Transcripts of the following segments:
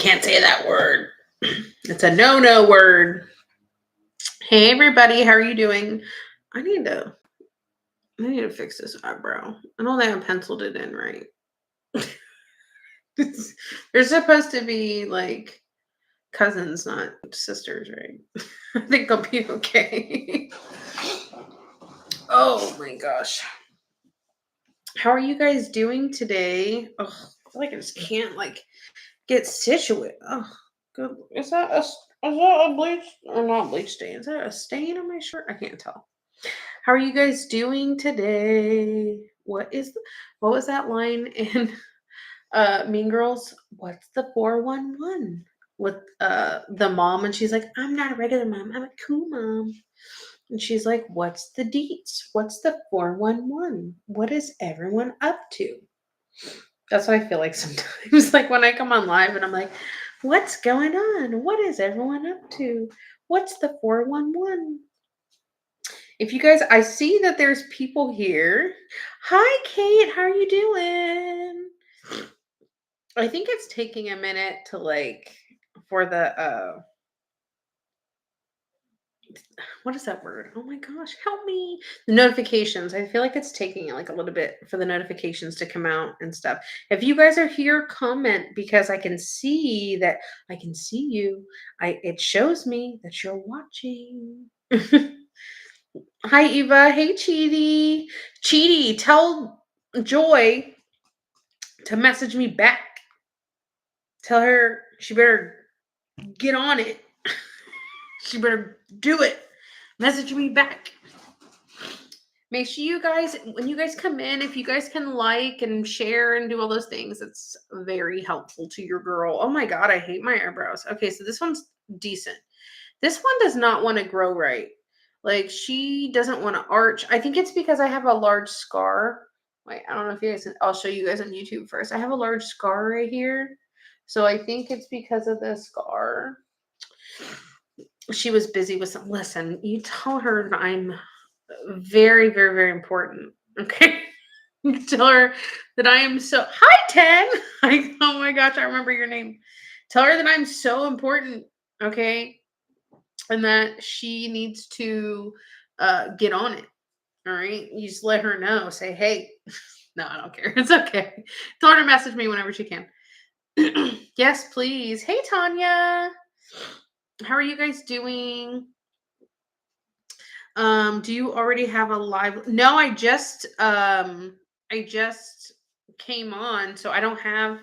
Can't say that word. It's a no word. Hey everybody, how are you doing? I need to fix this eyebrow. I don't think I penciled it in right. They're supposed to be like cousins, not sisters, right? I think I'll be okay. Oh my gosh. How are you guys doing today? Oh, I feel like I just can't get situated. Oh, good. Is that a bleach or not bleach stain? Is that a stain on my shirt? I can't tell. How are you guys doing today? What was that line in Mean Girls? What's the 411? With the mom, and she's like, I'm not a regular mom, I'm a cool mom. And she's like, what's the deets? What's the 411? What is everyone up to? That's what I feel like sometimes. Like when I come on live and I'm like, what's going on? What is everyone up to? What's the 411? If you guys, I see that there's people here. Hi, Kate. How are you doing? I think it's taking a minute to for the what is that word? Oh my gosh, help me. The notifications. I feel like it's taking a little bit for the notifications to come out and stuff. If you guys are here, comment because I can see you. It shows me that you're watching. Hi Eva. Hey Cheaty. Cheaty, tell Joy to message me back. Tell her she better get on it. She better do it. Message me back. Make sure you guys, when you guys come in, if you guys can like and share and do all those things, it's very helpful to your girl. Oh my God, I hate my eyebrows. Okay, so this one's decent. This one does not want to grow right. Like she doesn't want to arch. I think it's because I have a large scar. Wait, I don't know if you guys, I'll show you guys on YouTube first. I have a large scar right here. So I think it's because of the scar. She was busy with some, listen, you tell her I'm very, very, very important. Okay. You tell her that I am so, hi, 10. Oh my gosh, I remember your name. Tell her that I'm so important. Okay. And that she needs to get on it. All right. You just let her know. Say, hey, no, I don't care. It's okay. Tell her to message me whenever she can. Yes, please. Hey, Tanya. How are you guys doing? Do you already have a live? No, I just came on, so I don't have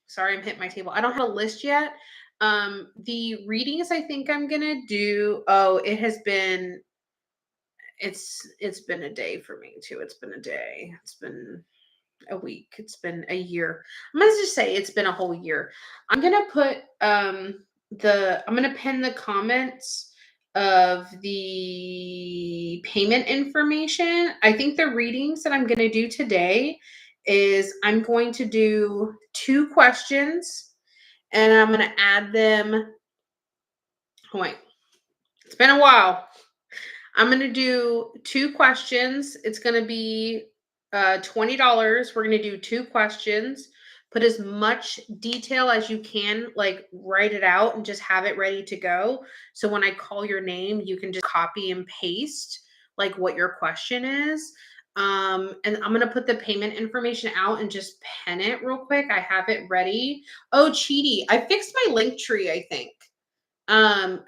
sorry, I'm hitting my table. I don't have a list yet. The readings I think I'm gonna do. Oh, it's been a day for me too. It's been a day. It's been a week. It's been a year. I'm gonna just say it's been a whole year. I'm gonna put I'm gonna pin the comments of the payment information. I think the readings that I'm gonna do today is I'm going to do 2 questions and I'm gonna add them. Oh, wait, it's been a while. I'm going to do 2 questions. It's going to be $20. We're going to do 2 questions. Put as much detail as you can, like write it out and just have it ready to go. So when I call your name, you can just copy and paste like what your question is. And I'm going to put the payment information out and just pen it real quick. I have it ready. Oh, Cheaty, I fixed my link tree, I think. Um,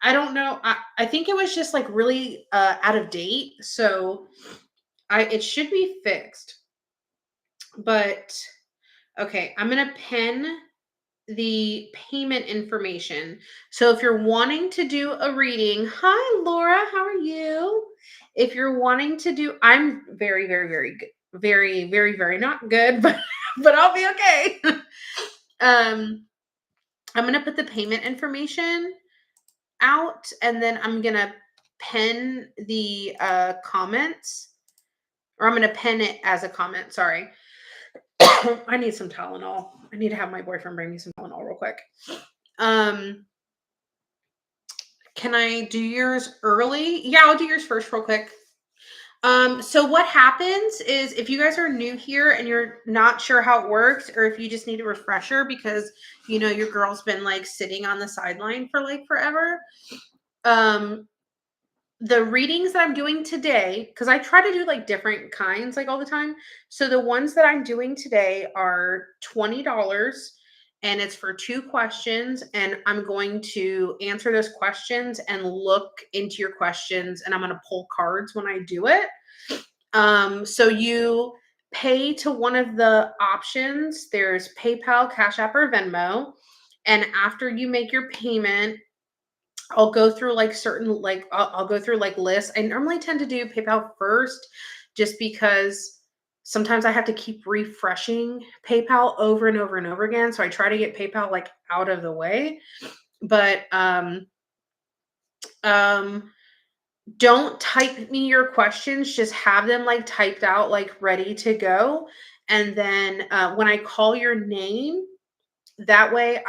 I don't know. I think it was just like really out of date. So it should be fixed. But okay, I'm gonna pen the payment information. So if you're wanting to do a reading, hi Laura, how are you? If you're wanting to do, I'm very, very, very good. Very, very, very not good, but I'll be okay. I'm gonna put the payment information out and then I'm gonna pen the comments, or I'm gonna pen it as a comment. Sorry. I need some Tylenol. I need to have my boyfriend bring me some Tylenol real quick. Can I do yours early? Yeah, I'll do yours first real quick. So what happens is if you guys are new here and you're not sure how it works, or if you just need a refresher because your girl's been like sitting on the sideline for like forever. Um, the readings that I'm doing today, because I try to do like different kinds like all the time. So the ones that I'm doing today are $20 and it's for 2 questions. And I'm going to answer those questions and look into your questions and I'm going to pull cards when I do it. So you pay to one of the options. There's PayPal, Cash App, or Venmo. And after you make your payment, I'll go through like certain like I'll go through like lists. I normally tend to do PayPal first just because sometimes I have to keep refreshing PayPal over and over and over again. So I try to get PayPal like out of the way. But um don't type me your questions, just have them like typed out, like ready to go. And then when I call your name, that way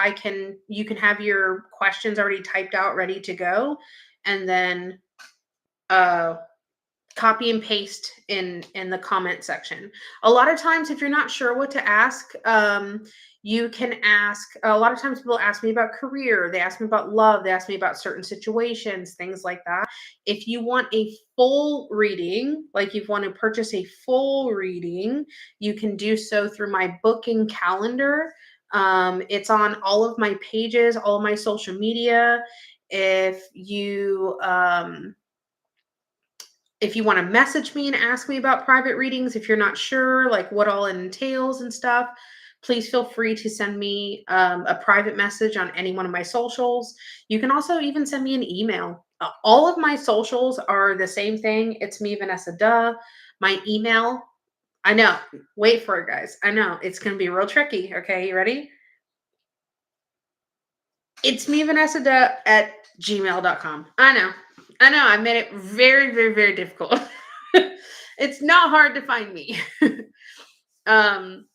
you can have your questions already typed out, ready to go. And then uh, copy and paste in the comment section. A lot of times if you're not sure what to ask, you can ask. A lot of times people ask me about career, they ask me about love, they ask me about certain situations, things like that. If you want a full reading, like you want to purchase a full reading, you can do so through my booking calendar. It's on all of my pages, all of my social media. If you want to message me and ask me about private readings, if you're not sure like what all it entails and stuff, please feel free to send me a private message on any one of my socials. You can also even send me an email. All of my socials are the same thing. It's me, Vanessa Duh. My email, I know, wait for it, guys. I know it's going to be real tricky. Okay, you ready? It's me, Vanessa Duh at gmail.com. I know. I made it very, very, very difficult. It's not hard to find me. um,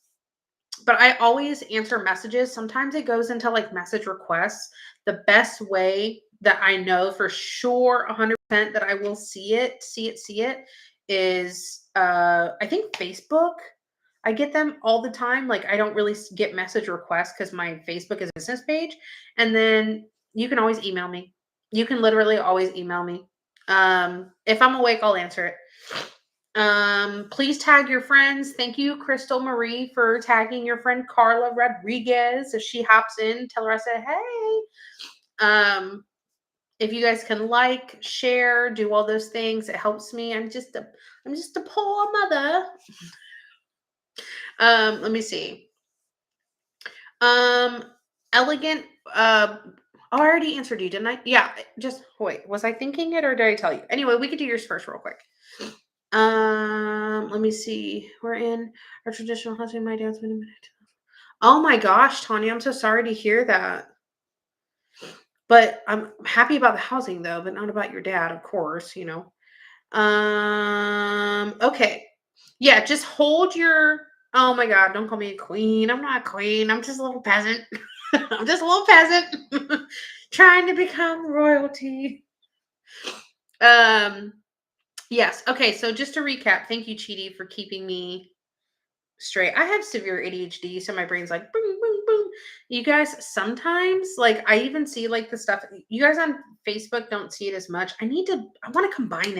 but I always answer messages. Sometimes it goes into like message requests. The best way that I know for sure 100% that I will see it is I think Facebook. I get them all the time. Like I don't really get message requests because my Facebook is a business page. And then you can always email me. You can literally always email me. If I'm awake, I'll answer it. Please tag your friends. Thank you, Crystal Marie, for tagging your friend Carla Rodriguez. If she hops in, tell her I said, hey. If you guys can like, share, do all those things, it helps me. I'm just a poor mother. Let me see. Elegant. I already answered you, didn't I? Yeah. Just wait. Was I thinking it or did I tell you? Anyway, we could do yours first, real quick. Let me see. We're in our traditional husband, my dad's been a minute. Oh my gosh, Tanya, I'm so sorry to hear that. But I'm happy about the housing though, but not about your dad, of course, Okay. Yeah, just hold your oh my god, don't call me a queen. I'm not a queen. I'm just a little peasant. I'm just a little peasant trying to become royalty. Um Yes. Okay. So just to recap, thank you, Chidi, for keeping me straight. I have severe ADHD, so my brain's like boom, boom, boom. You guys, sometimes, like, I even see like the stuff you guys on Facebook don't see it as much. I want to combine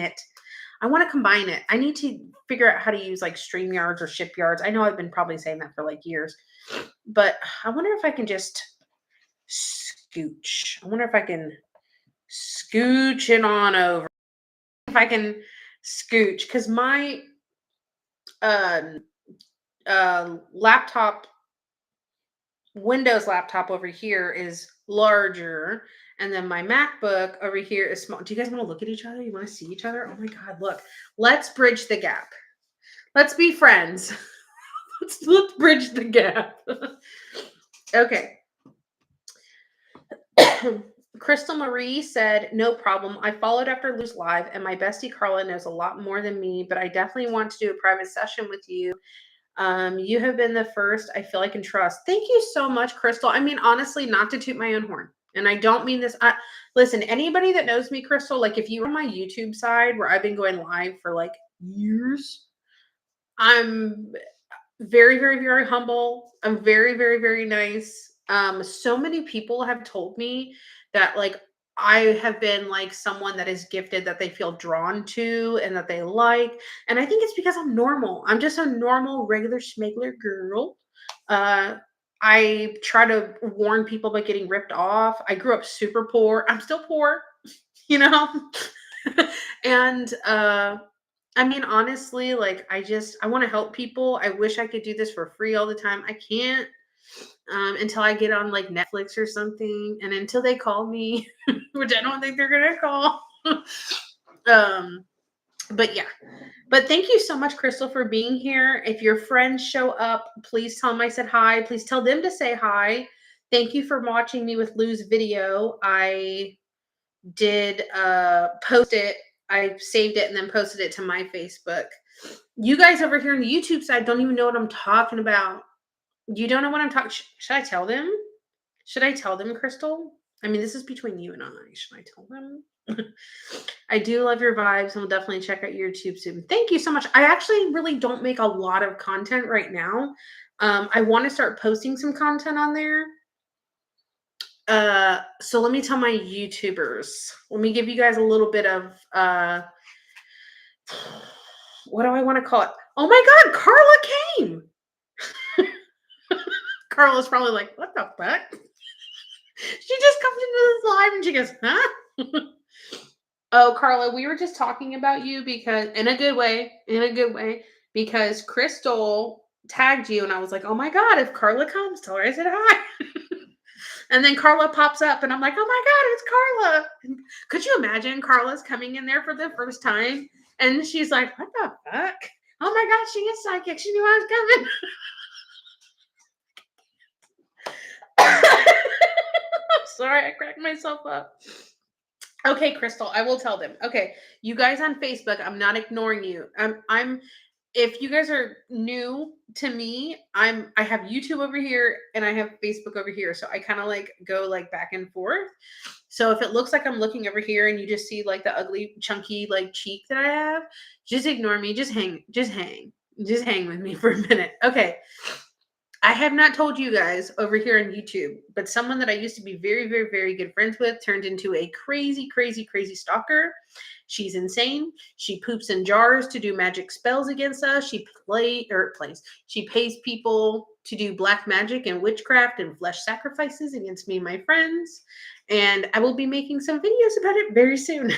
it. I need to figure out how to use like StreamYards or ShipYards. I know I've been probably saying that for like years, but I wonder if I can just scooch. I wonder if I can scooch it on over. If I can scooch, because my um laptop, Windows laptop over here is larger, and then my MacBook over here is small. Do you guys want to look at each other? You want to see each other? Oh my god, look. Let's bridge the gap. Let's be friends. let's bridge the gap. Okay. Crystal Marie said, no problem. I followed after Lou's live, and my bestie Carla knows a lot more than me, but I definitely want to do a private session with you. You have been the first I feel I can trust. Thank you so much, Crystal. I mean, honestly, not to toot my own horn. And I don't mean this. Listen, anybody that knows me, Crystal, like if you're on my YouTube side where I've been going live for like years, I'm very, very, very humble. I'm very, very, very nice. So many people have told me that like I have been like someone that is gifted that they feel drawn to and that they like. And I think it's because I'm normal. I'm just a normal, regular schmegler girl. Uh I try to warn people about getting ripped off. I grew up super poor. I'm still poor, you know? And I mean, honestly, like I want to help people. I wish I could do this for free all the time. I can't until I get on like Netflix or something, and until they call me, which I don't think they're gonna call. um, but yeah. But thank you so much, Crystal, for being here. If your friends show up, please tell them I said hi. Please tell them to say hi. Thank you for watching me with Lou's video. I did post it. I saved it and then posted it to my Facebook. You guys over here on the YouTube side don't even know what I'm talking about. You don't know what I'm talking. Should I tell them? Should I tell them, Crystal? I mean, this is between you and I. Should I tell them? I do love your vibes and we'll definitely check out your YouTube soon. Thank you so much. I actually really don't make a lot of content right now. I want to start posting some content on there. So let me tell my YouTubers. Let me give you guys a little bit of what do I want to call it? Oh my God, Carla came. Carla's probably like, what the fuck? She just comes into this live and she goes, huh? Oh, Carla, we were just talking about you because in a good way, because Crystal tagged you and I was like, oh my God, if Carla comes, tell her I said hi. And then Carla pops up and I'm like, oh my God, it's Carla. And could you imagine Carla's coming in there for the first time and she's like, what the fuck? Oh my God, she is psychic. She knew I was coming. I'm sorry, I cracked myself up. Okay, Crystal, I will tell them. Okay, you guys on Facebook, I'm not ignoring you. I'm if you guys are new to me, I have YouTube over here and I have Facebook over here. So I kind of like go like back and forth. So if it looks like I'm looking over here and you just see like the ugly chunky like cheek that I have, just ignore me. Just hang with me for a minute. Okay. I have not told you guys over here on YouTube, but someone that I used to be very, very, very good friends with turned into a crazy, crazy, crazy stalker. She's insane. She poops in jars to do magic spells against us. She pays people to do black magic and witchcraft and flesh sacrifices against me and my friends. And I will be making some videos about it very soon.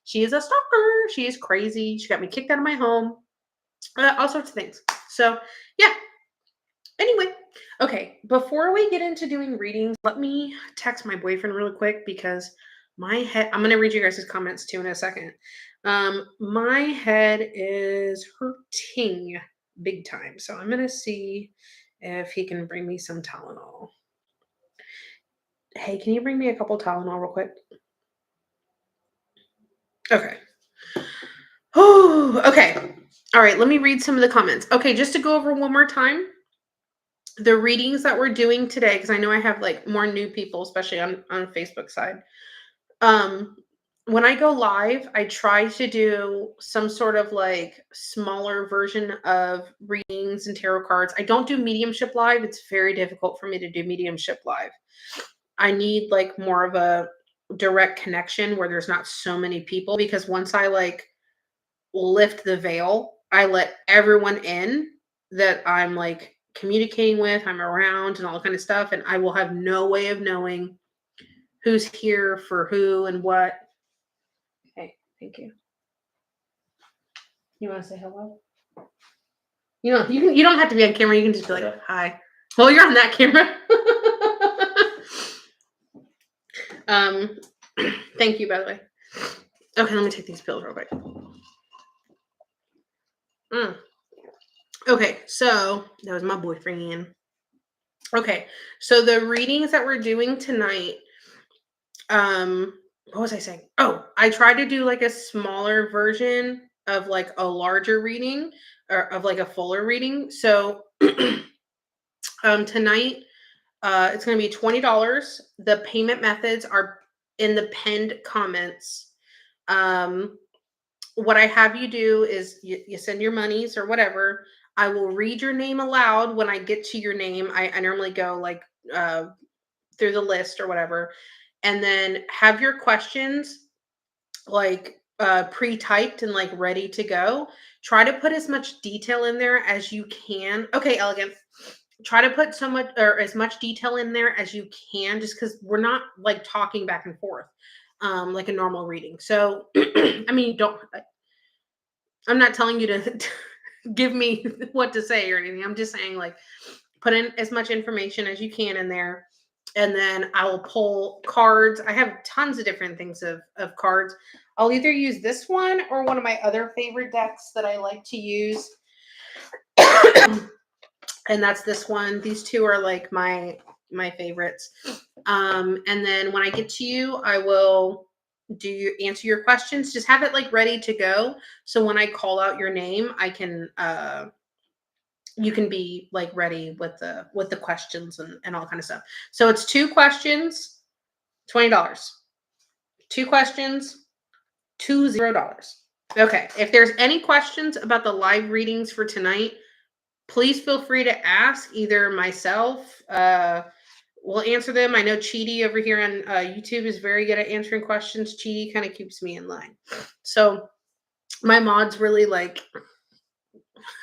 She is a stalker. She is crazy. She got me kicked out of my home. All sorts of things. So yeah. Anyway, okay, before we get into doing readings, let me text my boyfriend really quick because my head, I'm going to read you guys' comments too in a second. My head is hurting big time. So I'm going to see if he can bring me some Tylenol. Hey, can you bring me a couple Tylenol real quick? Okay. Oh, okay. All right, let me read some of the comments. Okay, just to go over one more time. The readings that we're doing today, because I know I have like more new people, especially on Facebook side. When I go live, I try to do some sort of like smaller version of readings and tarot cards. I don't do mediumship live. It's very difficult for me to do mediumship live. I need like more of a direct connection where there's not so many people, because once I like lift the veil, I let everyone in that I'm like communicating with, I'm around, and all that kind of stuff. And I will have no way of knowing who's here for who and what. Okay, thank you. You want to say hello? You don't have to be on camera. You can just be like, hi. Well, you're on that camera. Thank you, by the way. Okay, let me take these pills real quick. Okay, so that was my boyfriend. Okay, so the readings that we're doing tonight, what was I saying? Oh, I tried to do like a smaller version of like a larger reading or of like a fuller reading. So tonight It's going to be $20. The payment methods are in the pinned comments. Um, what I have you do is you send your monies or whatever. I will read your name aloud when I get to your name. I normally go like through the list or whatever, and then have your questions like pre-typed and like ready to go. Try to put as much detail in there as you can. Okay, Elegant. Try to put so much or as much detail in there as you can, just because we're not like talking back and forth like a normal reading. So I mean, don't I'm not telling you to give me what to say or anything. I'm just saying like put in as much information as you can in there, and then I will pull cards. I have tons of different things of cards. I'll either use this one or one of my other favorite decks that I like to use. And that's this one. These two are like my favorites. And then when I get to you, I will answer your questions. Just have it like ready to go. So when I call out your name, I can you can be like ready with the questions and all kind of stuff. So it's 2 questions, $20. 2 questions, $20. Okay. If there's any questions about the live readings for tonight, please feel free to ask either myself. We'll answer them. I know Cheaty over here on YouTube is very good at answering questions. Cheaty kind of keeps me in line. So my mods really like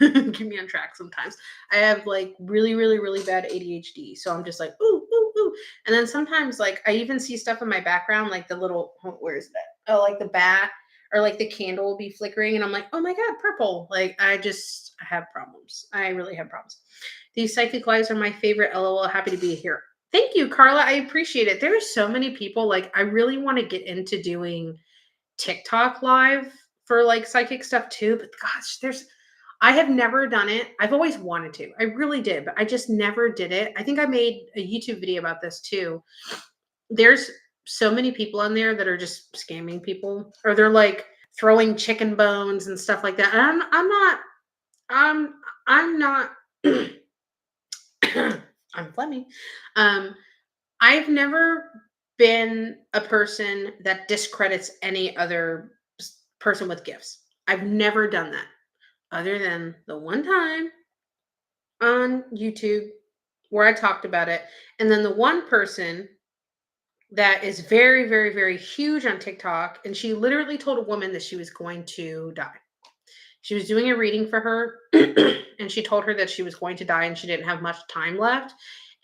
keep me on track sometimes. I have like really, really, really bad ADHD. So I'm just like, ooh, ooh, ooh. And then sometimes like I even see stuff in my background, like the little, where is that? Oh, like the bat or like the candle will be flickering. And I'm like, oh my God, purple. Like I have problems. I really have problems. These psychic lives are my favorite. LOL. Happy to be here. Thank you, Carla. I appreciate it. There are so many people. Like I really want to get into doing TikTok live for like psychic stuff too. But gosh, I have never done it. I've always wanted to. I really did, but I just never did it. I think I made a YouTube video about this too. There's so many people on there that are just scamming people, or they're like throwing chicken bones and stuff like that. And I'm not I'm Fleming. Um, I've never been a person that discredits any other person with gifts. I've never done that, other than the one time on YouTube where I talked about it. And then the one person that is very, very, very huge on TikTok, and she literally told a woman that she was going to die. She was doing a reading for her, and she told her that she was going to die and she didn't have much time left.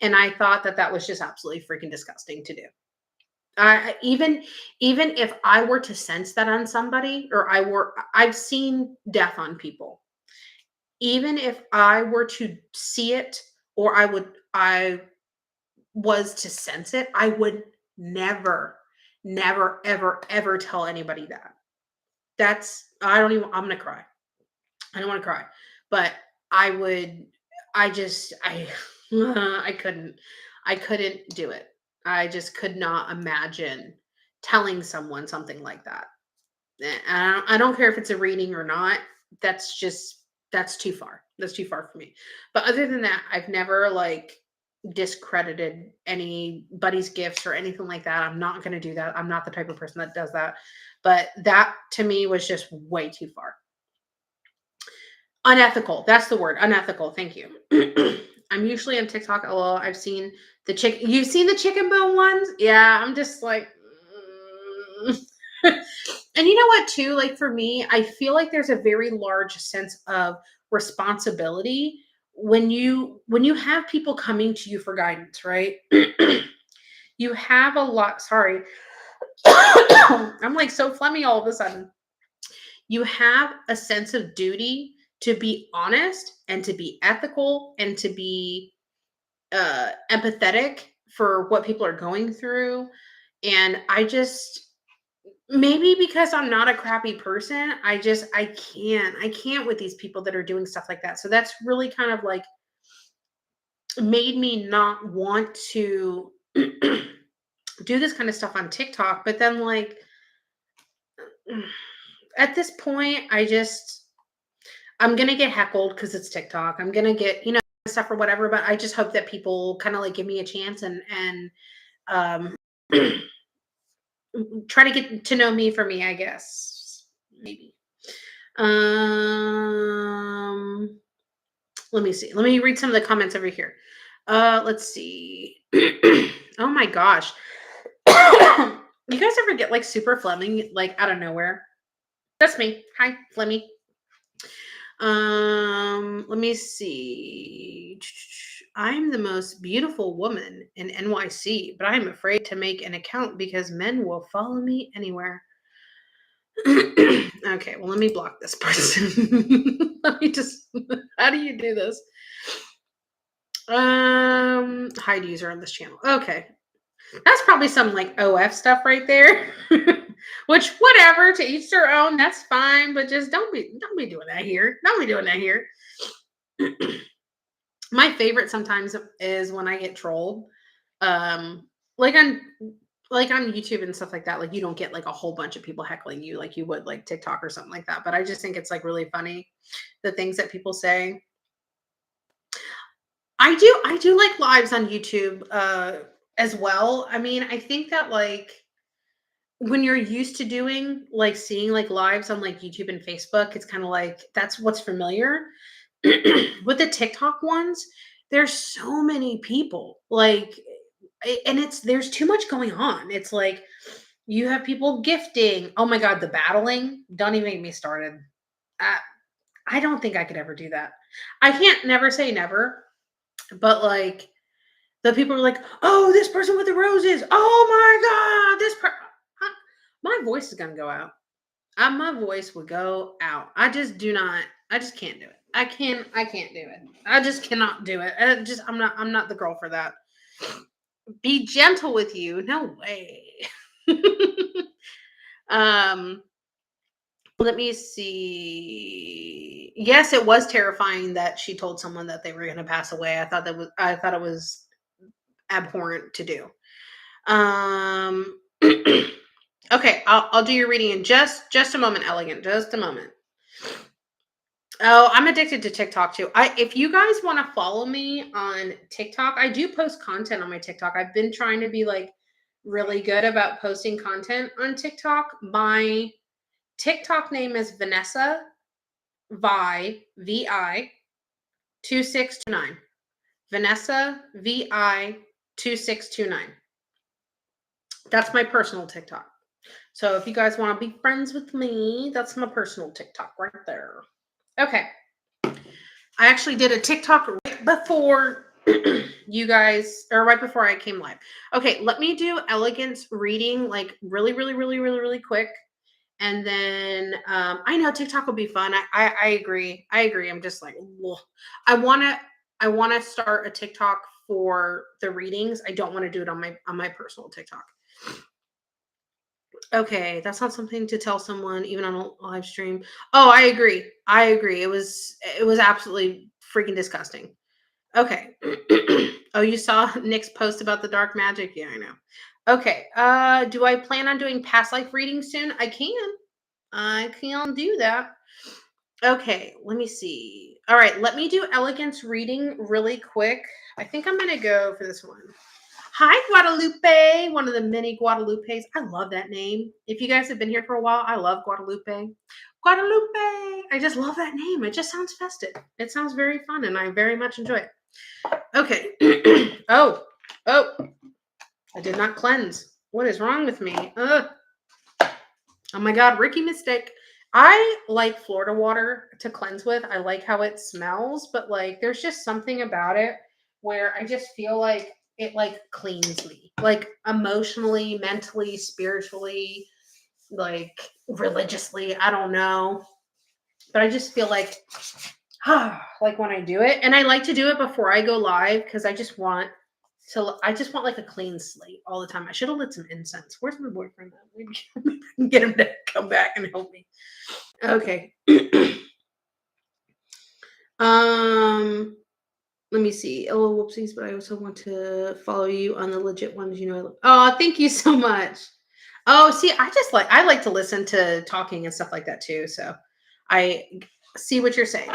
And I thought that that was just absolutely freaking disgusting to do. Even if I were to sense that on somebody, or I've seen death on people. Even if I were to see it, or I was to sense it, I would never, never, ever, ever tell anybody that. I don't even, I'm gonna cry. I don't want to cry, but I would, I couldn't do it. I just could not imagine telling someone something like that. I don't care if it's a reading or not. That's just, that's too far. That's too far for me. But other than that, I've never like discredited anybody's gifts or anything like that. I'm not going to do that. I'm not the type of person that does that. But that to me was just way too far. Unethical. That's the word. Unethical. Thank you. I'm usually on TikTok. Although I've seen the chicken. You've seen the chicken bone ones? Yeah. I'm just like. And you know what, too? Like for me, I feel like there's a very large sense of responsibility when you have people coming to you for guidance, right? You have a lot. Sorry, I'm like so phlegmy all of a sudden. You have a sense of duty to be honest and to be ethical and to be empathetic for what people are going through. And I just, maybe because I'm not a crappy person, I can't with these people that are doing stuff like that. So that's really kind of like made me not want to do this kind of stuff on TikTok. But then like at this point, I'm gonna get heckled because it's TikTok. I'm gonna get, stuff or whatever, but I just hope that people kind of like give me a chance and um try to get to know me for me, I guess. Maybe. Um Let me see. Let me read some of the comments over here. Let's see. Oh my gosh. You guys ever get like super phlegmy, like out of nowhere? That's me. Hi, phlegmy. Let me see. I'm the most beautiful woman in NYC, but I'm afraid to make an account because men will follow me anywhere. Okay, well, let me block this person. Let me just, how do you do this? Hide user on this channel. Okay. That's probably some like OF stuff right there. Which whatever, to each their own, that's fine, but just don't be doing that here. Don't be doing that here. My favorite sometimes is when I get trolled. Um like on YouTube and stuff like that, like you don't get like a whole bunch of people heckling you like you would like TikTok or something like that. But I just think it's like really funny the things that people say. I do like lives on YouTube as well. I mean, I think that like when you're used to doing like seeing like lives on like YouTube and Facebook, it's kind of like that's what's familiar. With the TikTok ones, there's so many people. Like and it's there's too much going on. It's like you have people gifting. Oh my god, the battling. Don't even get me started. I, I don't think I could ever do that. I can't never say never, but like the people are like, "Oh, this person with the roses. Oh my god, my voice is gonna go out. My voice would go out. I just do not. I just can't do it. I can't do it. I just cannot do it. I'm not the girl for that. Be gentle with you. No way. um. Let me see. Yes, it was terrifying that she told someone that they were going to pass away. I thought it was abhorrent to do. Um. Okay, I'll do your reading in just a moment, elegant. Just a moment. Oh, I'm addicted to TikTok too. If you guys want to follow me on TikTok, I do post content on my TikTok. I've been trying to be like really good about posting content on TikTok. My TikTok name is Vanessa VI 2629. Vanessa VI 2629. That's my personal TikTok. So if you guys want to be friends with me, that's my personal TikTok right there. Okay. I actually did a TikTok right before you guys, or right before I came live. Okay, let me do elegance reading like really, really, really, really, really quick. And then I know TikTok will be fun. I agree. I agree. I'm just like, ugh. I wanna I wanna start a TikTok for the readings. I don't want to do it on my personal TikTok. Okay, that's not something to tell someone even on a live stream. Oh, I agree. I agree. It was absolutely freaking disgusting. Okay. Oh, you saw Nick's post about the dark magic? Yeah, I know. Okay. Do I plan on doing past life readings soon? I can. I can do that. Okay, let me see. All right, let me do elegance reading really quick. I think I'm gonna go for this one. Hi, Guadalupe, one of the many Guadalupes. I love that name. If you guys have been here for a while, I love Guadalupe. Guadalupe. I just love that name. It just sounds festive. It sounds very fun, and I very much enjoy it. Okay. Oh, I did not cleanse. What is wrong with me? Ugh. Oh my God, Ricky mistake. I like Florida water to cleanse with. I like how it smells, but like there's just something about it where I just feel like it like cleans me. Like emotionally, mentally, spiritually, like religiously. I don't know. But I just feel like like when I do it, and I like to do it before I go live because I just want like a clean slate all the time. I should have lit some incense. Where's my boyfriend at? Maybe I can get him to come back and help me. Okay. Let me see. Oh, whoopsies, but I also want to follow you on the legit ones. You know. Oh, thank you so much. Oh, see, I like to listen to talking and stuff like that too. So I see what you're saying.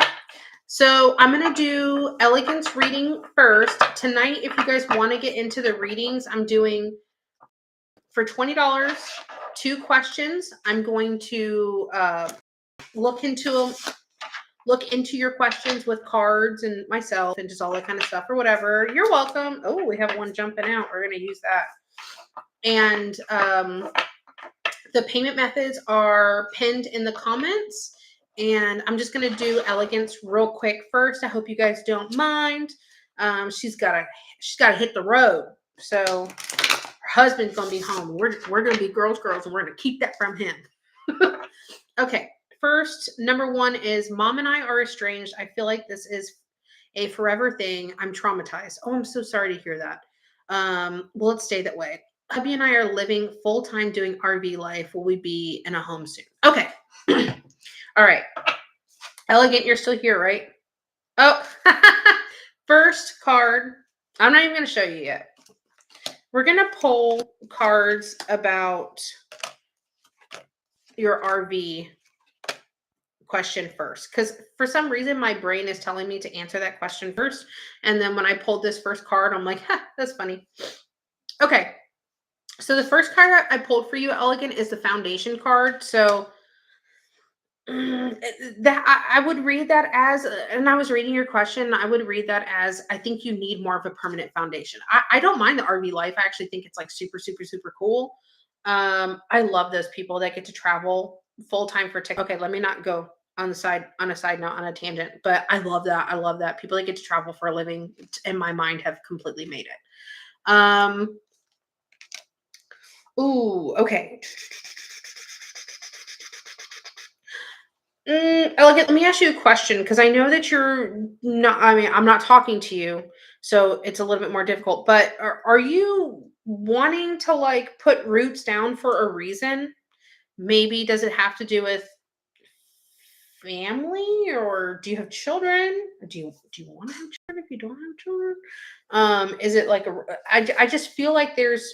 So I'm going to do elegance reading first. Tonight, if you guys want to get into the readings, I'm doing for $20, 2 questions. I'm going to look into your questions with cards and myself and just all that kind of stuff or whatever. You're welcome. Oh, we have one jumping out. We're going to use that. And the payment methods are pinned in the comments. And I'm just going to do elegance real quick first. I hope you guys don't mind. She's got to hit the road. So her husband's going to be home. We're going to be girls, and we're going to keep that from him. Okay. First, number 1 is Mom and I are estranged. I feel like this is a forever thing. I'm traumatized. Oh, I'm so sorry to hear that. Will it stay that way? Hubby and I are living full-time doing RV life. Will we be in a home soon? Okay. All right. Elegant, you're still here, right? Oh, first card. I'm not even going to show you yet. We're going to pull cards about your RV question first, because for some reason my brain is telling me to answer that question first, and then when I pulled this first card, I'm like, that's funny. Okay, so the first card I pulled for you, Elegant, is the foundation card. So that I would read that as, and I was reading your question, I would read that as, I think you need more of a permanent foundation. I don't mind the RV life. I actually think it's like super, super, super cool. I love those people that get to travel full time for tech. Okay, let me not go on a side note, on a tangent, but I love that. I love that people that get to travel for a living, in my mind, have completely made it. Ooh, okay. Elegant, let me ask you a question, because I know that you're not, I mean, I'm not talking to you, so it's a little bit more difficult, but are you wanting to like put roots down for a reason? Maybe does it have to do with family, or do you have children? Do you want to have children if you don't have children? Is it like I just feel like there's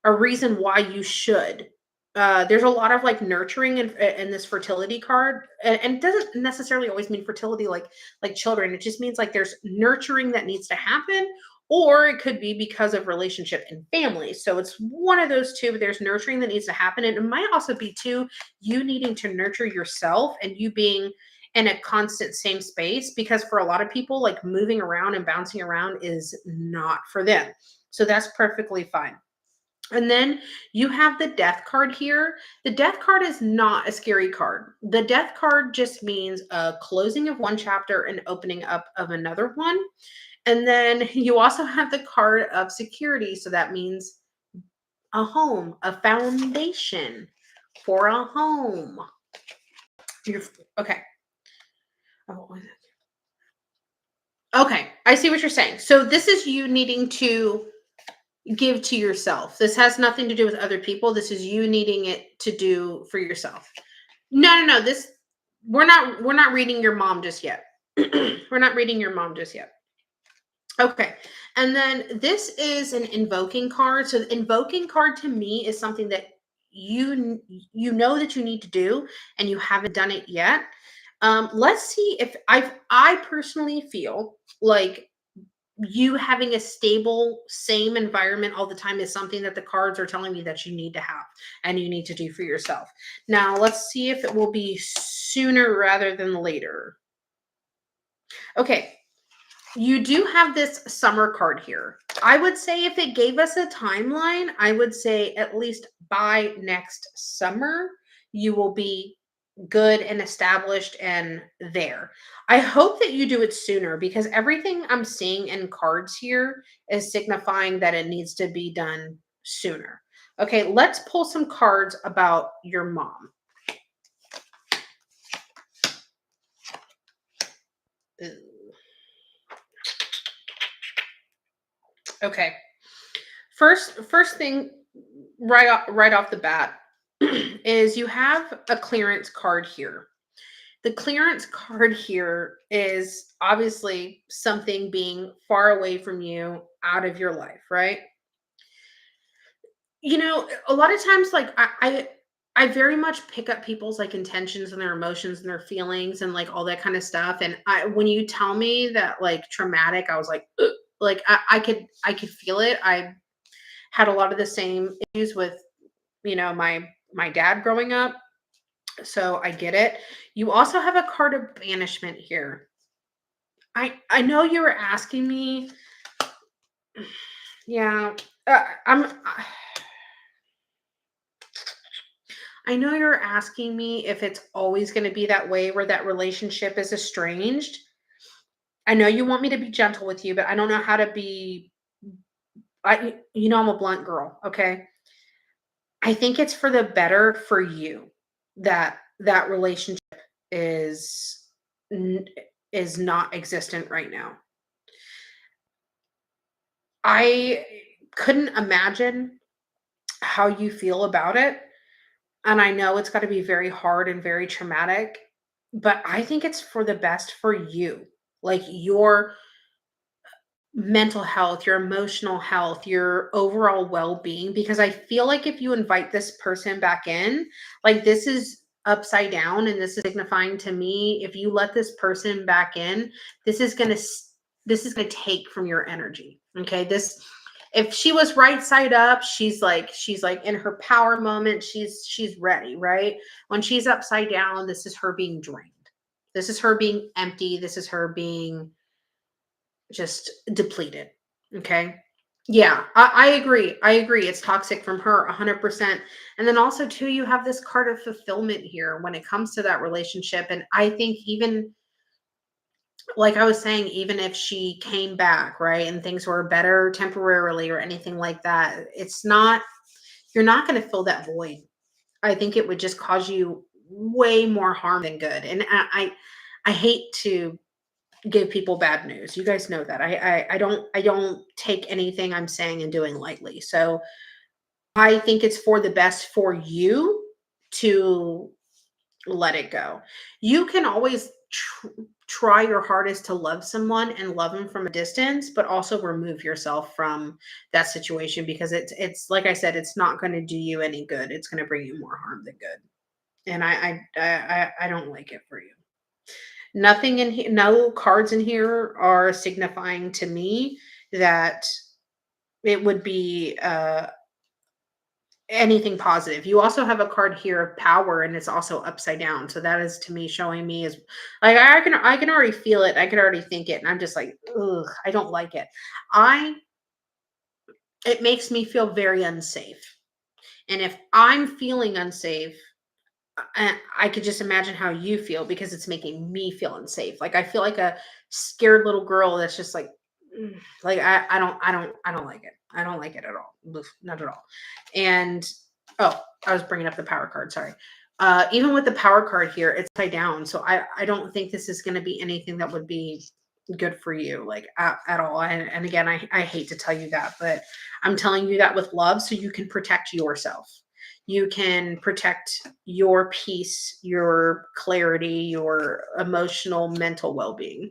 a reason why you should. There's a lot of like nurturing in this fertility card, and it doesn't necessarily always mean fertility like children. It just means like there's nurturing that needs to happen, or it could be because of relationship and family. So it's one of those two. But there's nurturing that needs to happen, and it might also be too you needing to nurture yourself and you being in a constant same space, because for a lot of people, like moving around and bouncing around is not for them. So that's perfectly fine. And then you have the death card here. The death card is not a scary card. The death card just means a closing of one chapter and opening up of another one. And then you also have the card of security. So that means a home, a foundation for a home. Okay. Oh, okay. I see what you're saying. So this is you needing to give to yourself. This has nothing to do with other people. This is you needing it to do for yourself. No. This we're not reading your mom just yet. We're not reading your mom just yet. Okay. And then this is an invoking card. So the invoking card to me is something that you know that you need to do and you haven't done it yet. Let's see if I personally feel like you having a stable, same environment all the time is something that the cards are telling me that you need to have and you need to do for yourself. Now, let's see if it will be sooner rather than later. Okay, you do have this summer card here. I would say if it gave us a timeline, I would say at least by next summer, you will be good and established and there. I hope that you do it sooner, because everything I'm seeing in cards here is signifying that it needs to be done sooner. Okay, let's pull some cards about your mom. Ooh. Okay. First thing right off the bat is you have a clearance card here. The clearance card here is obviously something being far away from you, out of your life, right? You know, a lot of times, like I very much pick up people's like intentions and their emotions and their feelings and like all that kind of stuff. And when you tell me that like traumatic, I was like, "Ugh." Like I could feel it. I had a lot of the same issues with, my dad growing up. So I get it. You also have a card of banishment here. I know you were asking me. Yeah, I know you're asking me if it's always going to be that way where that relationship is estranged. I know you want me to be gentle with you, but I don't know how to be. I'm a blunt girl, okay? I think it's for the better for you that that relationship is n- is not existent right now. I couldn't imagine how you feel about it, and I know it's got to be very hard and very traumatic, but I think it's for the best for you. Like your mental health, your emotional health, your overall well-being, because I feel like if you invite this person back in, like this is upside down and this is signifying to me if you let this person back in, this is going to this is going to take from your energy. Okay? This if she was right side up, she's like in her power moment, she's ready, right? When she's upside down, this is her being drained. This is her being empty. This is her being just depleted. Okay. Yeah, I agree. I agree. It's toxic from her 100%. And then also, too, you have this card of fulfillment here when it comes to that relationship. And I think, even like I was saying, even if she came back, right, and things were better temporarily or anything like that, you're not going to fill that void. I think it would just cause you way more harm than good. And I hate to give people bad news. You guys know that. I don't take anything I'm saying and doing lightly. So I think it's for the best for you to let it go. You can always try your hardest to love someone and love them from a distance, but also remove yourself from that situation, because it's like I said, it's not going to do you any good. It's going to bring you more harm than good. And I don't like it for you. Nothing in here, no cards in here are signifying to me that it would be anything positive. You also have a card here of power, and it's also upside down. So that is to me showing me is like I can already feel it. I can already think it, and I'm just like, ugh, I don't like it. I It makes me feel very unsafe. And if I'm feeling unsafe, I could just imagine how you feel, because it's making me feel unsafe. Like I feel like a scared little girl that's just like, like I don't like it. I don't like it at all. Not at all. And oh, I was bringing up the power card. Sorry. Even with the power card here, it's upside down. So I don't think this is going to be anything that would be good for you, like at all. And again, I hate to tell you that, but I'm telling you that with love, so you can protect yourself. You can protect your peace, your clarity, your emotional, mental well being.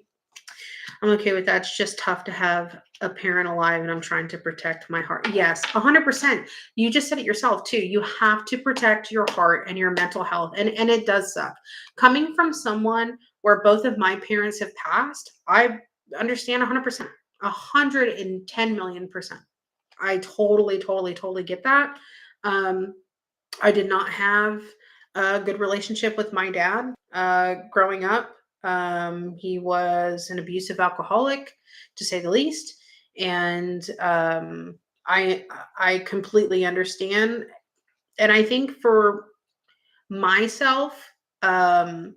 I'm okay with that. It's just tough to have a parent alive, and I'm trying to protect my heart. Yes, 100%. You just said it yourself too. You have to protect your heart and your mental health. And it does suck. Coming from someone where both of my parents have passed, I understand 100%. 110 million percent. I totally, totally, totally get that. Um, I did not have a good relationship with my dad growing up. He was an abusive alcoholic, to say the least, and I completely understand. And I think for myself, um,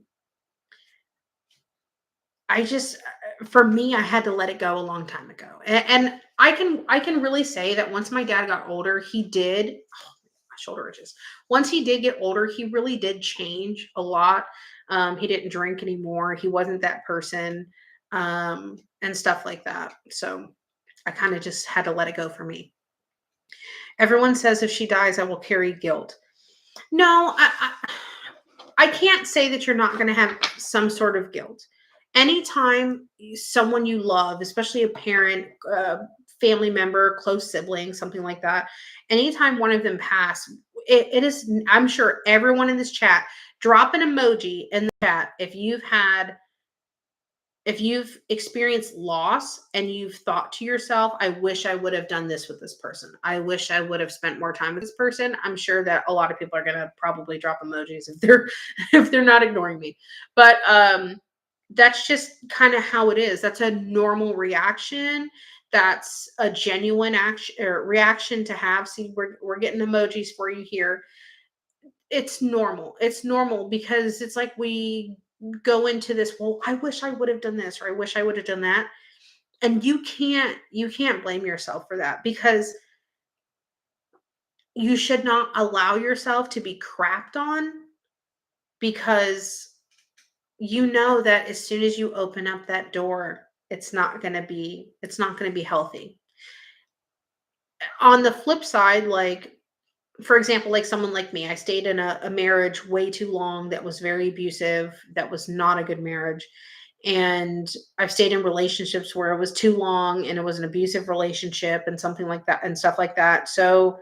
I just for me, I had to let it go a long time ago, and I can really say that once my dad got older, he did. My shoulder itches. Once he did get older, he really did change a lot. He didn't drink anymore. He wasn't that person, and stuff like that. So I kind of just had to let it go for me. Everyone says if she dies, I will carry guilt. No, I can't say that you're not going to have some sort of guilt. Anytime someone you love, especially a parent, family member, close sibling, something like that, anytime one of them pass, it is, I'm sure everyone in this chat, drop an emoji in the chat if you've experienced loss and you've thought to yourself, I wish I would have done this with this person. I wish I would have spent more time with this person. I'm sure that a lot of people are going to probably drop emojis if they're if they're not ignoring me. But that's just kind of how it is. That's a normal reaction. That's a genuine action or reaction to have. See, we're getting emojis for you here. It's normal. It's normal because it's like we go into this, well, I wish I would have done this or I wish I would have done that. And you can't blame yourself for that because you should not allow yourself to be crapped on because you know that as soon as you open up that door, it's not going to be healthy. On the flip side, like for example, like someone like me, I stayed in a marriage way too long that was very abusive, that was not a good marriage. And I've stayed in relationships where it was too long and it was an abusive relationship and something like that and stuff like that. So,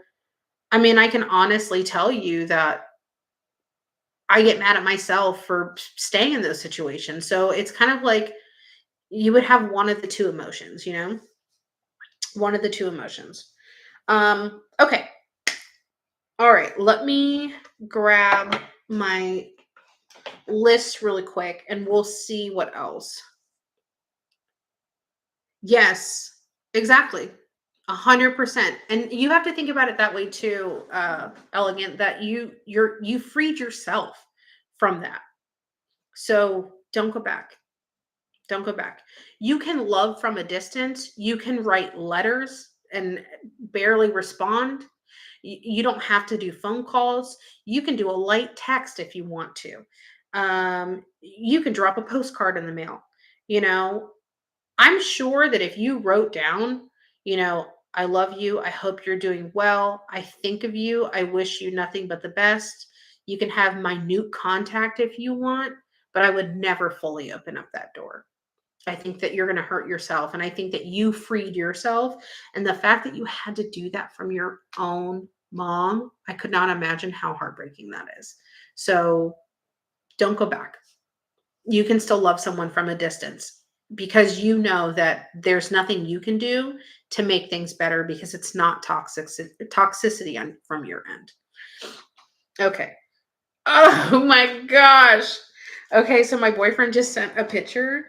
I mean, I can honestly tell you that I get mad at myself for staying in those situations. So it's kind of like you would have one of the two emotions, one of the two emotions. Okay. All right, let me grab my list really quick and we'll see what else. Yes, exactly. 100%. And you have to think about it that way too, Elegant, that you freed yourself from that. So don't go back. Don't go back. You can love from a distance. You can write letters and barely respond. You don't have to do phone calls. You can do a light text if you want to. You can drop a postcard in the mail. You know, I'm sure that if you wrote down, I love you. I hope you're doing well. I think of you. I wish you nothing but the best. You can have minute contact if you want, but I would never fully open up that door. I think that you're going to hurt yourself. And I think that you freed yourself. And the fact that you had to do that from your own mom, I could not imagine how heartbreaking that is. So don't go back. You can still love someone from a distance because you know that there's nothing you can do to make things better because it's not toxicity from your end. Okay. Oh my gosh. Okay, so my boyfriend just sent a picture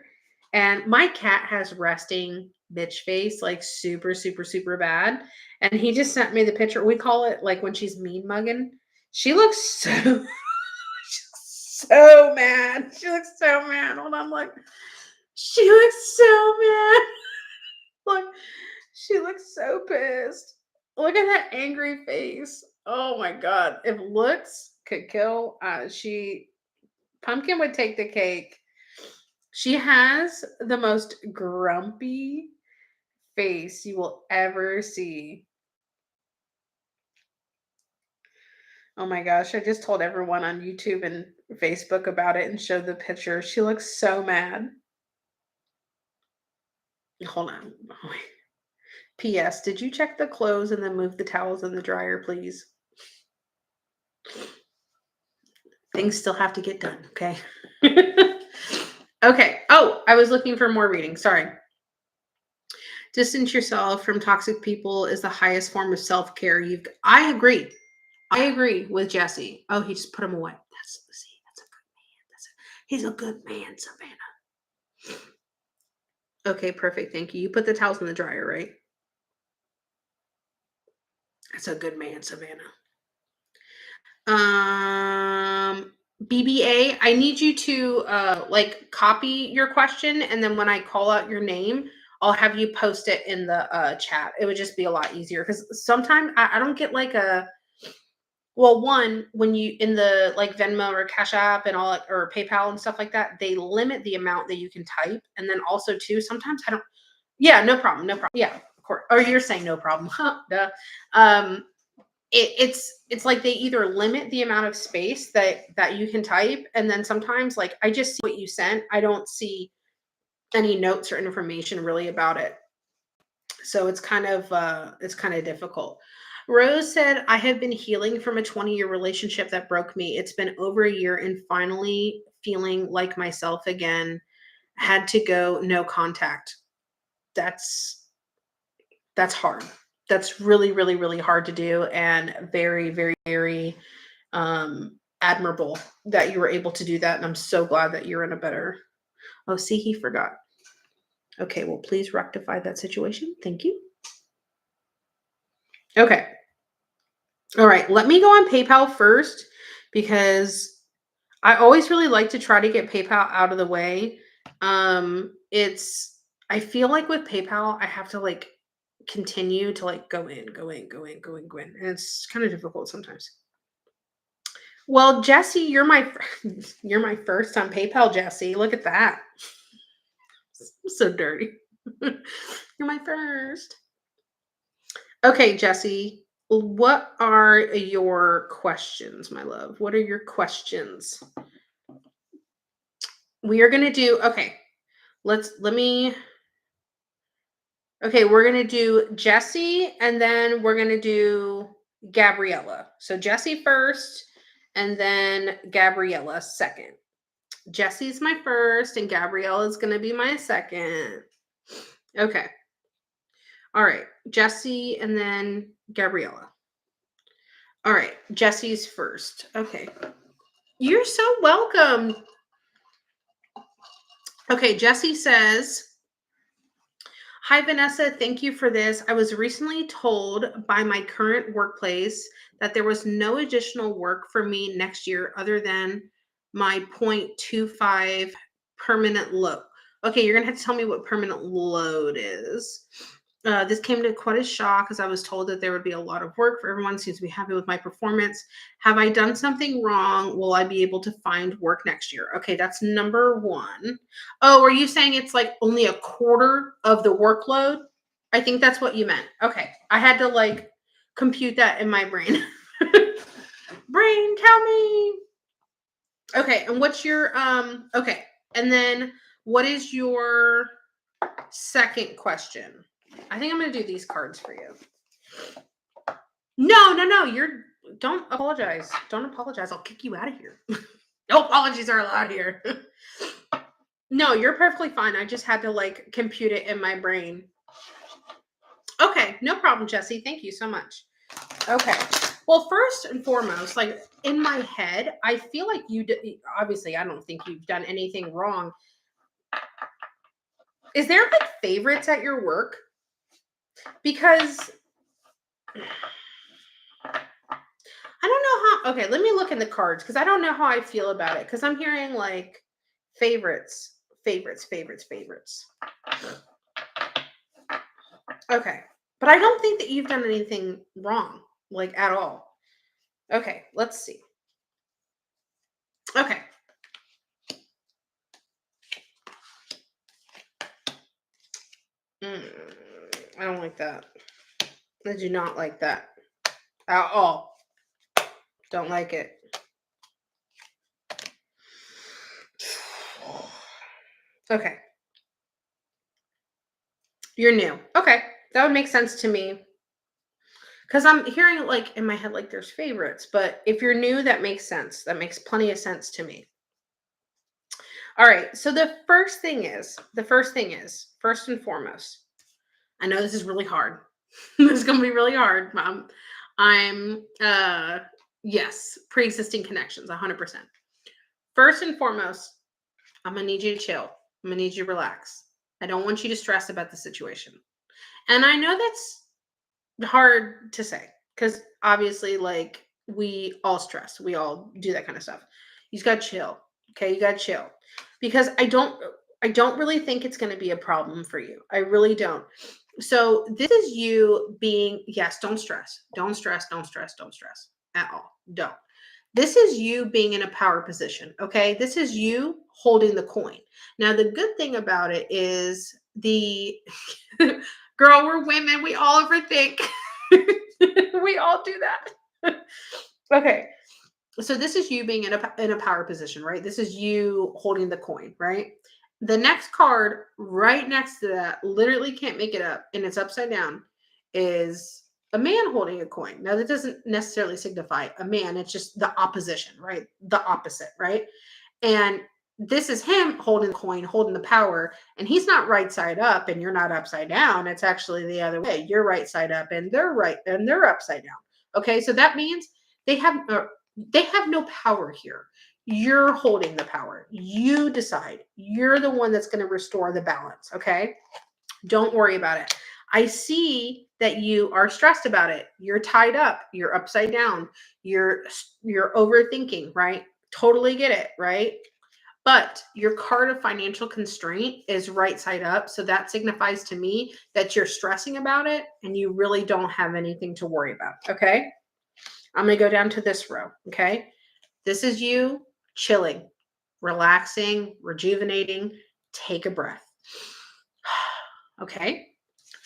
and my cat has resting bitch face, like super, super, super bad. And he just sent me the picture. We call it like when she's mean mugging. She looks so so mad. She looks so mad. Hold on, look. She looks so mad. Look, she looks so pissed. Look at that angry face. Oh my god. If looks could kill, she Pumpkin would take the cake. She has the most grumpy face you will ever see. Oh my gosh, I just told everyone on YouTube and Facebook about it and showed the picture. She looks so mad. Hold on. P.S. Did you check the clothes and then move the towels in the dryer, please? Things still have to get done, okay? Okay. Oh, I was looking for more reading. Sorry. Distance yourself from toxic people is the highest form of self-care. I agree. I agree with Jesse. Oh, he just put him away. That's a good man. He's a good man, Savannah. Okay, perfect. Thank you. You put the towels in the dryer, right? That's a good man, Savannah. BBA, I need you to like copy your question, and then when I call out your name, I'll have you post it in the chat. It would just be a lot easier because sometimes I don't get like one, when you in the like Venmo or Cash App and all or PayPal and stuff like that, they limit the amount that you can type. And then also too, sometimes I don't, yeah, no problem. No problem. Yeah, of course. Or you're saying no problem. Huh, duh. It's like they either limit the amount of space that you can type, and then sometimes like I just see what you sent. I don't see any notes or information really about it. So it's kind of difficult. Rose said, I have been healing from a 20-year relationship that broke me. It's been over a year and finally feeling like myself again. Had to go no contact. That's hard. That's really, really, really hard to do and very, very, very admirable that you were able to do that. And I'm so glad that you're in a better. Oh, see, he forgot. Okay, well, please rectify that situation. Thank you. Okay. All right, let me go on PayPal first because I always really like to try to get PayPal out of the way. I feel like with PayPal, I have to like continue to like go in, go in, go in, go in, go in. And it's kind of difficult sometimes. Well, Jesse, you're my you're my first on PayPal, Jesse. Look at that. I'm so dirty. You're my first. Okay, Jesse. What are your questions, my love? What are your questions? We are going to do okay. Let me Okay, we're going to do Jesse and then we're going to do Gabriella. So Jesse first and then Gabriella second. Jesse's my first and Gabriella is going to be my second. Okay. All right. Jesse and then Gabriella. All right. Jesse's first. Okay. You're so welcome. Okay. Jesse says, hi, Vanessa. Thank you for this. I was recently told by my current workplace that there was no additional work for me next year other than my 0.25 permanent load. Okay, you're going to have to tell me what permanent load is. This came to quite a shock as I was told that there would be a lot of work for everyone. Seems to be happy with my performance. Have I done something wrong? Will I be able to find work next year? Okay, that's number one. Oh, are you saying it's like only a quarter of the workload? I think that's what you meant. Okay, I had to like compute that in my brain. Brain, tell me. Okay, and what's your okay, and then what is your second question? I think I'm going to do these cards for you. No. Don't apologize. Don't apologize. I'll kick you out of here. No apologies are allowed here. No, you're perfectly fine. I just had to like compute it in my brain. Okay, no problem, Jesse. Thank you so much. Okay. Well, first and foremost, like in my head, I feel like you did. Obviously, I don't think you've done anything wrong. Is there like favorites at your work? Because I don't know how. Okay, let me look in the cards because I don't know how I feel about it. Because I'm hearing like favorites. Okay, but I don't think that you've done anything wrong, like at all. Okay, let's see. Okay. I don't like that. I do not like that at all. Don't like it. Okay. You're new. Okay. That would make sense to me. Because I'm hearing like in my head, like there's favorites. But if you're new, that makes sense. That makes plenty of sense to me. All right. So the first thing is, first and foremost, I know this is really hard. This is going to be really hard. I'm yes, pre-existing connections, 100%. First and foremost, I'm going to need you to chill. I'm going to need you to relax. I don't want you to stress about the situation. And I know that's hard to say because obviously, like, we all stress. We all do that kind of stuff. You just got to chill. Okay. You got to chill because I don't really think it's going to be a problem for you. I really don't. So this is you being, yes, don't stress. Don't stress at all. Don't. This is you being in a power position, okay? This is you holding the coin. Now, the good thing about it is girl, we're women. We all overthink. We all do that. Okay. So this is you being in a power position, right? This is you holding the coin, right? The next card right next to that, literally can't make it up, and it's upside down, is a man holding a coin. Now, that doesn't necessarily signify a man, it's just the opposition, right? The opposite, right? And this is him holding the coin, holding the power, and he's not right side up and you're not upside down. It's actually the other way. You're right side up and they're right and they're upside down. Okay, so that means they have they have no power here. You're holding the power. You decide. You're the one that's going to restore the balance. Okay, don't worry about it. I see that you are stressed about it. You're tied up. You're upside down. You're overthinking, right? Totally get it, right? But your card of financial constraint is right side up. So that signifies to me that you're stressing about it and you really don't have anything to worry about. Okay. I'm going to go down to this row. Okay. This is you chilling, relaxing, rejuvenating. Take a breath. Okay.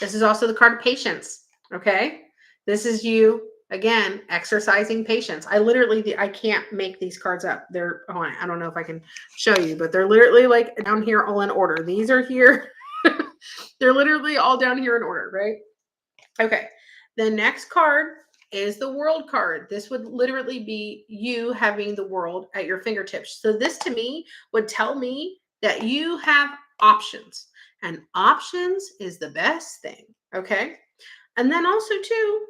This is also the card of patience. Okay. This is you again exercising patience. I can't make these cards up. They're I don't know if I can show you, but they're literally like down here all in order. These are here. They're literally all down here in order, right? Okay. The next card is the world card. This would literally be you having the world at your fingertips. So this to me would tell me that you have options, and options is the best thing. Okay. And then also too,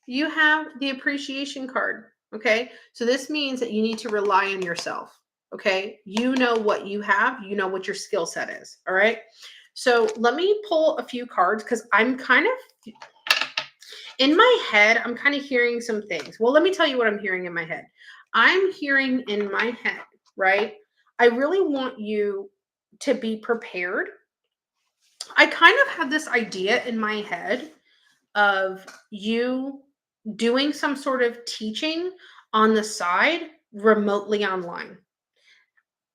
you have the appreciation card. Okay. So this means that you need to rely on yourself. Okay. You know what you have, you know what your skill set is. All right. So let me pull a few cards because I'm kind of in my head, I'm kind of hearing some things. Well, let me tell you what I'm hearing in my head. I'm hearing in my head, right? I really want you to be prepared. I kind of have this idea in my head of you doing some sort of teaching on the side remotely online.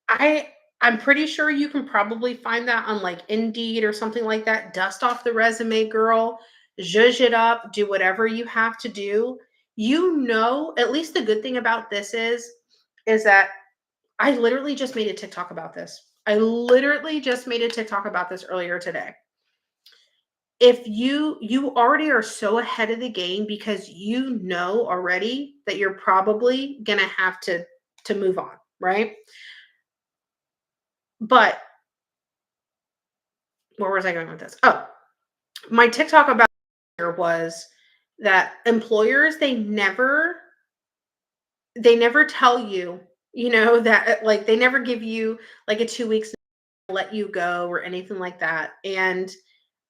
I'm pretty sure you can probably find that on like Indeed or something like that. Dust off the resume, girl. Zhuzh it up. Do whatever you have to do. You know, at least the good thing about this is that I literally just made a TikTok about this. I literally just made a TikTok about this earlier today. If you already are so ahead of the game because you know already that you're probably gonna have to move on, right? But where was I going with this? Oh, my TikTok about here was that employers they never tell you, you know, that like they never give you like a 2 weeks let you go or anything like that. And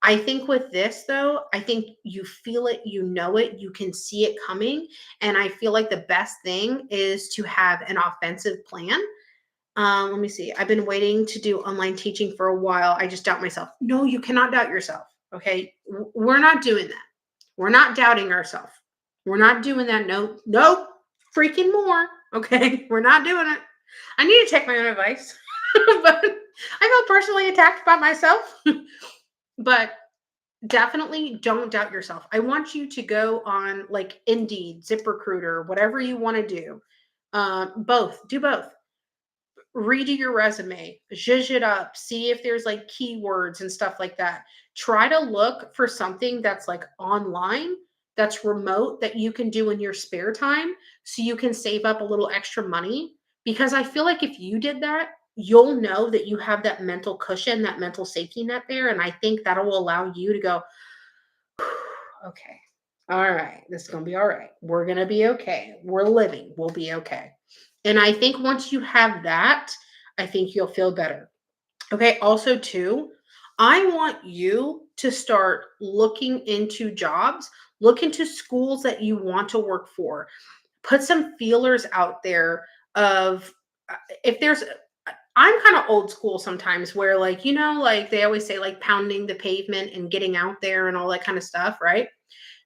I think with this though, I think you feel it, you know it, you can see it coming. And I feel like the best thing is to have an offensive plan. Let me see. I've been waiting to do online teaching for a while. I just doubt myself. No, you cannot doubt yourself. Okay. We're not doing that. We're not doubting ourselves. We're not doing that. No, no, freaking more. Okay. We're not doing it. I need to take my own advice, but I felt personally attacked by myself. But definitely don't doubt yourself. I want you to go on like Indeed, ZipRecruiter, whatever you want to do. Both. Do both. Redo your resume, zhuzh it up, see if there's like keywords and stuff like that. Try to look for something that's like online, that's remote, that you can do in your spare time so you can save up a little extra money. Because I feel like if you did that, you'll know that you have that mental cushion, that mental safety net there. And I think that will allow you to go, okay, all right, this is going to be all right. We're going to be okay. We're living. We'll be okay. And I think once you have that, I think you'll feel better. Okay. Also, too, I want you to start looking into jobs, look into schools that you want to work for, put some feelers out there of if there's, I'm kind of old school sometimes where, like, you know, like they always say, like pounding the pavement and getting out there and all that kind of stuff. Right.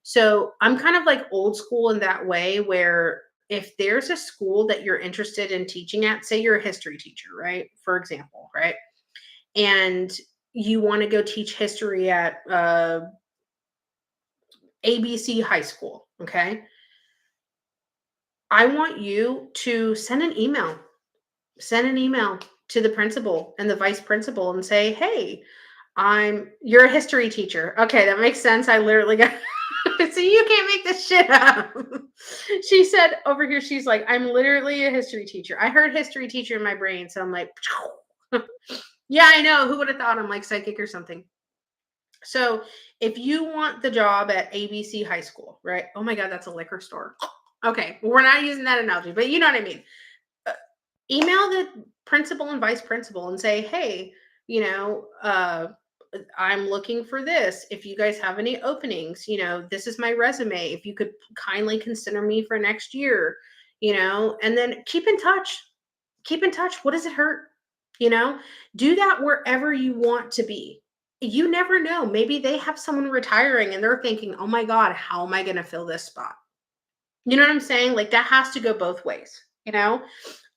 So I'm kind of like old school in that way where if there's a school that you're interested in teaching at, say you're a history teacher, right? For example, right? And you want to go teach history at ABC High School, okay? I want you to send an email. Send an email to the principal and the vice principal and say, "Hey, you're a history teacher." Okay, that makes sense. I literally got So you can't make this shit up. She said over here, she's like, I'm literally a history teacher. I heard history teacher in my brain. So I'm like, yeah, I know. Who would have thought I'm like psychic or something? So if you want the job at ABC High School, right? Oh my God, that's a liquor store. Okay, well, we're not using that analogy, but you know what I mean. Uh, Email the principal and vice principal and say, hey, you know, I'm looking for this. If you guys have any openings, this is my resume. If you could kindly consider me for next year, and then keep in touch. Keep in touch. What does it hurt? You know, do that wherever you want to be. You never know. Maybe they have someone retiring and they're thinking, oh my God, how am I going to fill this spot? You know what I'm saying? Like that has to go both ways.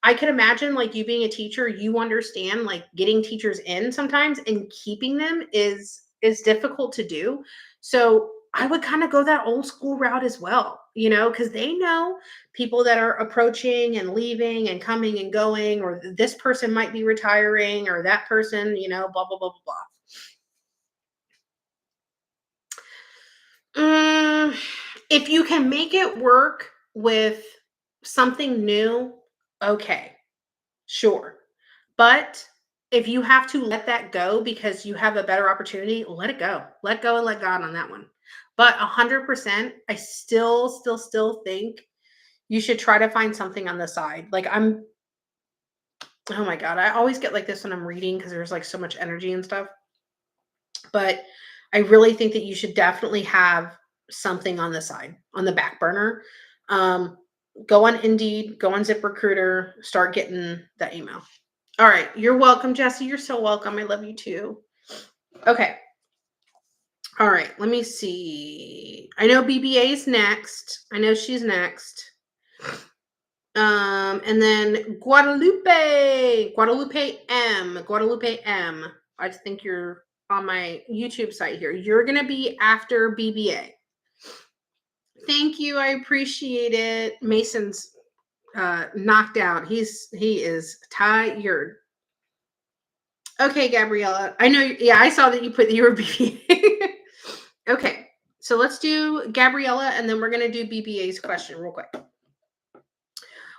I could imagine like you being a teacher, you understand like getting teachers in sometimes and keeping them is difficult to do. So I would kind of go that old school route as well, because they know people that are approaching and leaving and coming and going, or this person might be retiring, or that person, blah, blah, blah, blah, blah. If you can make it work with something new, okay. Sure. But if you have to let that go because you have a better opportunity, let it go. Let go and let God on that one. But 100%, I still think you should try to find something on the side. Like oh my God, I always get like this when I'm reading because there's like so much energy and stuff. But I really think that you should definitely have something on the side, on the back burner. Um, Go on Indeed, go on ZipRecruiter, start getting that email. All right. You're welcome, Jesse. You're so welcome. I love you too. Okay. All right. Let me see. I know BBA's next. I know she's next. And then Guadalupe M. I think you're on my YouTube site here. You're gonna be after BBA. Thank you. I appreciate it. Mason's knocked out. He is tired. Okay, Gabriella. I know. Yeah, I saw that you put you were BBA. Okay, so let's do Gabriella, and then we're gonna do BBA's question real quick.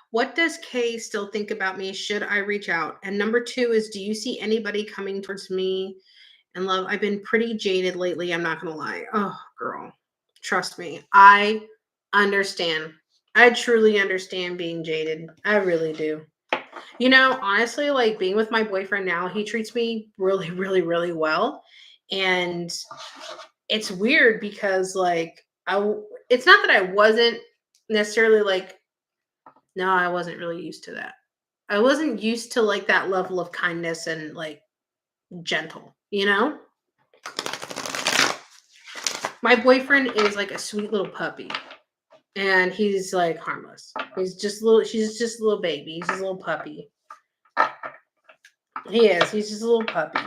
What does Kay still think about me? Should I reach out? And number 2 is, do you see anybody coming towards me and love? I've been pretty jaded lately. I'm not gonna lie. Oh, girl, trust me. I understand. I truly understand being jaded. I really do. Honestly, like being with my boyfriend now, he treats me really, really, really well. And it's weird because like it's not that I wasn't necessarily like, no, I wasn't really used to that. I wasn't used to like that level of kindness and like gentle. My boyfriend is like a sweet little puppy. And he's like harmless. She's just a little baby. He's just a little puppy. He is. He's just a little puppy.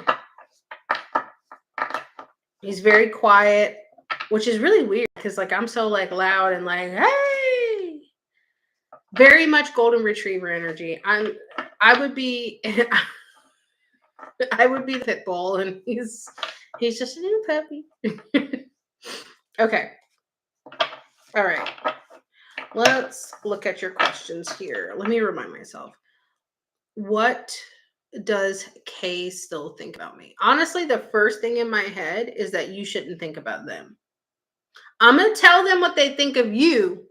He's very quiet, which is really weird because like I'm so like loud and like, hey, very much golden retriever energy. I would be I would be the pit bull and he's just a little puppy. Okay. All right. Let's look at your questions here. Let me remind myself. What does Kay still think about me? Honestly, the first thing in my head is that you shouldn't think about them. I'm going to tell them what they think of you,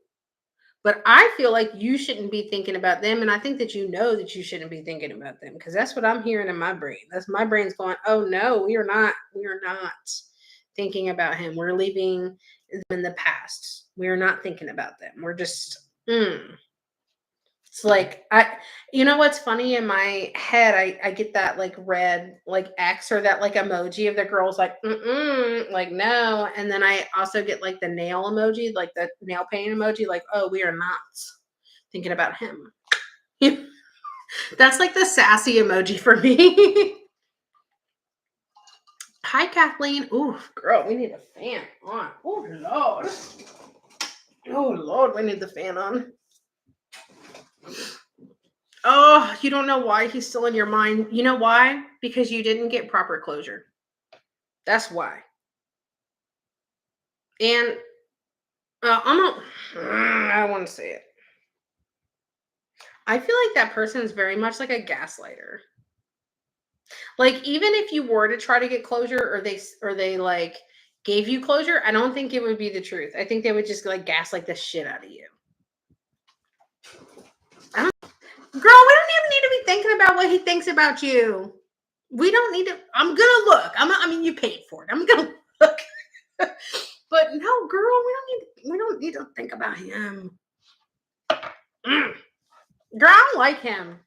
but I feel like you shouldn't be thinking about them. And I think that that you shouldn't be thinking about them because that's what I'm hearing in my brain. That's my brain's going, oh no, we are not thinking about him. We're leaving them in the past. We are not thinking about them. We're just, It's like you know what's funny in my head? I get that like red like X or that like emoji of the girls like like no, and then I also get like the nail emoji, like the nail paint emoji, like oh we are not thinking about him. That's like the sassy emoji for me. Hi Kathleen. Ooh, girl, we need a fan on. Oh Lord. Oh Lord, we need the fan on. Oh, you don't know why he's still in your mind. You know why? Because you didn't get proper closure. That's why. And I'm not. I don't want to say it. I feel like that person is very much like a gaslighter. Like even if you were to try to get closure, or they like gave you closure, I don't think it would be the truth. I think they would just like gaslight the shit out of you. I don't, girl, we don't even need to be thinking about what he thinks about you. We don't need to. I'm gonna look. I mean, you paid for it. I'm gonna look. But no, girl, we don't need to think about him. Mm. Girl, I don't like him.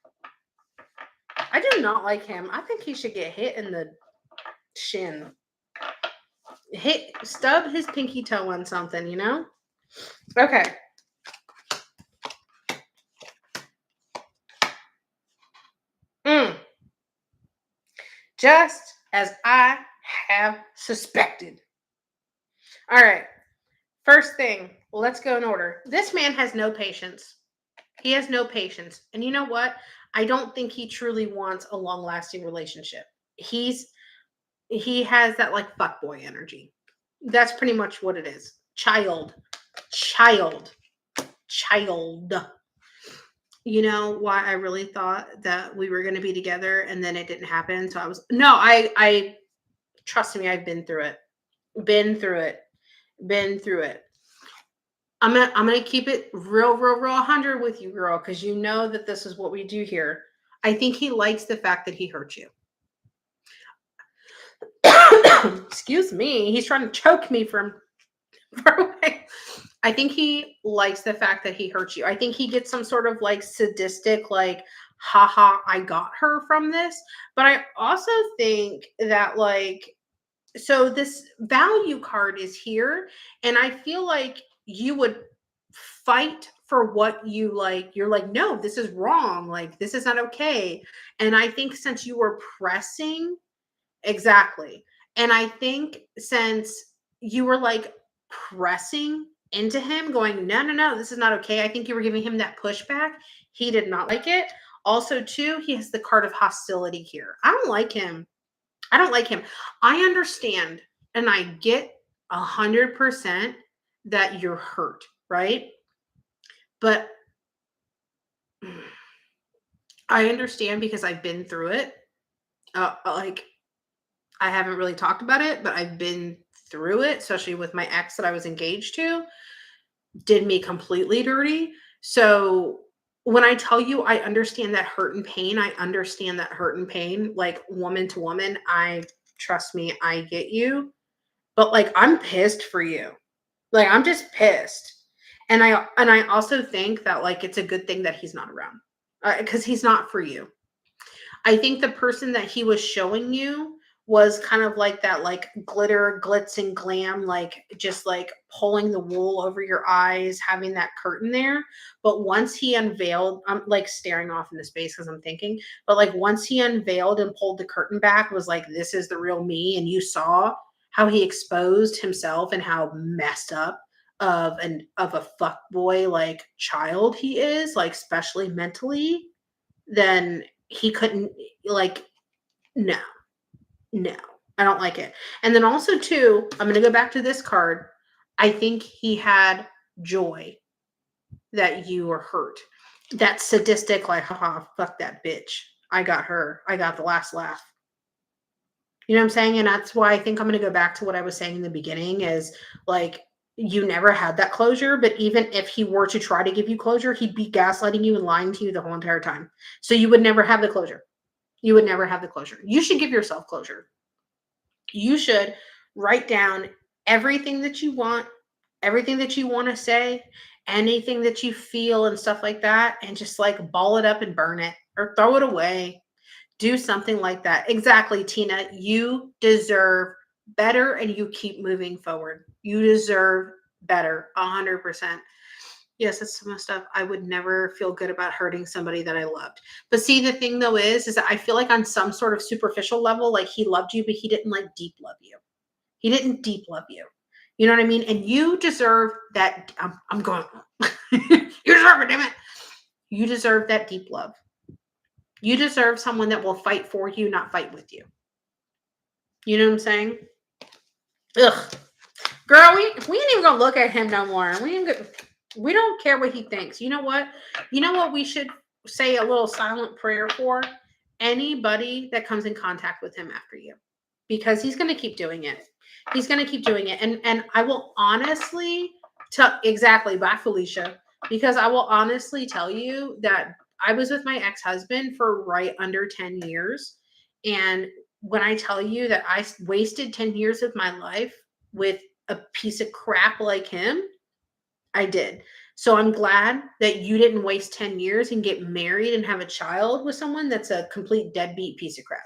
I do not like him. I think he should get hit in the shin. Stub his pinky toe on something, you know? Okay. Mm. Just as I have suspected. All right. First thing, let's go in order. This man has no patience. He has no patience. And you know what? I don't think he truly wants a long-lasting relationship. He has that like fuckboy energy. That's pretty much what it is. Child. You know why I really thought that we were going to be together and then it didn't happen? So I trust me, I've been through it. Been through it. Been through it. I'm gonna keep it real 100 with you, girl, because you know that this is what we do here. I think he likes the fact that he hurt you. Excuse me, he's trying to choke me from far away. I think he likes the fact that he hurt you. I think he gets some sort of like sadistic, like, haha, I got her from this. But I also think that like, so this value card is here, and I feel like you would fight for what you like. You're like, no, this is wrong, like this is not okay. And I think since you were pressing, exactly, and I think since you were like pressing into him, going, no, no, no, this is not okay, I think you were giving him that pushback. He did not like it. Also too, he has the card of hostility here. I don't like him. I don't like him. I understand and I get 100% that you're hurt, right? But I understand because I've been through it. Like I haven't really talked about it, but I've been through it, especially with my ex that I was engaged to, did me completely dirty. So when I tell you I understand that hurt and pain, I understand that hurt and pain, like woman to woman. I trust me, I get you. But like I'm pissed for you. Like I'm just pissed. And I also think that like it's a good thing that he's not around. Cuz he's not for you. I think the person that he was showing you was kind of like that like glitter, glitz and glam, like just like pulling the wool over your eyes, having that curtain there. But once he unveiled, I'm like staring off into space because I'm thinking, but like once he unveiled and pulled the curtain back, was like, this is the real me. And you saw how he exposed himself and how messed up of a fuck boy like child he is, like especially mentally, then he couldn't, like, no, no, I don't like it. And then also too, I'm going to go back to this card. I think he had joy that you were hurt. That sadistic, like, haha, fuck that bitch. I got her. I got the last laugh. You know what I'm saying? And that's why I think I'm going to go back to what I was saying in the beginning is like, you never had that closure, but even if he were to try to give you closure, he'd be gaslighting you and lying to you the whole entire time. So you would never have the closure. You would never have the closure. You should give yourself closure. You should write down everything that you want, everything that you want to say, anything that you feel and stuff like that, and just like ball it up and burn it or throw it away. Do something like that. Exactly, Tina. You deserve better and you keep moving forward. You deserve better, 100%. Yes, that's some of the stuff I would never feel good about hurting somebody that I loved. But see, the thing though is that I feel like on some sort of superficial level, like he loved you, but he didn't like deep love you. He didn't deep love you. You know what I mean? And you deserve that. I'm going, you deserve it, damn it. You deserve that deep love. You deserve someone that will fight for you, not fight with you. You know what I'm saying? Ugh. Girl, we ain't even gonna look at him no more. We don't care what he thinks. You know what? You know what we should say a little silent prayer for? Anybody that comes in contact with him after you. Because he's gonna keep doing it. He's gonna keep doing it. And I will honestly tell exactly by Felicia. Because I will honestly tell you that I was with my ex-husband for right under 10 years. And when I tell you that I wasted 10 years of my life with a piece of crap like him, I did. So I'm glad that you didn't waste 10 years and get married and have a child with someone that's a complete deadbeat piece of crap.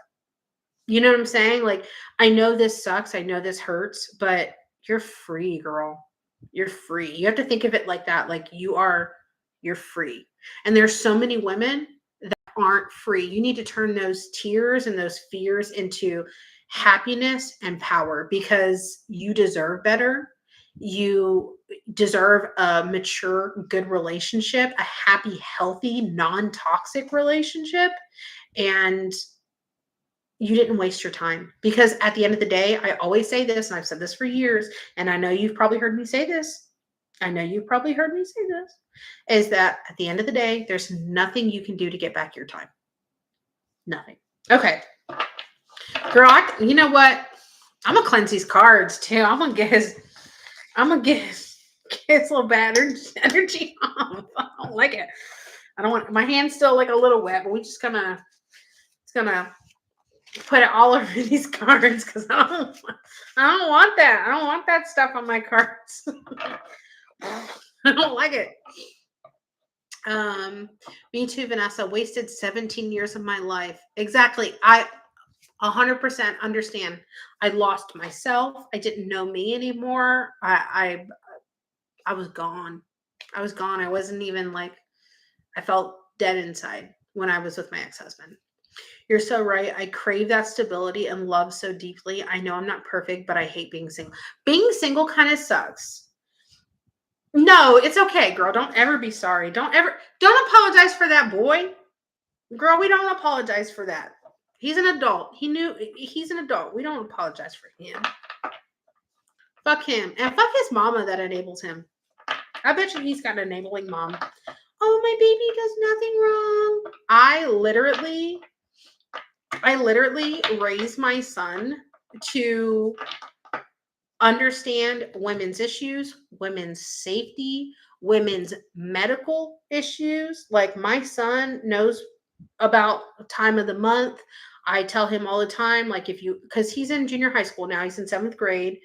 You know what I'm saying? Like, I know this sucks. I know this hurts, but you're free, girl. You're free. You have to think of it like that. Like, you're free. And there's so many women that aren't free. You need to turn those tears and those fears into happiness and power because you deserve better. You deserve a mature, good relationship, a happy, healthy, non toxic relationship. And you didn't waste your time because at the end of the day, I always say this, and I've said this for years, and I know you've probably heard me say this. I know you've probably heard me say this is that at the end of the day, there's nothing you can do to get back your time. Nothing. Okay. Girl, you know what? I'm gonna cleanse these cards too. I'm gonna get his little bad energy off. I don't like it. I don't want my hand's still like a little wet, but we just it's gonna put it all over these cards because I don't want that. I don't want that stuff on my cards. I don't like it. Me too, Vanessa. Wasted 17 years of my life. Exactly. I 100% understand. I lost myself. I didn't know me anymore. I was gone. I was gone. I wasn't even like I felt dead inside when I was with my ex-husband. You're so right. I crave that stability and love so deeply. I know I'm not perfect, but I hate being single. Being single kind of sucks. No, it's okay, girl. Don't ever be sorry. Don't apologize for that boy. Girl, we don't apologize for that. He's an adult. He's an adult. We don't apologize for him. Fuck him. And fuck his mama that enables him. I bet you he's got an enabling mom. Oh, my baby does nothing wrong. I literally raised my son to understand women's issues, women's safety, women's medical issues. Like my son knows about time of the month. I tell him all the time, like because he's in junior high school now, he's in 7th grade.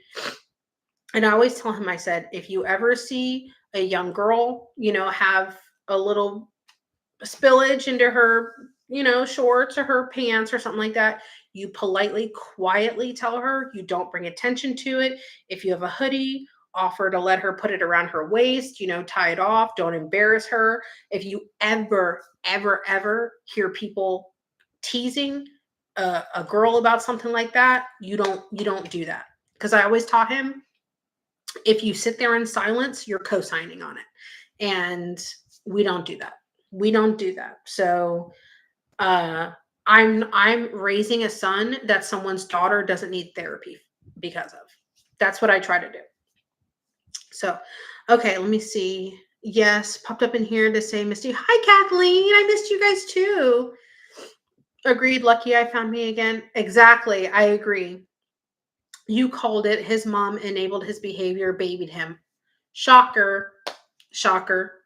And I always tell him, I said, if you ever see a young girl, have a little spillage into her, shorts or her pants or something like that, you politely, quietly tell her. You don't bring attention to it. If you have a hoodie, offer to let her put it around her waist, tie it off. Don't embarrass her. If you ever, ever, ever hear people teasing a girl about something like that, you don't do that. Because I always taught him, if you sit there in silence, you're co-signing on it. And we don't do that. We don't do that. So I'm raising a son that someone's daughter doesn't need therapy because of. That's what I try to do. So, okay, let me see. Yes, popped up in here to say, Misty. Hi, Kathleen. I missed you guys too. Agreed. Lucky I found me again. Exactly. I agree. You called it. His mom enabled his behavior, babied him. Shocker. Shocker.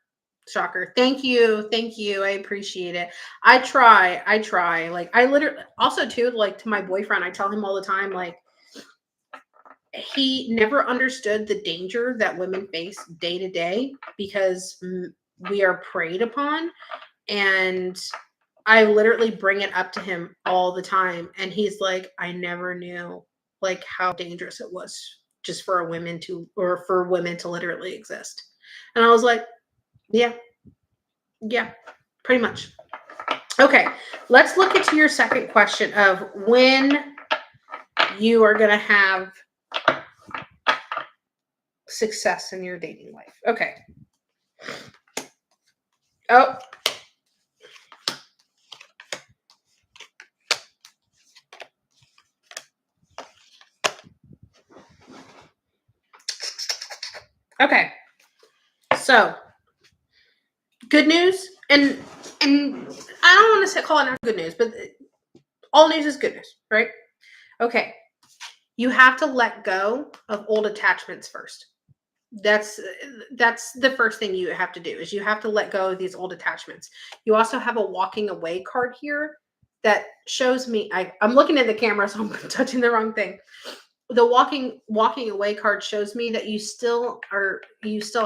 Shocker. Thank you. Thank you. I appreciate it. I try. Like, I literally, also too, like to my boyfriend, I tell him all the time, like, he never understood the danger that women face day to day because we are preyed upon. And I literally bring it up to him all the time. And he's like, I never knew like how dangerous it was just for women to literally exist. And I was like, yeah, pretty much. Okay, let's look into your second question of when you are going to have success in your dating life. Okay. Oh. Okay. So, good news, and I don't want to call it not good news, but all news is good news, right? Okay. You have to let go of old attachments first. That's the first thing you have to do is you have to let go of these old attachments. You also have a walking away card here that shows me I'm looking at the camera, so I'm touching the wrong thing. The walking away card shows me that you still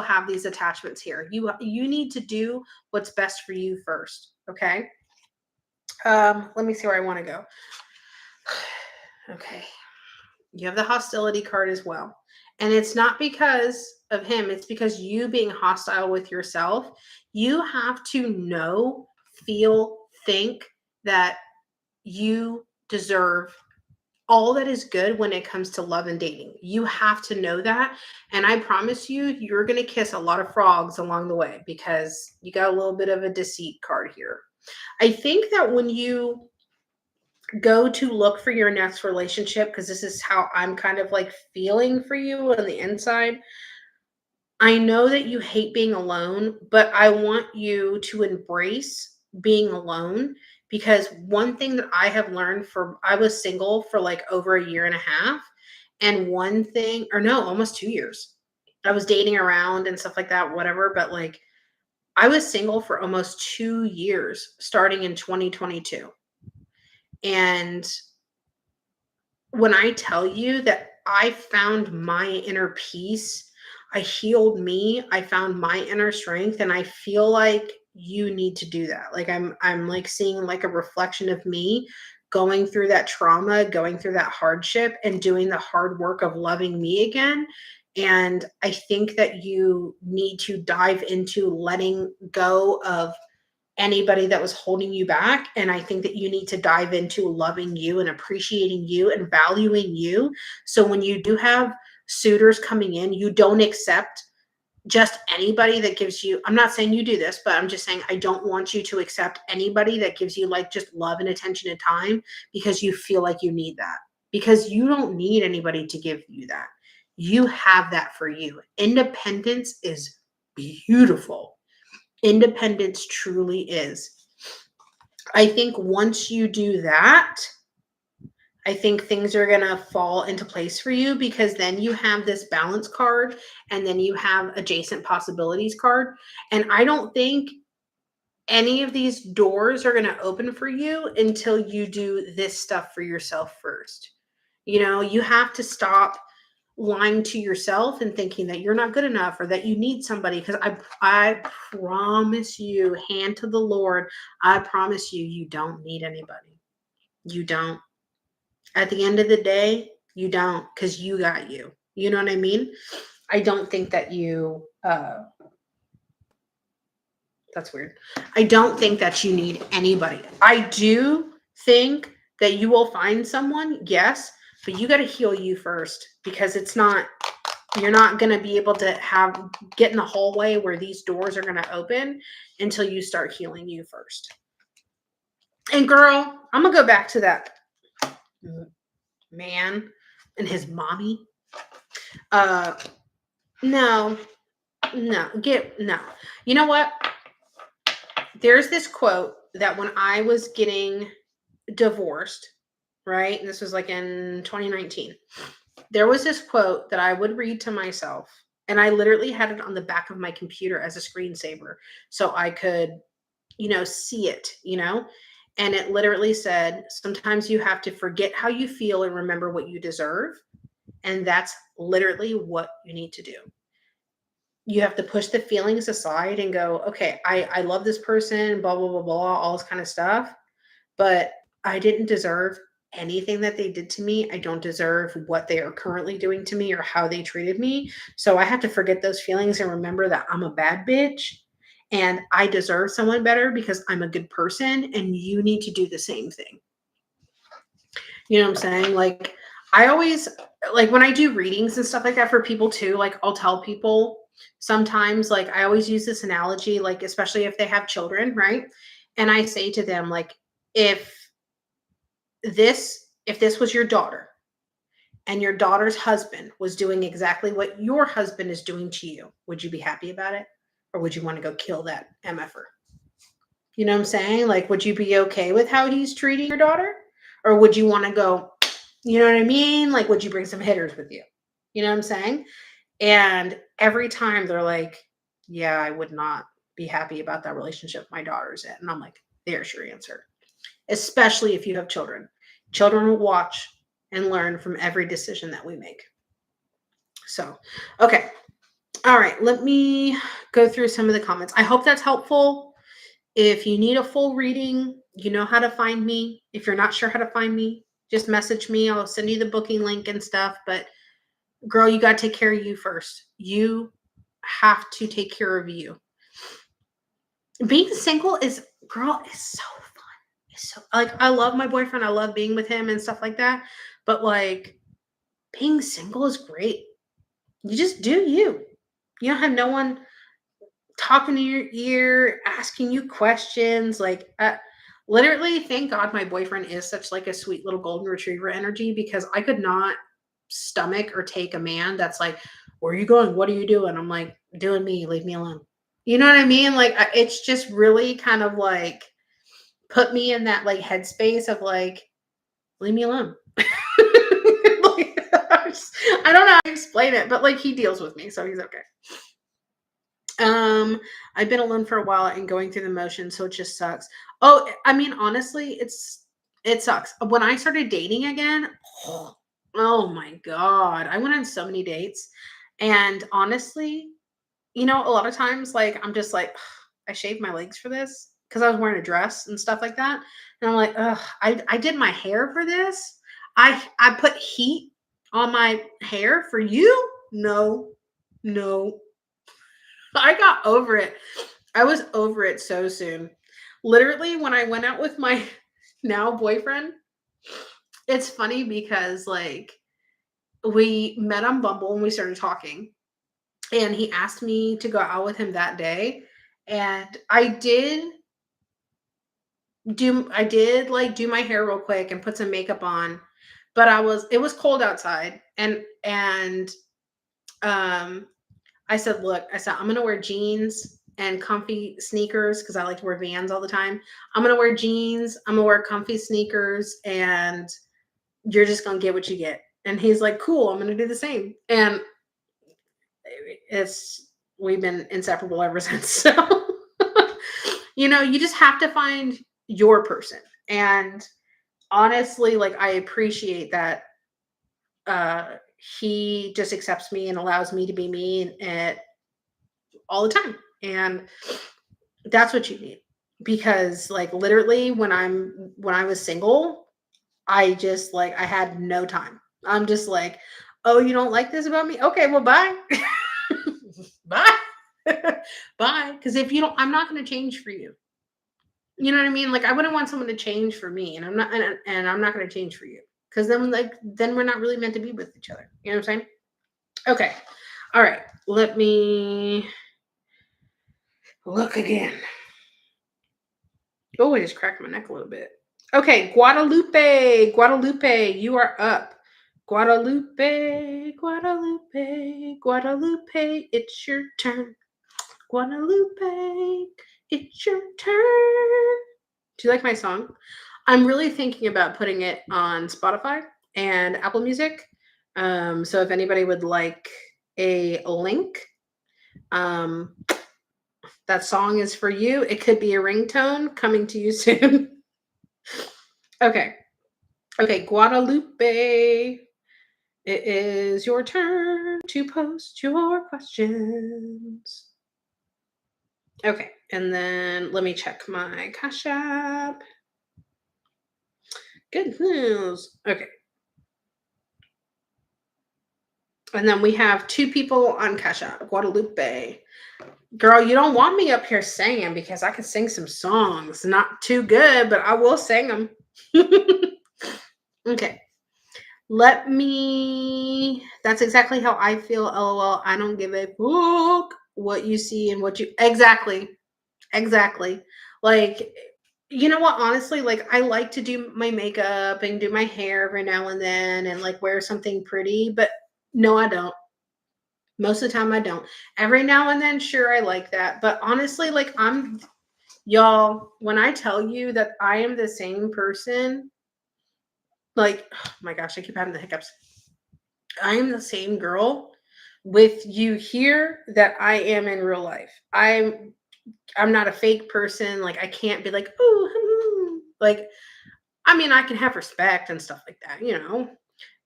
have these attachments here. You need to do what's best for you first. Okay. Let me see where I want to go. Okay. You have the hostility card as well. And it's not because of him, it's because you being hostile with yourself. You have to know, feel, think that you deserve all that is good when it comes to love and dating. You have to know that. And I promise you, you're going to kiss a lot of frogs along the way because you got a little bit of a deceit card here. I think that when you go to look for your next relationship, because this is how I'm kind of like feeling for you on the inside. I know that you hate being alone, but I want you to embrace being alone because one thing that I have learned I was single for like over a year and a half. And one thing, or no, almost 2 years. I was dating around and stuff like that, whatever. But like, I was single for almost 2 years starting in 2022. And when I tell you that I found my inner peace, I healed me, I found my inner strength, and I feel like you need to do that. Like I'm like seeing like a reflection of me going through that trauma, going through that hardship and doing the hard work of loving me again. And I think that you need to dive into letting go of anybody that was holding you back. And I think that you need to dive into loving you and appreciating you and valuing you. So when you do have suitors coming in, you don't accept just anybody that gives you, I'm not saying you do this, but I'm just saying I don't want you to accept anybody that gives you like just love and attention and time because you feel like you need that. Because you don't need anybody to give you that. You have that for you. Independence is beautiful. Independence truly is. I think once you do that, I think things are going to fall into place for you because then you have this balance card and then you have adjacent possibilities card. And I don't think any of these doors are going to open for you until you do this stuff for yourself first. You know, you have to stop lying to yourself and thinking that you're not good enough or that you need somebody, because I promise you, hand to the Lord, I promise you, you don't need anybody. You don't. At the end of the day, you don't, because you got you. You know what I mean? I don't think that you that's weird. I don't think that you need anybody. I do think that you will find someone, yes, but you got to heal you first because you're not going to be able to get in the hallway where these doors are going to open until you start healing you first. And girl, I'm going to go back to that man and his mommy. No. You know what? There's this quote that when I was getting divorced, right? And this was like in 2019. There was this quote that I would read to myself, and I literally had it on the back of my computer as a screensaver so I could, see it, And it literally said, sometimes you have to forget how you feel and remember what you deserve. And that's literally what you need to do. You have to push the feelings aside and go, okay, I love this person, blah, blah, blah, blah, all this kind of stuff. But I didn't deserve anything that they did to me. I don't deserve what they are currently doing to me or how they treated me. So I have to forget those feelings and remember that I'm a bad bitch and I deserve someone better because I'm a good person, and you need to do the same thing. You know what I'm saying? Like, I always, like, when I do readings and stuff like that for people too, like, I'll tell people sometimes, like, I always use this analogy, like, especially if they have children, right? And I say to them, like, if this was your daughter and your daughter's husband was doing exactly what your husband is doing to you, would you be happy about it? Or would you want to go kill that MFer? You know what I'm saying? Like, would you be okay with how he's treating your daughter? Or would you want to go, you know what I mean? Like, would you bring some hitters with you? You know what I'm saying? And every time they're like, yeah, I would not be happy about that relationship my daughter's in. And I'm like, there's your answer. Especially if you have children. Children will watch and learn from every decision that we make. So, okay. All right. Let me go through some of the comments. I hope that's helpful. If you need a full reading, you know how to find me. If you're not sure how to find me, just message me. I'll send you the booking link and stuff. But girl, you got to take care of you first. You have to take care of you. Being single is, girl, is so fun. It's so, like, I love my boyfriend. I love being with him and stuff like that. But like, being single is great. You just do you. You don't have no one talking to your ear, asking you questions. Like, literally, thank God my boyfriend is such like a sweet little golden retriever energy, because I could not stomach or take a man that's like, where are you going? What are you doing? I'm like, doing me, leave me alone. You know what I mean? Like, it's just really kind of like put me in that like headspace of like, leave me alone. Like, I don't know how to explain it, but like, he deals with me, so he's okay. I've been alone for a while and going through the motions, so it just sucks. Oh, I mean, honestly, it sucks. When I started dating again, oh my God, I went on so many dates. And honestly, you know, a lot of times, like, I'm just like, I shaved my legs for this because I was wearing a dress and stuff like that. And I'm like, ugh, I did my hair for this. I put heat on my hair for you? No, no. I got over it. I was over it so soon. Literally, when I went out with my now boyfriend, it's funny because like we met on Bumble and we started talking, and he asked me to go out with him that day. And I did like do my hair real quick and put some makeup on, but it was cold outside, and um I said, I'm gonna wear jeans and comfy sneakers because I like to wear Vans all the time. I'm gonna wear jeans, I'm gonna wear comfy sneakers, and you're just gonna get what you get. And he's like, cool, I'm gonna do the same. And it's we've been inseparable ever since. So you know, you just have to find your person. And honestly, like, I appreciate that uh he just accepts me and allows me to be me and all the time. And that's what you need. Because like literally when I was single, I just like I had no time. I'm just like, "Oh, you don't like this about me? Okay, well bye." Bye. Bye. Cuz if you don't, I'm not going to change for you. You know what I mean? Like, I wouldn't want someone to change for me, and I'm not going to change for you. Cuz then we're not really meant to be with each other. You know what I'm saying? Okay. All right. Let me look again. Oh, I just cracked my neck a little bit. Okay, Guadalupe, Guadalupe, you are up. Guadalupe, Guadalupe, Guadalupe, it's your turn. Guadalupe, it's your turn. Do you like my song? I'm really thinking about putting it on Spotify and Apple Music. So if anybody would like a link, um, that song is for you. It could be a ringtone coming to you soon. Okay. Okay, Guadalupe. It is your turn to post your questions. Okay, and then let me check my Cash App. Good news. Okay. And then we have 2 people on Cash App. Guadalupe. Girl, you don't want me up here singing because I can sing some songs. Not too good, but I will sing them. Okay. That's exactly how I feel. LOL. I don't give a fuck what you see and what you, exactly. Like, You know what? Honestly, like I like to do my makeup and do my hair every now and then and like wear something pretty, but no, I don't. Most of the time I don't. Every now and then, sure, I like that. But honestly, like y'all, when I tell you that I am the same person, like, oh my gosh, I keep having the hiccups. I am the same girl with you here that I am in real life. I'm not a fake person. Like I can't be like, oh, like I mean, I can have respect and stuff like that,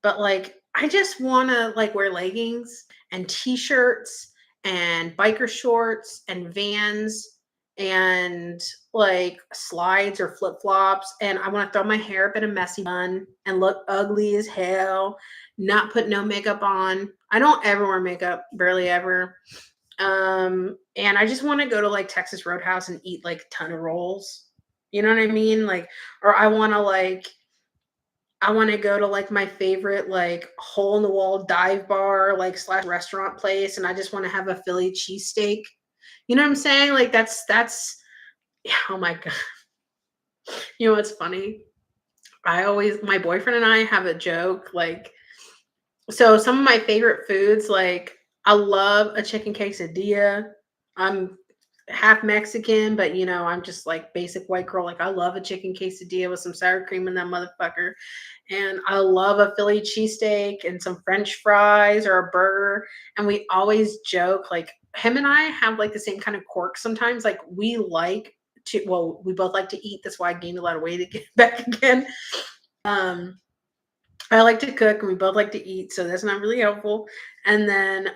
but like I just want to like wear leggings and t-shirts and biker shorts and Vans and like slides or flip-flops, and I want to throw my hair up in a messy bun and look ugly as hell, not put no makeup on. I don't ever wear makeup, barely ever. And I just want to go to like Texas Roadhouse and eat like a ton of rolls. You know what I mean? Like, or I want to go to like my favorite like hole in the wall dive bar like slash restaurant place, and I just want to have a Philly cheesesteak. You know what I'm saying? Like that's yeah, oh my god. You know what's funny? My boyfriend and I have a joke like, so some of my favorite foods, like I love a chicken quesadilla. I'm half Mexican, but I'm just like basic white girl. Like I love a chicken quesadilla with some sour cream in that motherfucker. And I love a Philly cheesesteak and some French fries or a burger. And we always joke, like him and I have like the same kind of quirk sometimes. Like we both like to eat. That's why I gained a lot of weight again back again. Um, I like to cook and we both like to eat, so that's not really helpful. And then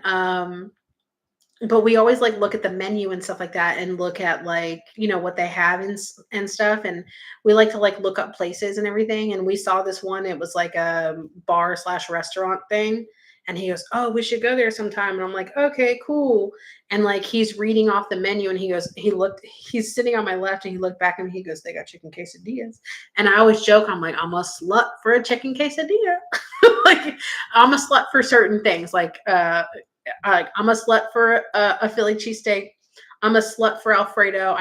but we always like look at the menu and stuff like that and look at like what they have and stuff, and we like to like look up places and everything, and we saw this one. It was like a bar slash restaurant thing, and he goes, oh, we should go there sometime, and I'm like, okay, cool. And like he's reading off the menu and he's sitting on my left and he looked back and he goes, they got chicken quesadillas. And I always joke, I'm like, I'm a slut for a chicken quesadilla. Like I'm a slut for certain things, like I'm a slut for a Philly cheesesteak. I'm a slut for Alfredo.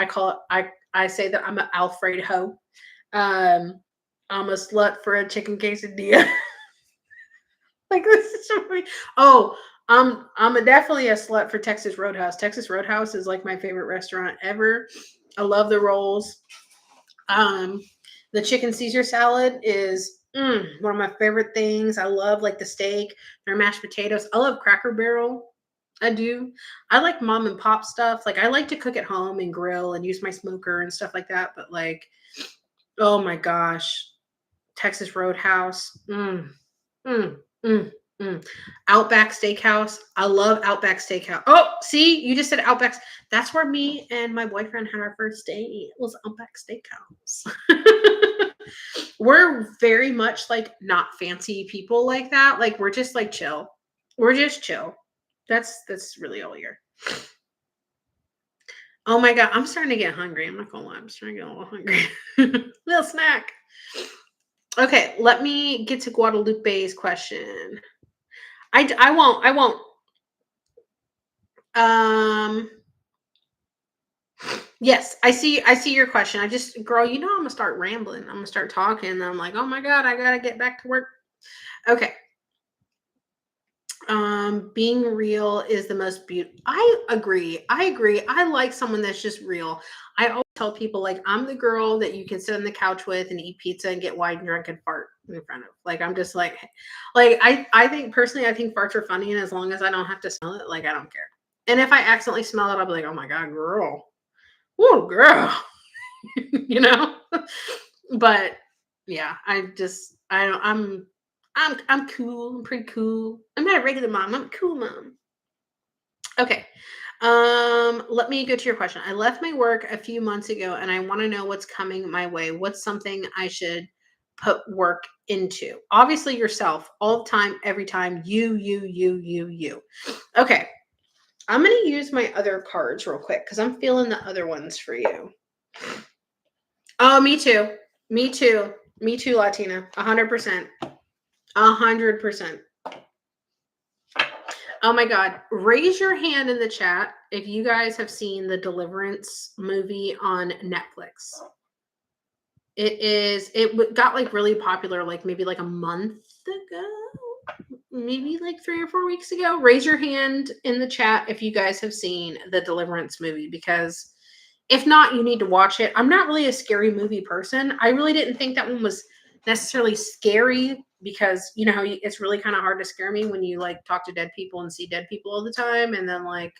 I say that I'm an Alfredo. Um, I'm a slut for a chicken quesadilla. Like this is so funny. Oh, definitely a slut for Texas Roadhouse. Texas Roadhouse is like my favorite restaurant ever. I love the rolls. Um, the chicken Caesar salad is one of my favorite things. I love like the steak, their mashed potatoes. I love Cracker Barrel. I do. I like mom and pop stuff. Like I like to cook at home and grill and use my smoker and stuff like that. But like, oh my gosh, Texas Roadhouse. Mm, mm, mm. Outback Steakhouse. I love Outback Steakhouse. Oh, see, you just said Outback. That's where me and my boyfriend had our first date. It was Outback Steakhouse. We're very much like not fancy people like that. Like we're just like chill. We're just chill. That's really all you're. Oh my god, I'm starting to get hungry. I'm not gonna lie, I'm starting to get a little hungry. Little snack. Okay, let me get to Guadalupe's question. I won't. I won't. Um. Yes, I see your question. I just, girl, I'm gonna start rambling. I'm gonna start talking. And I'm like, oh my god, I gotta get back to work. Okay. Being real is the most beautiful. I agree. I agree. I like someone that's just real. I always tell people like I'm the girl that you can sit on the couch with and eat pizza and get wine drunk and fart in front of. Like I'm just like I think personally I think farts are funny, and as long as I don't have to smell it, like I don't care. And if I accidentally smell it, I'll be like, oh my god, girl. Oh girl. you know? But yeah, I'm cool. I'm pretty cool. I'm not a regular mom. I'm a cool mom. Okay. Let me go to your question. I left my work a few months ago and I want to know what's coming my way. What's something I should put work into? Obviously yourself, all the time, every time. You. Okay. I'm going to use my other cards real quick because I'm feeling the other ones for you. Oh, me too. Me too. Me too, Latina. 100%. 100%. Oh my God. Raise your hand in the chat if you guys have seen the Deliverance movie on Netflix. got like really popular like maybe like a month ago, maybe like 3 or 4 weeks ago. Raise your hand in the chat if you guys have seen the Deliverance movie, because if not, you need to watch it. I'm not really a scary movie person. I really didn't think that one was necessarily scary, because you know how it's really kind of hard to scare me when you like talk to dead people and see dead people all the time, and then like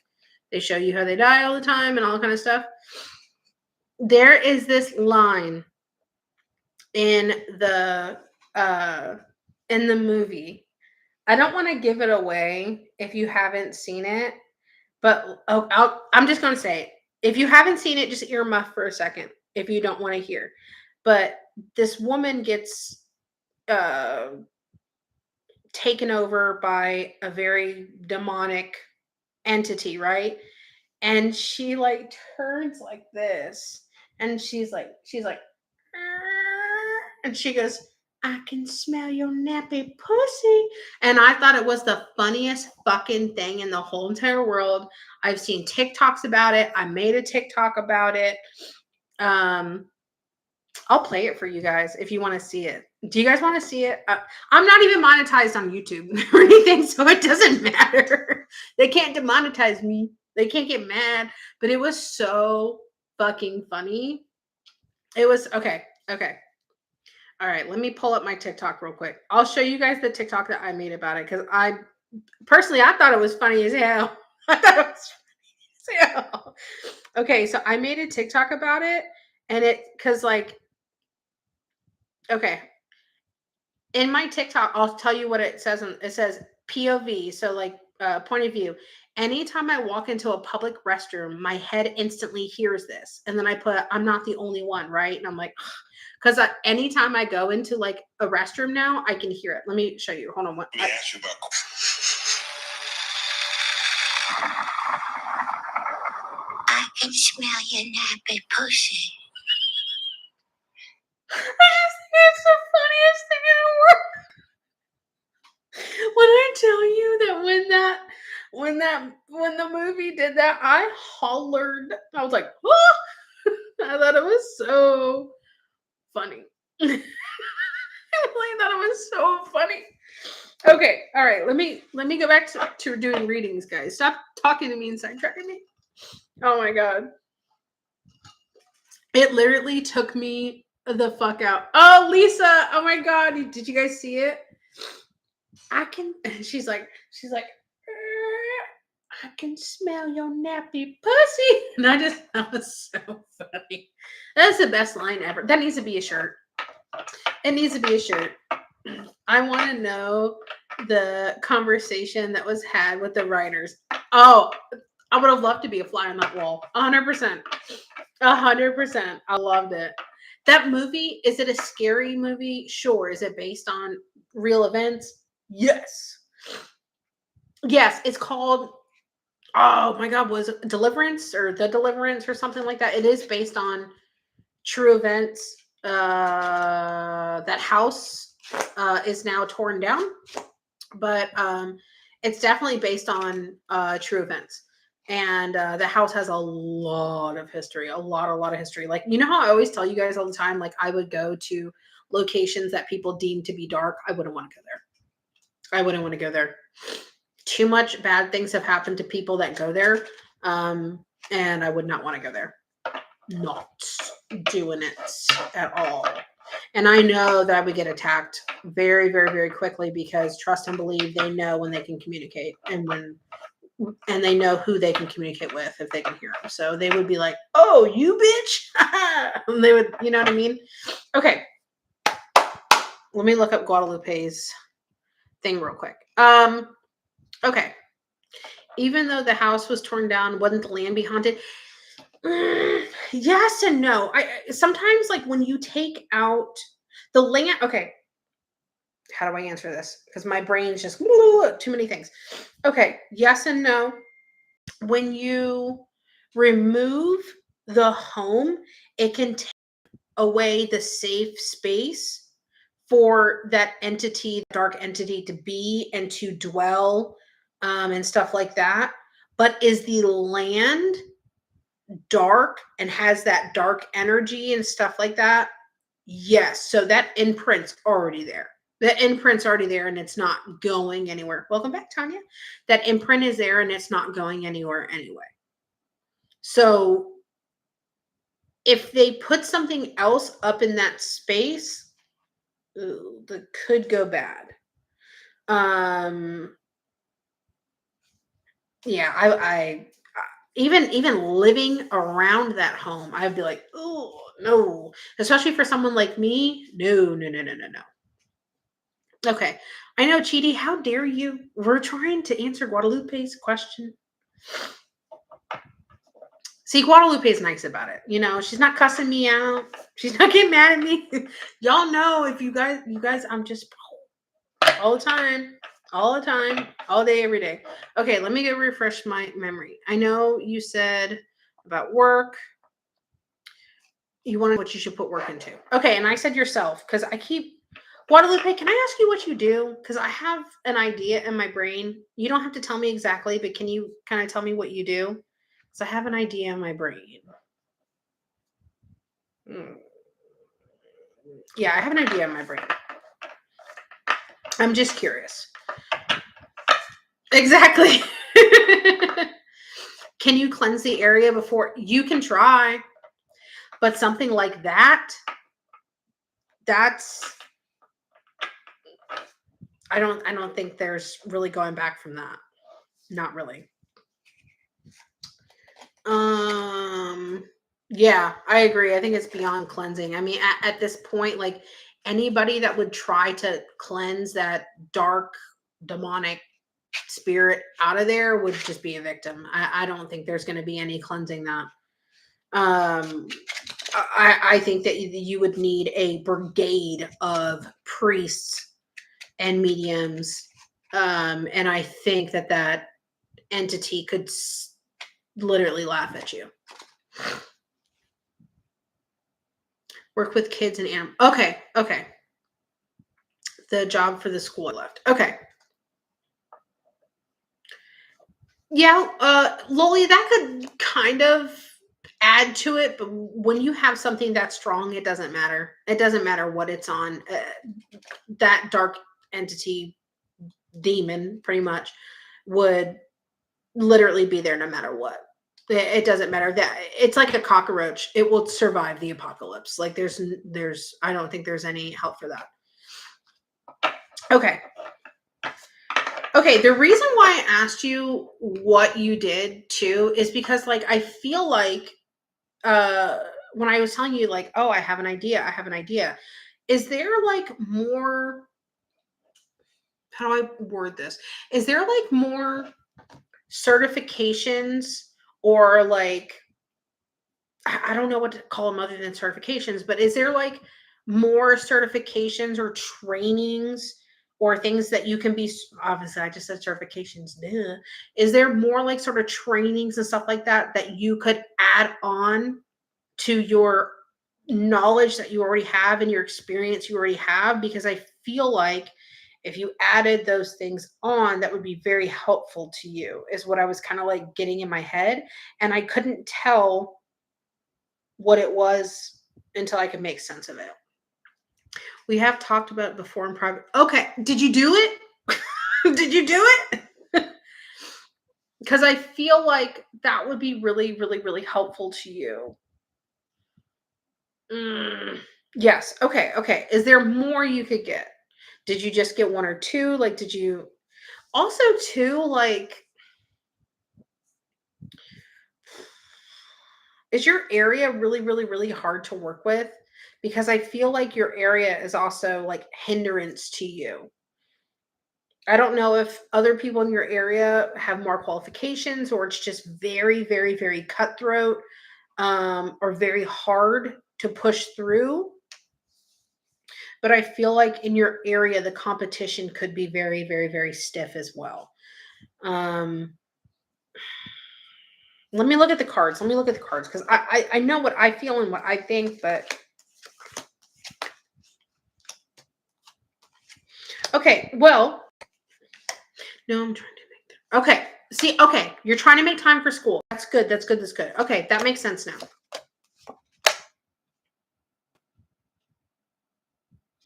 they show you how they die all the time and all that kind of stuff. There is this line in the movie. I don't want to give it away if you haven't seen it, but I'm just going to say it. If you haven't seen it, just earmuff for a second if you don't want to hear. But this woman gets taken over by a very demonic entity, right? And she like turns like this, and she's like, and she goes, "I can smell your nappy pussy." And I thought it was the funniest fucking thing in the whole entire world. I've seen TikToks about it. I made a TikTok about it. I'll play it for you guys if you want to see it. Do you guys want to see it? I'm not even monetized on YouTube or anything, so it doesn't matter. They can't demonetize me. They can't get mad. But it was so fucking funny. It was okay. All right, let me pull up my TikTok real quick. I'll show you guys the TikTok that I made about it, because I thought it was funny as hell. I thought it was funny as hell. Okay, so I made a TikTok about it, and because like, okay, in my TikTok, I'll tell you what it says. It says POV, so like point of view. Anytime I walk into a public restroom, my head instantly hears this. And then I put, I'm not the only one, right? And I'm like, because anytime I go into like a restroom now, I can hear it. Let me show you. Hold on. Let me ask you about. I can smell your nappy pussy. It's the funniest thing in the world. When I tell you that when the movie did that, I hollered. I was like, oh! I thought it was so funny. I really thought it was so funny. Okay, all right. Let me go back to doing readings, guys. Stop talking to me and sidetracking me. Oh my god. It literally took me the fuck out. Oh, Lisa. Oh my god. Did you guys see it? I can. She's like, I can smell your nappy pussy. And that was so funny. That's the best line ever. That needs to be a shirt. It needs to be a shirt. I want to know the conversation that was had with the writers. Oh, I would have loved to be a fly on that wall. 100%. 100%. I loved it. That movie, is it a scary movie? Sure. Is it based on real events? Yes. Yes, it's called, oh my god, was it Deliverance or The Deliverance or something like that? It is based on true events. That house is now torn down, but it's definitely based on true events. And the house has a lot of history, a lot of history. Like, you know how I always tell you guys all the time, like I would go to locations that people deem to be dark. I wouldn't want to go there. I wouldn't want to go there. Too much bad things have happened to people that go there. And I would not want to go there. Not doing it at all. And I know that I would get attacked very, very, very quickly, because trust and believe, they know when they can communicate, and they know who they can communicate with if they can hear them. So they would be like, "Oh, you bitch." And they would, you know what I mean? Okay. Let me look up Guadalupe's thing real quick. Okay. Even though the house was torn down, wasn't the land be haunted? Yes and no. I sometimes, like, when you take out the land. Okay. How do I answer this? Because my brain's just too many things. Okay. Yes and no. When you remove the home, it can take away the safe space for that entity, dark entity, to be and to dwell, and stuff like that. But is the land dark and has that dark energy and stuff like that? Yes. So that imprint's already there. The imprint's already there and it's not going anywhere. Welcome back, Tanya. That imprint is there and it's not going anywhere anyway. So if they put something else up in that space, ooh, that could go bad. Yeah, I even living around that home, I'd be like, oh no, especially for someone like me. No, no, no, no, no, no. Okay, I know, Chidi. How dare you? We're trying to answer Guadalupe's question. See, Guadalupe is nice about it. You know, she's not cussing me out. She's not getting mad at me. Y'all know if you guys, I'm just all the time, all day, every day. Okay, let me go refresh my memory. I know you said about work. You wanted what you should put work into. Okay, and I said yourself because I keep Guadalupe. Can I ask you what you do? Because I have an idea in my brain. You don't have to tell me exactly, but can you kind of tell me what you do? Because I have an idea in my brain. Yeah, I have an idea in my brain. I'm just curious. Exactly. Can you cleanse the area before? You can try, but something like that's I don't think there's really going back from that. Not really. Yeah, I agree. I think it's beyond cleansing. I mean, at this point, like anybody that would try to cleanse that dark demonic spirit out of there would just be a victim. I don't think there's going to be any cleansing that. I think that you would need a brigade of priests and mediums. And I think that entity could literally laugh at you. Work with kids and animals. Okay. The job for the school I left. Okay. Yeah, Loli, that could kind of add to it, but when you have something that strong, it doesn't matter. It doesn't matter what it's on. That dark entity demon pretty much would literally be there no matter what. It doesn't matter. That it's like a cockroach. It will survive the apocalypse. Like there's I don't think there's any help for that. Okay. Okay, the reason why I asked you what you did too is because like I feel like when I was telling you like, oh, I have an idea. Is there like more, how do I word this? Is there like more certifications or like I don't know what to call them other than certifications, but is there like more certifications or trainings or things that you can be, obviously I just said certifications, duh. Is there more like sort of trainings and stuff like that you could add on to your knowledge that you already have and your experience you already have? Because I feel like if you added those things on, that would be very helpful to you, is what I was kind of like getting in my head. And I couldn't tell what it was until I could make sense of it. We have talked about it before in private. Okay. Did you do it? Did you do it? Because I feel like that would be really, really, really helpful to you. Yes. Okay. Is there more you could get? Did you just get one or two? Like, did you also too, like, is your area really, really, really hard to work with? Because I feel like your area is also like hindrance to you. I don't know if other people in your area have more qualifications or it's just very, very, very cutthroat, or very hard to push through. But I feel like in your area, the competition could be very, very, very stiff as well. Let me look at the cards. Because I know what I feel and what I think, but okay. Well, no, I'm trying to make that. Okay. See, okay, you're trying to make time for school. That's good. Okay, that makes sense now.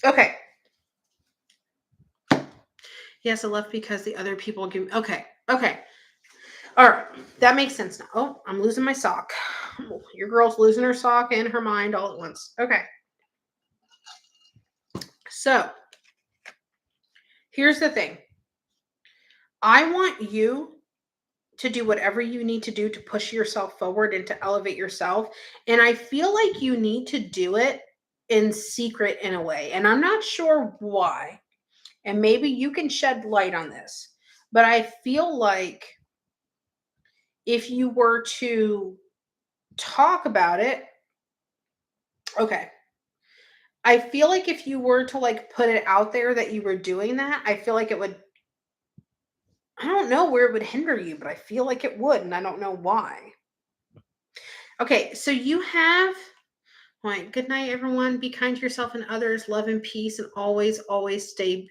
Okay. Yes, I left because the other people give me. Okay. Okay. All right. That makes sense now. Oh, I'm losing my sock. Your girl's losing her sock and her mind all at once. Okay. So here's the thing. I want you to do whatever you need to do to push yourself forward and to elevate yourself. And I feel like you need to do it in secret in a way. And I'm not sure why. And maybe you can shed light on this. But I feel like if you were to talk about it, okay. I feel like if you were to like put it out there that you were doing that, I feel like it would, I don't know where it would hinder you, but I feel like it would. And I don't know why. Okay. So you have, all right. Good night, everyone. Be kind to yourself and others. Love and peace, and always, always stay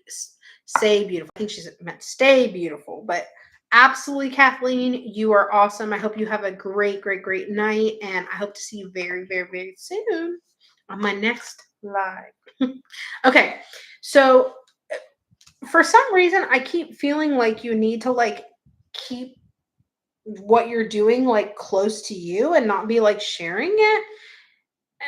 beautiful. I think she's meant stay beautiful, but absolutely, Kathleen, you are awesome. I hope you have a great, great, great night, and I hope to see you very, very, very soon on my next live. Okay, so for some reason, I keep feeling like you need to like keep what you're doing like close to you and not be like sharing it.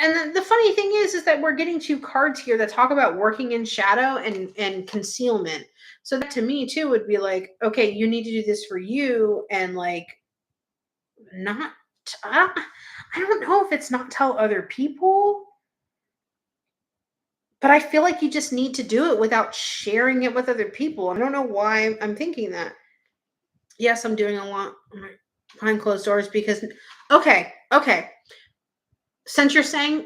And the funny thing is that we're getting two cards here that talk about working in shadow and concealment. So that to me too would be like, okay, you need to do this for you and like not. I don't know if it's not tell other people, but I feel like you just need to do it without sharing it with other people. I don't know why I'm thinking that. Yes, I'm doing a lot behind closed doors because okay. Since you're saying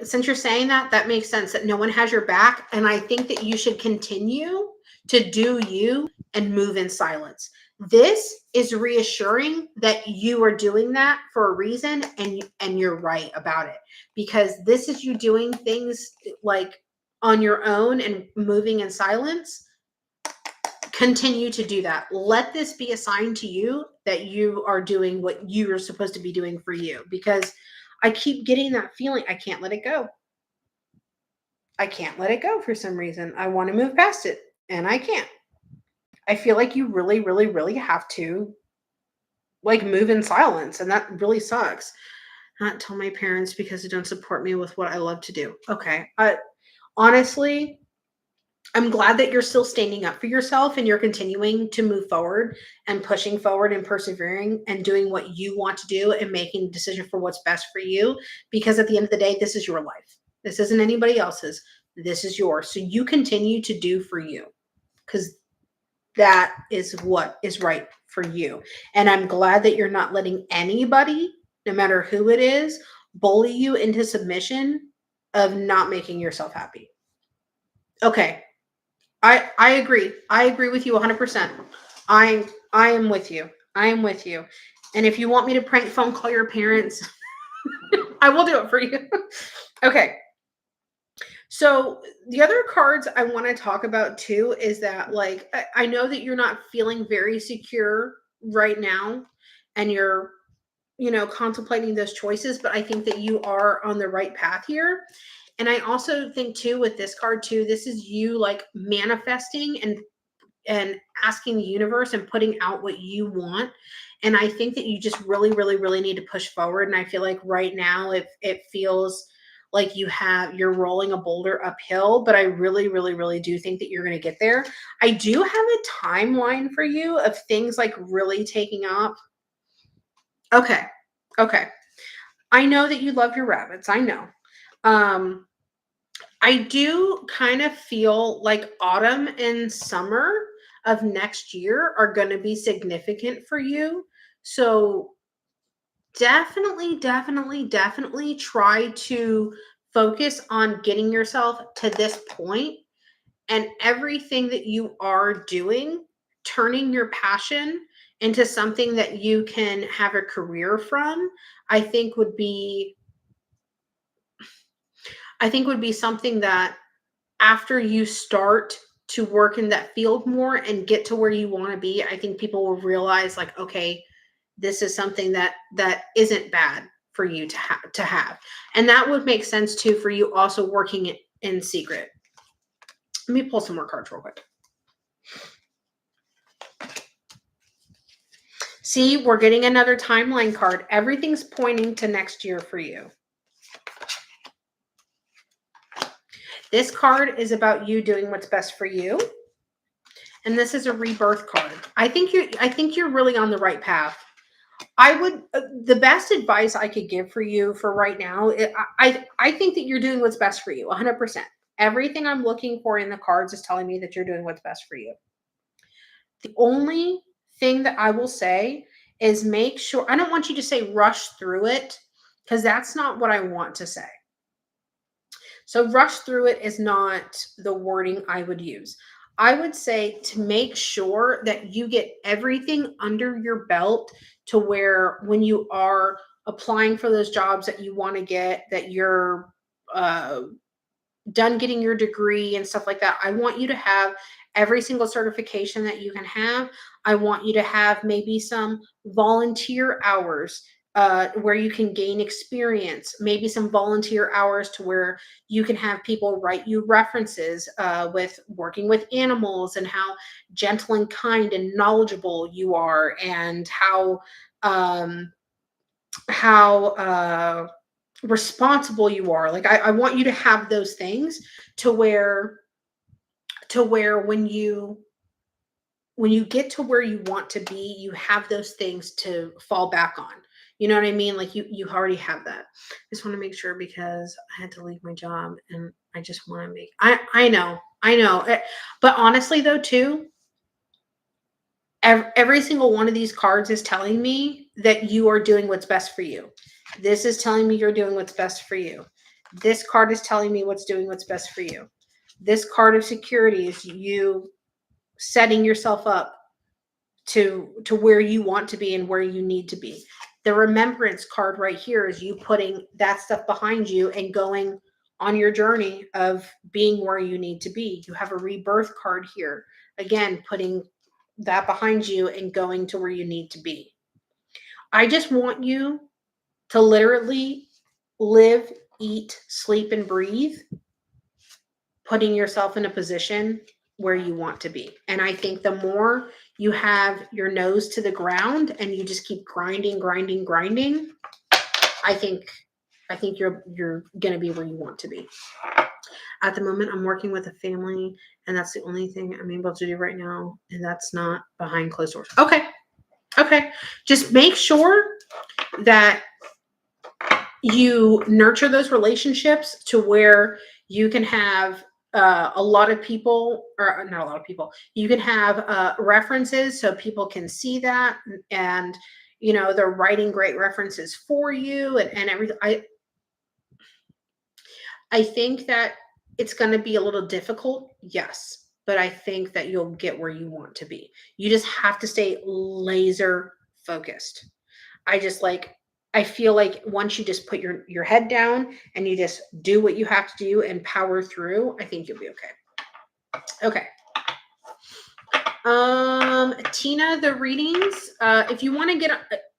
that, that makes sense that no one has your back, and I think that you should continue to do you and move in silence. This is reassuring that you are doing that for a reason, and you're right about it, because this is you doing things like on your own and moving in silence. Continue to do that. Let this be a sign to you that you are doing what you are supposed to be doing for you, because I keep getting that feeling I can't let it go. I can't let it go for some reason. I want to move past it and I can't. I feel like you really, really, really have to like move in silence, and that really sucks. Not tell my parents because they don't support me with what I love to do. Okay. Honestly, I'm glad that you're still standing up for yourself and you're continuing to move forward and pushing forward and persevering and doing what you want to do and making a decision for what's best for you. Because at the end of the day, this is your life. This isn't anybody else's. This is yours. So you continue to do for you, because that is what is right for you. And I'm glad that you're not letting anybody, no matter who it is, bully you into submission of not making yourself happy. Okay. I agree. I agree with you 100%. I am with you. I am with you. And if you want me to prank phone call your parents, I will do it for you. Okay. So the other cards I want to talk about too is that like I know that you're not feeling very secure right now, and you're contemplating those choices, but I think that you are on the right path here. And I also think too with this card too, this is you like manifesting and asking the universe and putting out what you want. And I think that you just really, really, really need to push forward. And I feel like right now it feels like you're rolling a boulder uphill, but I really, really, really do think that you're going to get there. I do have a timeline for you of things like really taking up. Okay. Okay. I know that you love your rabbits. I know. Um, I do kind of feel like autumn and summer of next year are going to be significant for you. So definitely, definitely, definitely try to focus on getting yourself to this point, and everything that you are doing, turning your passion into something that you can have a career from, I think would be something that after you start to work in that field more and get to where you want to be, I think people will realize like, okay, this is something that isn't bad for you to have. And that would make sense too for you also working in secret. Let me pull some more cards real quick. See, we're getting another timeline card. Everything's pointing to next year for you. This card is about you doing what's best for you. And this is a rebirth card. I think you're really on the right path. The best advice I could give for you for right now, I think that you're doing what's best for you 100%. Everything I'm looking for in the cards is telling me that you're doing what's best for you. The only thing that I will say is make sure, I don't want you to say rush through it, because that's not what I want to say. So rush through it is not the wording I would use. I would say to make sure that you get everything under your belt to where when you are applying for those jobs that you want to get, that you're done getting your degree and stuff like that. I want you to have every single certification that you can have. I want you to have maybe some volunteer hours where you can gain experience, maybe some volunteer hours to where you can have people write you references with working with animals and how gentle and kind and knowledgeable you are, and how responsible you are. Like I want you to have those things to where when you get to where you want to be, you have those things to fall back on. You know what I mean? Like you already have that. I just want to make sure, because I had to leave my job and I just want to make I know. But honestly though too, every single one of these cards is telling me that you are doing what's best for you. This is telling me you're doing what's best for you. This card is telling me what's best for you. This card of security is you setting yourself up to where you want to be and where you need to be. The remembrance card right here is you putting that stuff behind you and going on your journey of being where you need to be. You have a rebirth card here. Again, putting that behind you and going to where you need to be. I just want you to literally live, eat, sleep, and breathe, putting yourself in a position where you want to be. And I think the more you have your nose to the ground and you just keep grinding, I think you're going to be where you want to be. At the moment, I'm working with a family, and that's the only thing I'm able to do right now, and that's not behind closed doors. Okay. Just make sure that you nurture those relationships to where you can have a lot of people, or not a lot of people, you can have references so people can see that, and they're writing great references for you and everything. I think that it's going to be a little difficult, yes, but I think that you'll get where you want to be. You just have to stay laser focused. I feel like once you just put your head down and you just do what you have to do and power through, I think you'll be okay. Okay. Tina, the readings, if you want to get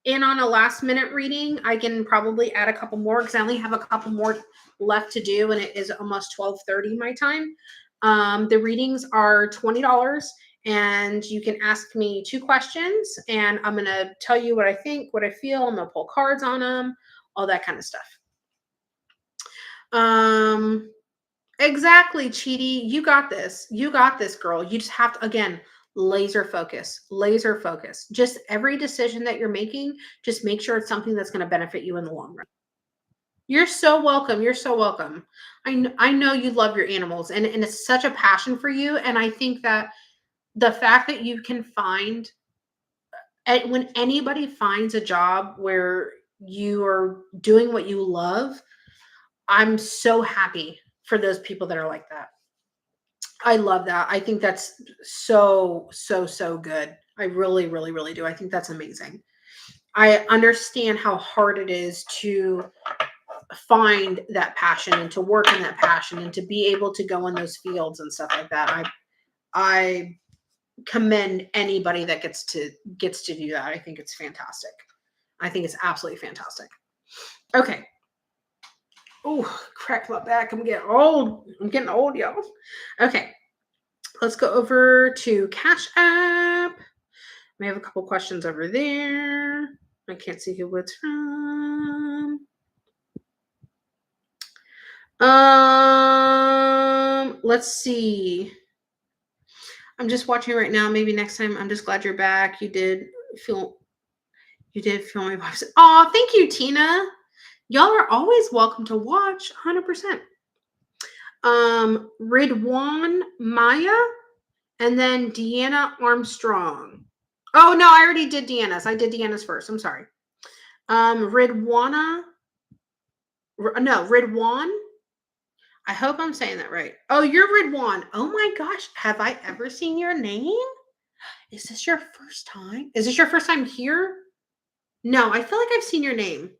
in on a last minute reading, I can probably add a couple more because I only have a couple more left to do and it is almost 12:30 my time. The readings are $20 and you can ask me 2 questions and I'm going to tell you what I think, what I feel. I'm going to pull cards on them, all that kind of stuff. Exactly, Cheaty. You got this. You got this, girl. You just have to, again, laser focus. Just every decision that you're making, just make sure it's something that's going to benefit you in the long run. You're so welcome. I know you love your animals and it's such a passion for you. And I think that the fact that you can find, when anybody finds a job where you are doing what you love, I'm so happy for those people that are like that. I love that. I think that's so good. I really do. I think that's amazing. I understand how hard it is to find that passion and to work in that passion and to be able to go in those fields and stuff like that. I commend anybody that gets to do that. I think it's fantastic. I think it's absolutely fantastic. Okay. Oh, crack my back. I'm getting old, y'all. Okay. Let's go over to Cash App. We have a couple questions over there. I can't see who it's from. Let's see. I'm just watching right now. Maybe next time. I'm just glad you're back. You did feel my vibes. Oh, thank you, Tina. Y'all are always welcome to watch. 100%. Ridwan Maya, and then Deanna Armstrong. Oh no, I already did Deanna's. I did Deanna's first. I'm sorry. Ridwan. I hope I'm saying that right. Oh, you're Ridwan. Oh my gosh, have I ever seen your name? Is this your first time? Is this your first time here? No, I feel like I've seen your name.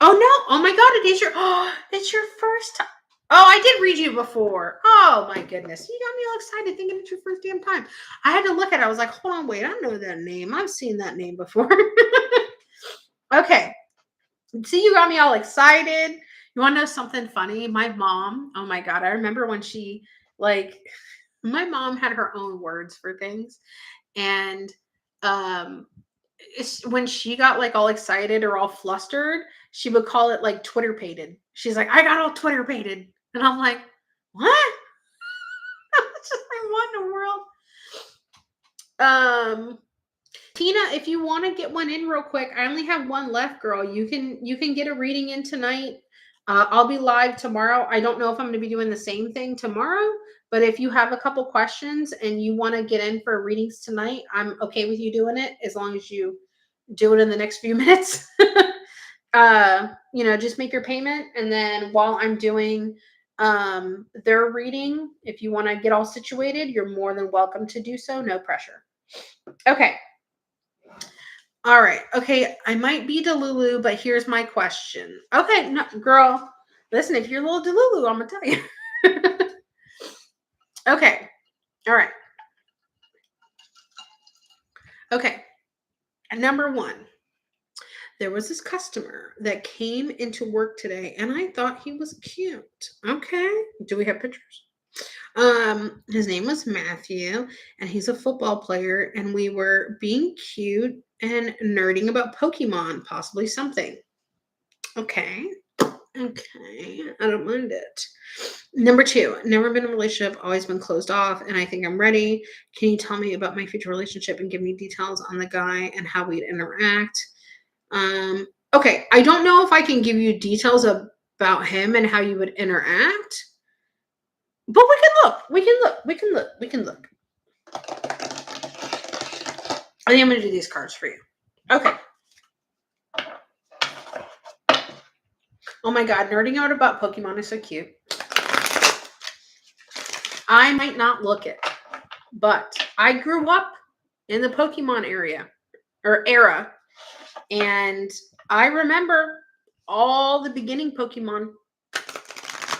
Oh no! Oh my god, it is your. Oh, it's your first time. Oh, I did read you before. Oh my goodness, you got me all excited thinking it's your first damn time. I had to look at it. I was like, hold on, wait, I know that name. I've seen that name before. Okay. See, you got me all excited. You want to know something funny? My mom, oh my God, I remember when she, like, my mom had her own words for things. And when she got like all excited or all flustered, she would call it like Twitter pated. She's like, I got all Twitter pated. And I'm like, what? It's just like, what in the world? Tina, if you want to get one in real quick, I only have one left, girl. You can get a reading in tonight. I'll be live tomorrow. I don't know if I'm going to be doing the same thing tomorrow, but if you have a couple questions and you want to get in for readings tonight, I'm okay with you doing it as long as you do it in the next few minutes. Just make your payment, and then while I'm doing their reading, if you want to get all situated, you're more than welcome to do so. No pressure. Okay. All right. Okay. I might be Delulu, but here's my question. Okay. No, girl, listen, if you're a little Delulu, I'm going to tell you. Okay. All right. Okay. Number one, there was this customer that came into work today, and I thought he was cute. Okay. Do we have pictures? His name was Matthew, and he's a football player, and we were being cute and nerding about Pokemon, possibly something. Okay. Okay. I don't mind it. Number two, never been in a relationship, always been closed off, and I think I'm ready. Can you tell me about my future relationship and give me details on the guy and how we'd interact? Okay. I don't know if I can give you details about him and how you would interact. But we can look. We can look. We can look. We can look. I think I'm going to do these cards for you. Okay. Oh my God. Nerding out about Pokemon is so cute. I might not look it, but I grew up in the Pokemon era. And I remember all the beginning Pokemon.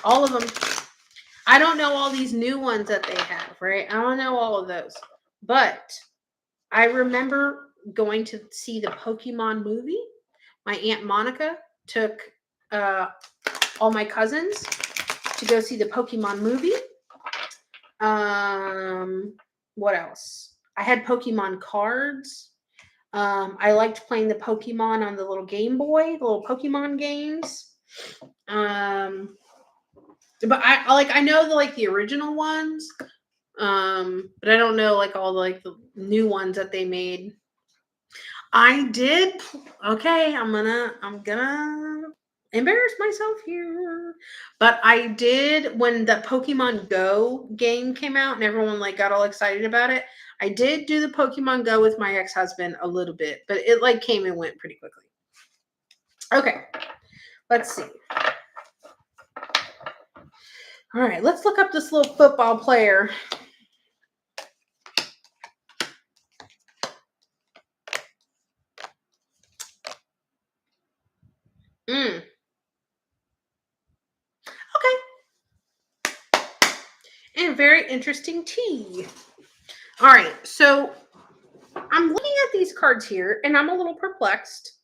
All of them. I don't know all these new ones that they have, right? I don't know all of those. But I remember going to see the Pokemon movie. My Aunt Monica took all my cousins to go see the Pokemon movie. What else? I had Pokemon cards. I liked playing the Pokemon on the little Game Boy, the little Pokemon games. But I know the original ones. But I don't know all the new ones that they made. I did. Okay, I'm gonna embarrass myself here. But I did when the Pokemon Go game came out and everyone got all excited about it. I did do the Pokemon Go with my ex-husband a little bit, but it came and went pretty quickly. Okay. Let's see. All right, let's look up this little football player. Okay. And very interesting tea. All right, so I'm looking at these cards here, and I'm a little perplexed.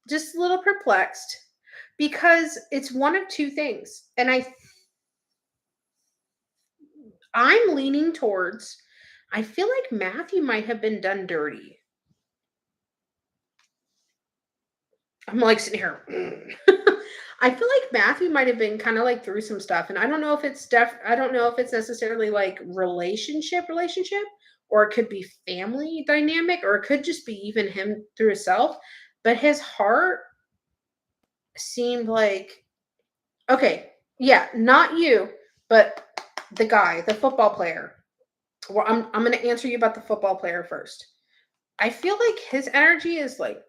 Just a little perplexed because it's one of two things. And I'm leaning towards, I feel like Matthew might have been done dirty. I'm like sitting here. I feel like Matthew might have been kind of like through some stuff, and I don't know if it's I don't know if it's necessarily like relationship, or it could be family dynamic, or it could just be even him through himself. But his heart seemed like, okay, yeah, not you, but the guy, the football player. Well, I'm going to answer you about the football player first. I feel like his energy is like,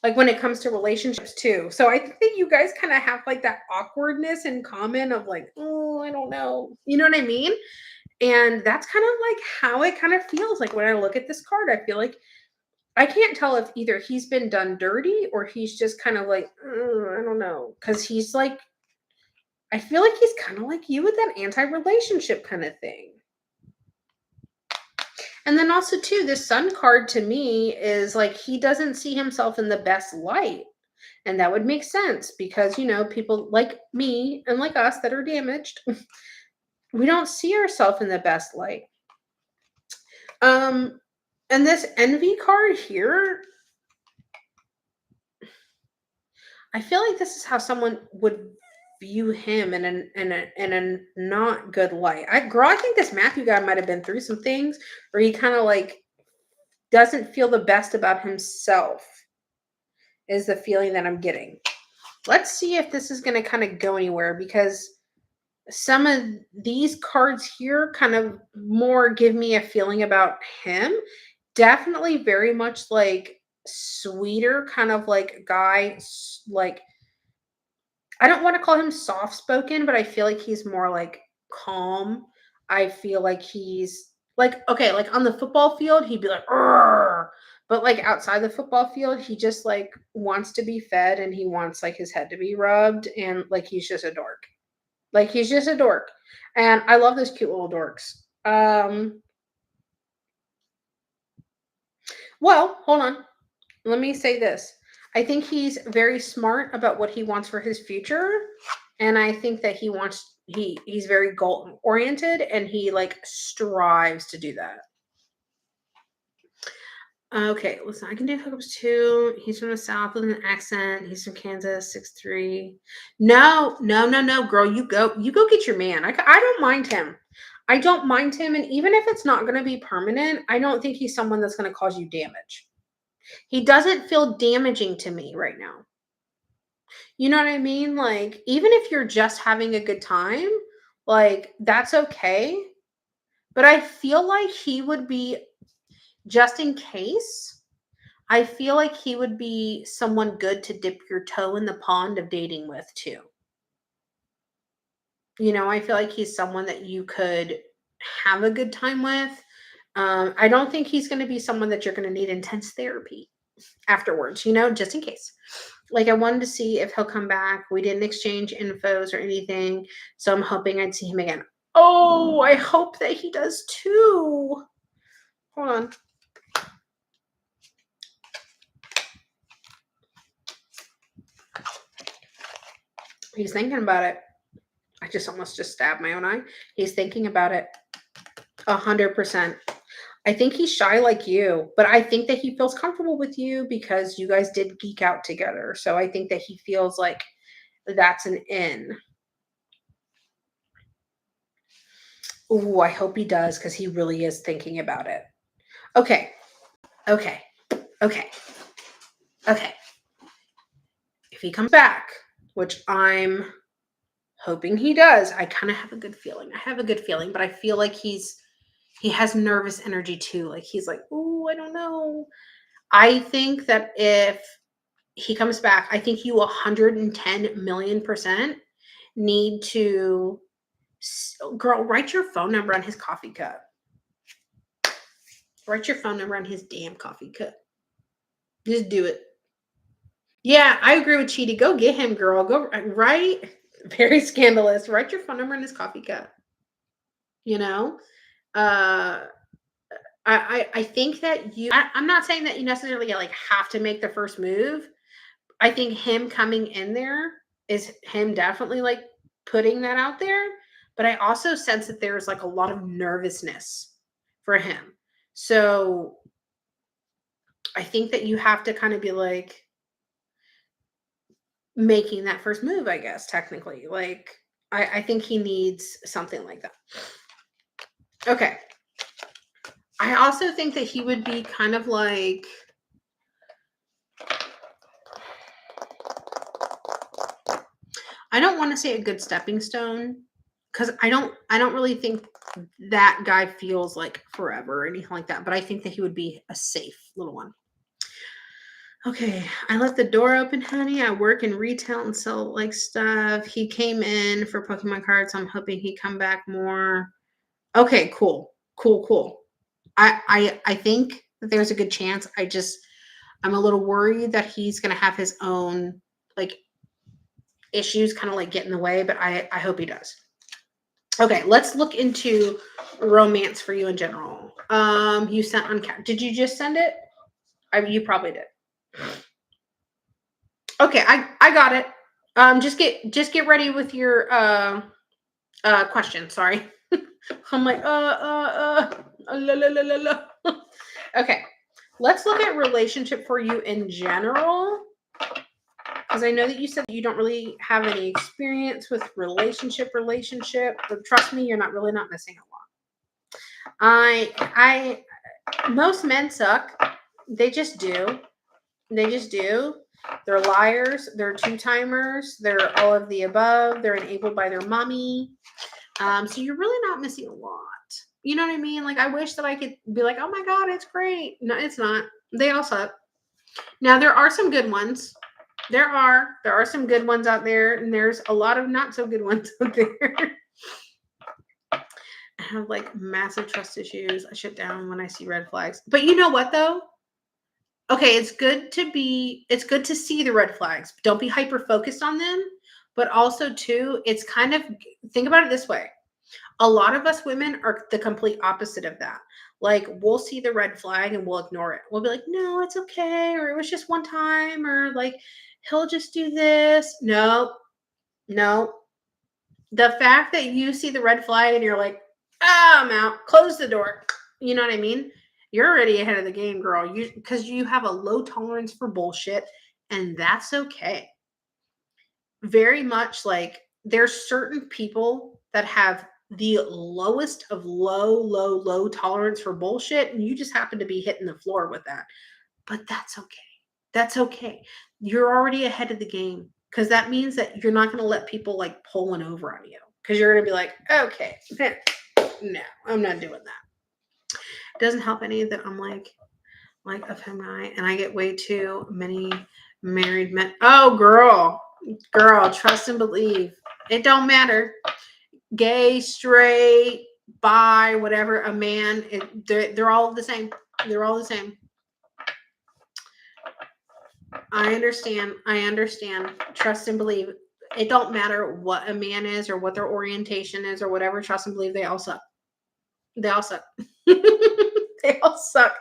like when it comes to relationships too. So I think that you guys kind of have like that awkwardness in common of like, oh, I don't know. You know what I mean? And that's kind of like how it kind of feels like when I look at this card. I feel like I can't tell if either he's been done dirty or he's just kind of like, I don't know. Cause he's like, I feel like he's kind of like you with that anti relationship kind of thing. And then also too, this sun card to me is like he doesn't see himself in the best light. And that would make sense because, people like me and like us that are damaged, we don't see ourselves in the best light. Um, and this envy card here, I feel like this is how someone would view him in a not good light. I think this Matthew guy might have been through some things where he kind of like doesn't feel the best about himself, is the feeling that I'm getting. Let's see if this is going to kind of go anywhere, because some of these cards here kind of more give me a feeling about him. Definitely very much like sweeter kind of like guy, like I don't want to call him soft spoken, but I feel like he's more like calm. I feel like he's like, okay, like on the football field, he'd be like, "Arr!" But like outside the football field, he just like wants to be fed and he wants like his head to be rubbed, and like he's just a dork. Like he's just a dork. And I love those cute little dorks. Well, hold on. Let me say this. I think he's very smart about what he wants for his future, and I think that he's very goal oriented, and he like strives to do that. Okay, listen, I can do hookups too. He's from the South with an accent. He's from Kansas, 6'3". No, no, no, no, girl, you go get your man. I don't mind him. I don't mind him, and even if it's not going to be permanent, I don't think he's someone that's going to cause you damage. He doesn't feel damaging to me right now. You know what I mean? Like, even if you're just having a good time, like, that's okay. But I feel like he would be, just in case, I feel like he would be someone good to dip your toe in the pond of dating with, too. I feel like he's someone that you could have a good time with. I don't think he's going to be someone that you're going to need intense therapy afterwards, just in case. Like, I wanted to see if he'll come back. We didn't exchange infos or anything, so I'm hoping I'd see him again. Oh, I hope that he does too. Hold on. He's thinking about it. I just almost just stabbed my own eye. He's thinking about it 100%. I think he's shy like you, but I think that he feels comfortable with you because you guys did geek out together. So I think that he feels like that's an in. Ooh, I hope he does, because he really is thinking about it. Okay. Okay. Okay. Okay. If he comes back, which I'm hoping he does, I kind of have a good feeling. I have a good feeling, but I feel like he has nervous energy too. Like he's like, "Ooh, I don't know." I think that if he comes back, I think you 110 million% need to, girl, write your phone number on his coffee cup. Write your phone number on his damn coffee cup. Just do it. Yeah, I agree with Cheaty. Go get him, girl. Go right. Very scandalous. Write your phone number in his coffee cup. You know, uh, I think that I'm not saying that you necessarily like have to make the first move. I think him coming in there is him definitely like putting that out there. but I also sense that there's like a lot of nervousness for him. So I think that you have to kind of be like making that first move, I guess, technically. Like, I think he needs something like that. Okay. I also think that he would be kind of like, I don't want to say a good stepping stone, because I don't really think that guy feels like forever or anything like that. But I think that he would be a safe little one. Okay, I left the door open, honey. I work in retail and sell like stuff. He came in for Pokemon cards. I'm hoping he come back more. Okay, cool. Cool. I think that there's a good chance. I'm a little worried that he's gonna have his own like issues kind of like get in the way, but I hope he does. Okay, let's look into romance for you in general. You sent on did you just send it? You probably did. Okay, I got it. Just get ready with your question. Sorry. I'm like la, la, la, la, la. Okay, let's look at relationship for you in general, because I know that you said that you don't really have any experience with relationship, but trust me, you're not missing a lot. I most men suck. They just do. They're liars. They're two-timers. They're all of the above. They're enabled by their mommy. So you're really not missing a lot. You know what I mean? Like, I wish that I could be like, oh my God, it's great. No, it's not. They all suck. Now, there are some good ones. There are some good ones out there, and there's a lot of not so good ones out there. I have like massive trust issues. I shut down when I see red flags. But you know what though? Okay, it's good to see the red flags. Don't be hyper focused on them. But also too, it's kind of, think about it this way. A lot of us women are the complete opposite of that. Like, we'll see the red flag and we'll ignore it. We'll be like, no, it's okay. Or it was just one time. Or like, he'll just do this. No. The fact that you see the red flag and you're like, I'm out, close the door. You know what I mean? You're already ahead of the game, girl. Because you have a low tolerance for bullshit, and that's okay. Very much like, there's certain people that have the lowest of low tolerance for bullshit, and you just happen to be hitting the floor with that. But that's okay. That's okay. You're already ahead of the game, because that means that you're not going to let people like pull one over on you, because you're going to be like, okay, no, I'm not doing that. It doesn't help any that I'm like a feminine, and I get way too many married men. Oh, girl, trust and believe. It don't matter. Gay, straight, bi, whatever, a man, they're all the same. They're all the same. I understand. Trust and believe. It don't matter what a man is or what their orientation is or whatever. Trust and believe. They all suck. They all suck. They all suck.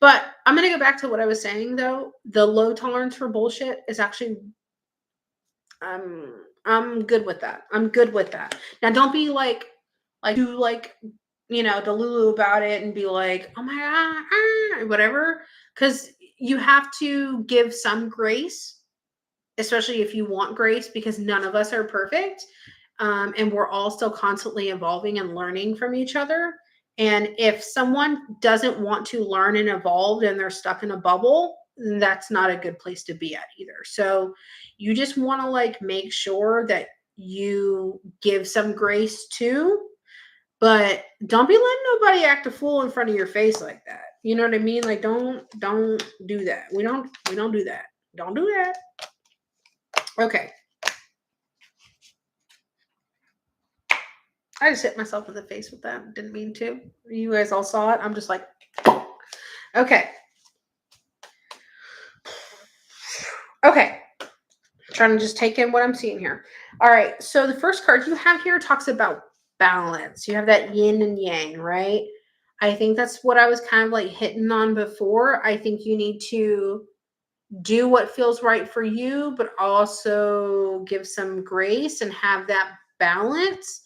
But I'm going to go back to what I was saying, though. The low tolerance for bullshit is actually, I'm good with that. I'm good with that. Now, don't be like, do like, the Lulu about it and be like, oh my God, whatever. Because you have to give some grace, especially if you want grace, because none of us are perfect. And we're all still constantly evolving and learning from each other. And if someone doesn't want to learn and evolve and they're stuck in a bubble, that's not a good place to be at either. So you just want to like make sure that you give some grace too, but don't be letting nobody act a fool in front of your face like that. You know what I mean? Like, don't do that. We don't do that. Don't do that. Okay. I just hit myself in the face with that. Didn't mean to. You guys all saw it. I'm just like, okay. Okay. Trying to just take in what I'm seeing here. All right. So the first card you have here talks about balance. You have that yin and yang, right? I think that's what I was kind of like hitting on before. I think you need to do what feels right for you, but also give some grace and have that balance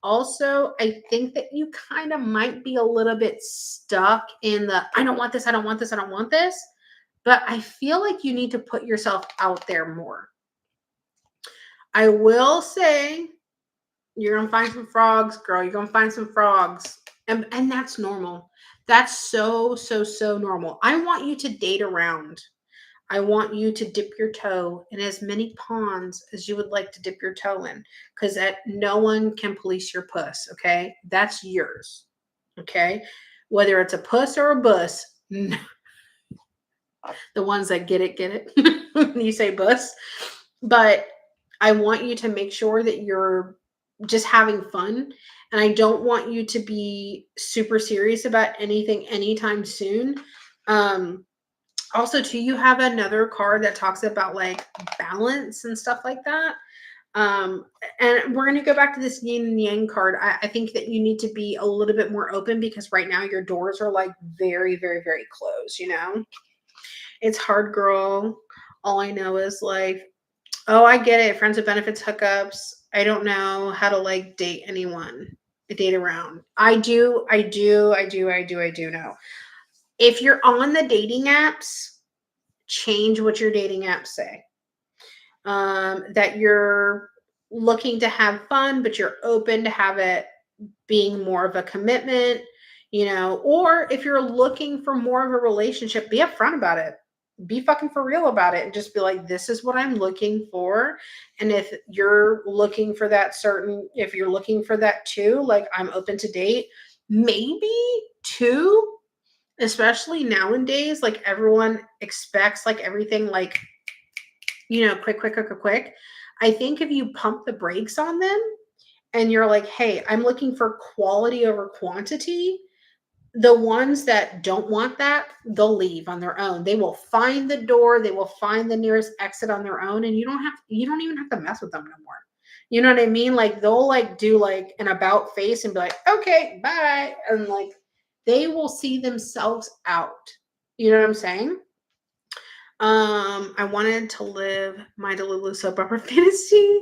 also, I think that you kind of might be a little bit stuck in the I don't want this, I don't want this, I don't want this. But I feel like you need to put yourself out there more. I will say you're gonna find some frogs, girl. You're gonna find some frogs. And that's normal. That's so normal. I want you to date around. I want you to dip your toe in as many ponds as you would like to dip your toe in. Because that no one can police your puss, okay? That's yours. Okay. Whether it's a puss or a bus, the ones that get it, get it. You say bus. But I want you to make sure that you're just having fun. And I don't want you to be super serious about anything anytime soon. Also, too, you have another card that talks about like balance and stuff like that. Um, and we're going to go back to this yin and yang card. I think that you need to be a little bit more open because right now your doors are like very closed, you know? It's hard, girl. All I know is like, oh, I get it. Friends with benefits, hookups. I don't know how to like date anyone, date around. I do know. If you're on the dating apps, change what your dating apps say. That you're looking to have fun, but you're open to have it being more of a commitment, you know, or if you're looking for more of a relationship, be upfront about it. Be fucking for real about it and just be like, this is what I'm looking for. And if you're looking for that if you're looking for that too, like I'm open to date, maybe two, especially nowadays, like everyone expects like everything like, you know, quick. I think if you pump the brakes on them and you're like, hey, I'm looking for quality over quantity, the ones that don't want that, they'll leave on their own. They will find the door, they will find the nearest exit on their own, and you don't even have to mess with them no more. You know what I mean? Like they'll like do like an about face and be like, okay, bye. And like they will see themselves out. You know what I'm saying? I wanted to live my Delulu soap opera fantasy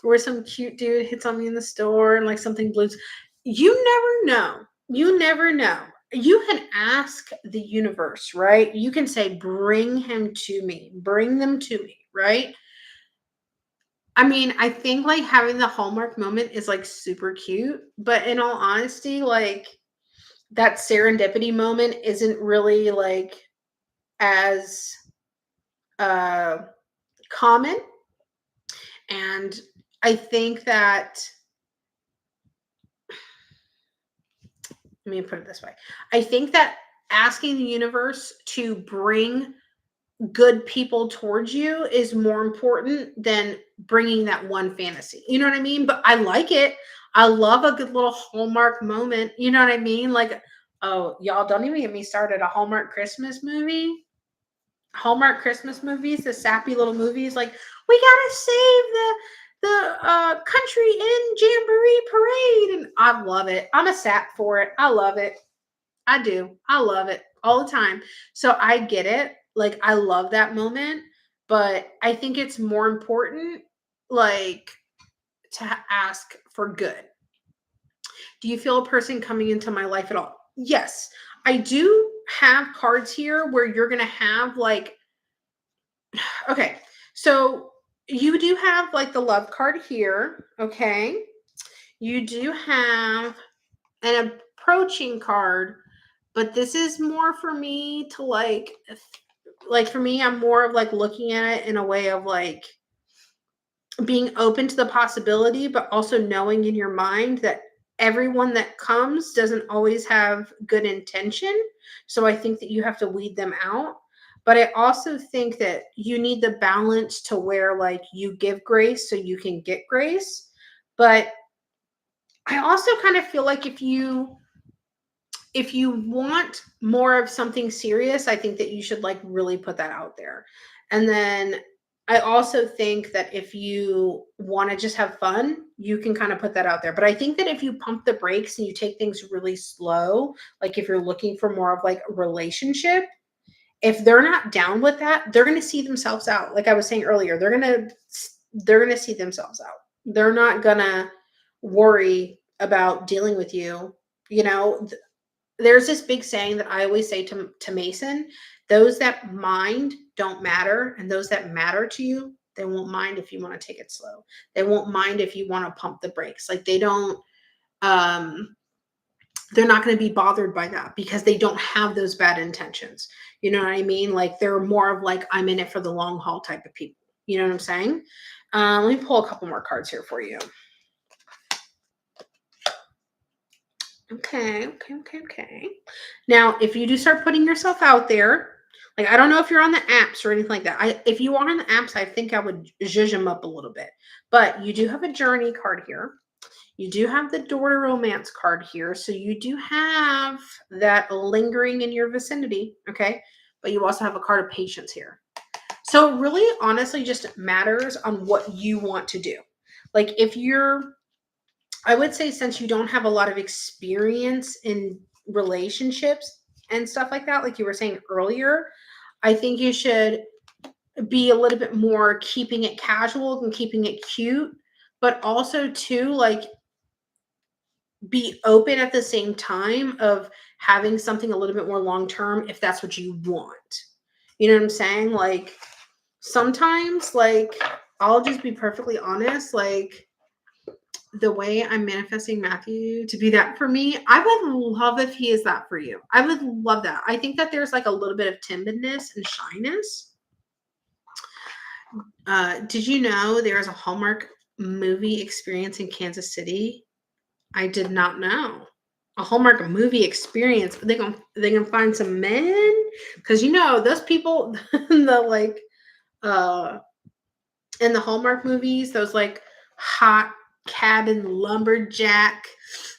where some cute dude hits on me in the store and like something blues. You never know. You never know. You can ask the universe, right? You can say, bring him to me, bring them to me, right? I mean, I think like having the Hallmark moment is like super cute, but in all honesty, like that serendipity moment isn't really like as uh common. And I think that, let me put it this way. I think that asking the universe to bring good people towards you is more important than bringing that one fantasy. You know what I mean? But I like it. I love a good little Hallmark moment. You know what I mean? Like, oh, y'all don't even get me started. A Hallmark Christmas movie. Hallmark Christmas movies, the sappy little movies, like we gotta save the country in jamboree parade, and I love it. I'm a sap for it. I love it. I do. I love it all the time. So I get it. Like I love that moment, but I think it's more important, like to ask for good. Do you feel a person coming into my life at all? Yes, I do have cards here where you're gonna have like okay, so you do have like the love card here, okay? You do have an approaching card, but this is more for me to like for me, I'm more of like looking at it in a way of like being open to the possibility, but also knowing in your mind that everyone that comes doesn't always have good intention. So I think that you have to weed them out. But I also think that you need the balance to where like you give grace so you can get grace. But I also kind of feel like if you want more of something serious, I think that you should like really put that out there. And then I also think that if you want to just have fun, you can kind of put that out there. But I think that if you pump the brakes and you take things really slow, like if you're looking for more of like a relationship, if they're not down with that, they're going to see themselves out. Like I was saying earlier, they're going to see themselves out. They're not going to worry about dealing with you. You know, there's this big saying that I always say to Mason, those that mind don't matter, and those that matter to you, they won't mind if you want to take it slow. They won't mind if you want to pump the brakes. Like they don't um they're not going to be bothered by that because they don't have those bad intentions. You know what I mean? Like they're more of like, I'm in it for the long haul type of people. You know what I'm saying? Let me pull a couple more cards here for you. Okay. Now, if you do start putting yourself out there, like I don't know if you're on the apps or anything like that. If you are on the apps, I think I would zhuzh them up a little bit. But you do have a journey card here. You do have the door to romance card here. So you do have that lingering in your vicinity. Okay. But you also have a card of patience here. So really, honestly, just matters on what you want to do. Like if you're, I would say, since you don't have a lot of experience in relationships and stuff like that, like you were saying earlier, I think you should be a little bit more keeping it casual and keeping it cute, but also too, like be open at the same time of having something a little bit more long term if that's what you want. You know what I'm saying? Like sometimes, like I'll just be perfectly honest, like the way I'm manifesting Matthew to be that for me, I would love if he is that for you. I would love that. I think that there's like a little bit of timidness and shyness. Did you know there's a Hallmark movie experience in Kansas City? I did not know. A Hallmark movie experience. They can find some men because you know those people the like uh in the Hallmark movies, those like hot cabin lumberjack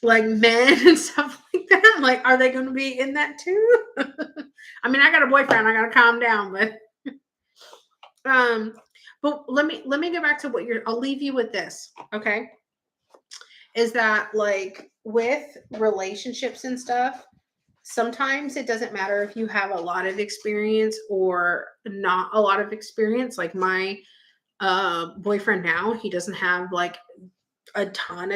like men and stuff like that. Like, are they going to be in that too? I mean, I got a boyfriend. I got to calm down, um, but let me go back to what you're. I'll leave you with this, okay? Is that like with relationships and stuff? Sometimes it doesn't matter if you have a lot of experience or not a lot of experience. Like my boyfriend now, he doesn't have like a ton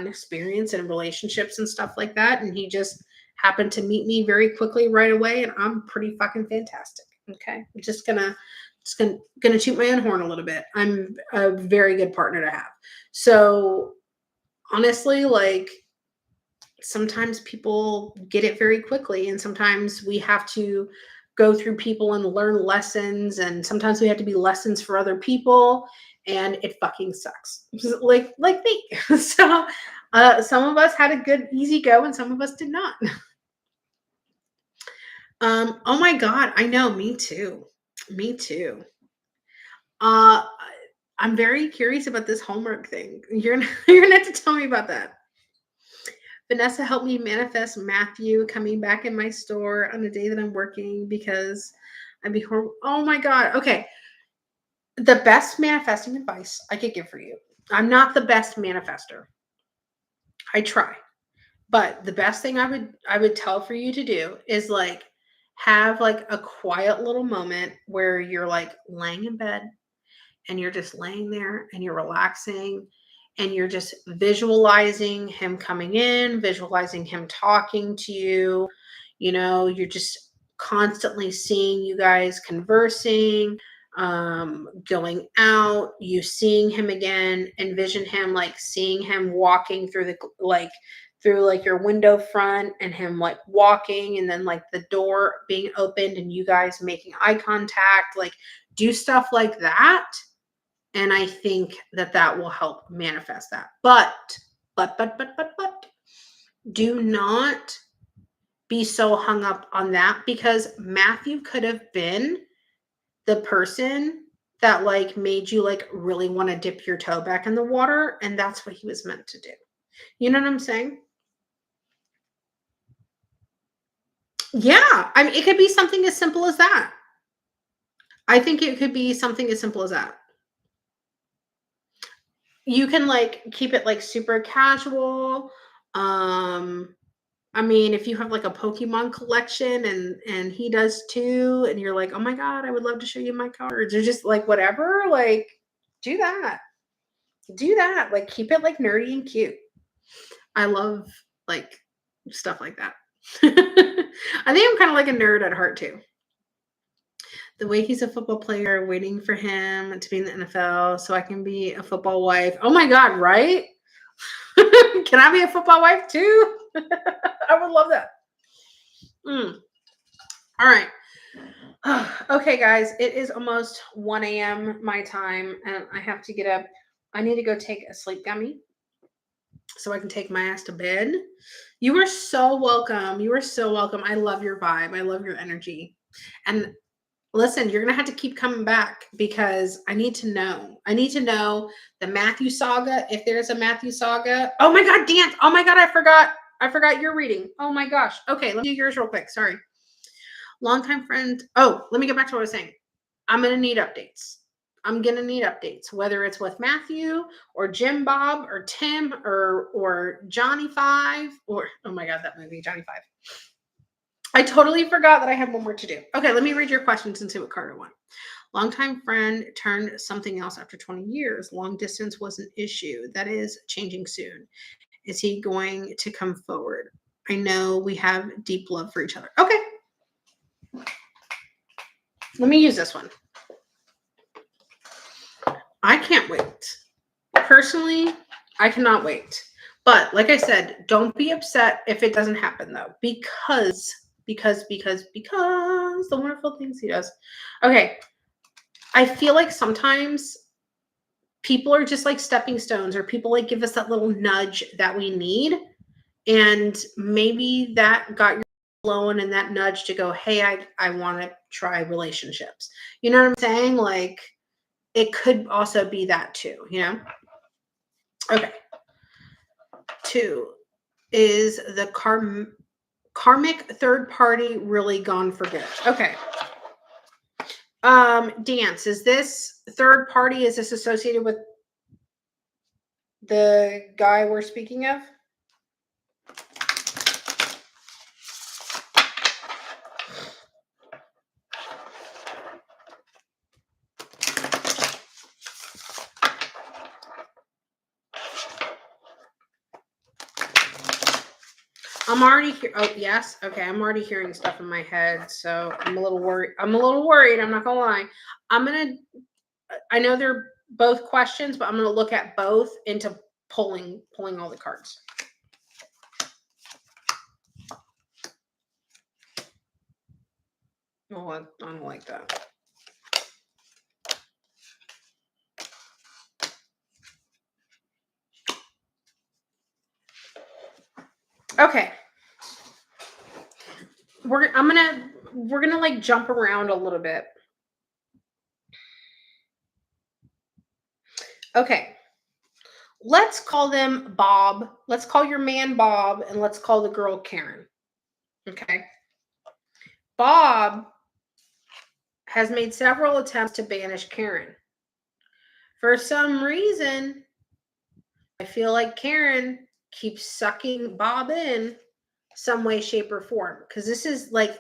experience in relationships and stuff like that, and he just happened to meet me very quickly right away, and I'm pretty fucking fantastic. Okay, I'm just gonna toot my own horn a little bit. I'm a very good partner to have. So honestly, like sometimes people get it very quickly, and sometimes we have to go through people and learn lessons, and sometimes we have to be lessons for other people, and it fucking sucks. Like me. So some of us had a good easy go and some of us did not. Oh my god, I know, me too. Me too. uh I'm very curious about this homework thing. You're gonna have to tell me about that. Vanessa helped me manifest Matthew coming back in my store on a day that I'm working because I'd be horrible. Oh my God. Okay. The best manifesting advice I could give for you. I'm not the best manifester. I try. But the best thing I would tell for you to do is like have like a quiet little moment where you're like laying in bed and you're just laying there and you're relaxing and you're just visualizing him coming in, visualizing him talking to you. You know, you're just constantly seeing you guys conversing, going out, you seeing him again, envision him like seeing him walking through through like your window front and him like walking and then like the door being opened and you guys making eye contact, like do stuff like that, and I think that that will help manifest that. But, do not be so hung up on that because Matthew could have been the person that like made you like really want to dip your toe back in the water. And that's what he was meant to do. You know what I'm saying? Yeah. I mean, it could be something as simple as that. I think it could be something as simple as that. You can like keep it like super casual. Um, I mean, if you have like a Pokemon collection and he does too, and you're like, oh my god, I would love to show you my cards, or just like whatever, like do that. Do that. Like keep it like nerdy and cute. I love like stuff like that. I think I'm kind of like a nerd at heart too. The way he's a football player, waiting for him to be in the NFL so I can be a football wife. Oh my God, right? Can I be a football wife too? I would love that. All right. Okay, guys, it is almost 1 a.m. my time, and I have to get up. I need to go take a sleep gummy so I can take my ass to bed. You are so welcome. You are so welcome. I love your vibe. I love your energy. And listen, you're going to have to keep coming back because I need to know. I need to know the Matthew saga, if there's a Matthew saga. Oh my God, dance. Oh my God, I forgot. I forgot your reading. Oh my gosh. Okay, let me do yours real quick. Sorry. Longtime friend. Oh, let me get back to what I was saying. I'm going to need updates. I'm going to need updates, whether it's with Matthew or Jim Bob or Tim or Johnny Five or, oh my God, that movie, Johnny Five. I totally forgot that I had one more to do. Okay, let me read your questions and see what card I want. Longtime friend turned something else after 20 years. Long distance was an issue. That is changing soon. Is he going to come forward? I know we have deep love for each other. Okay. Let me use this one. I can't wait. Personally, I cannot wait. But like I said, don't be upset if it doesn't happen though, because the wonderful things he does. Okay. I feel like sometimes people are just like stepping stones, or people like give us that little nudge that we need. And maybe that got your flowing and that nudge to go, hey, I want to try relationships. You know what I'm saying? Like, it could also be that too, you know? Okay. 2, is the karmic third party really gone for good? Okay. Dance, is this third party, is this associated with the guy we're speaking of? I'm already here. Oh, yes. Okay. I'm already hearing stuff in my head. So I'm a little worried. I'm not going to lie. I know they're both questions, but I'm going to look at both into pulling all the cards. Oh, I don't like that. Okay. We're gonna like jump around a little bit. Okay. Let's call them Bob. Let's call your man Bob, and let's call the girl Karen. Okay. Bob has made several attempts to banish Karen. For some reason, I feel like Karen keeps sucking Bob in some way, shape, or form. Because this is like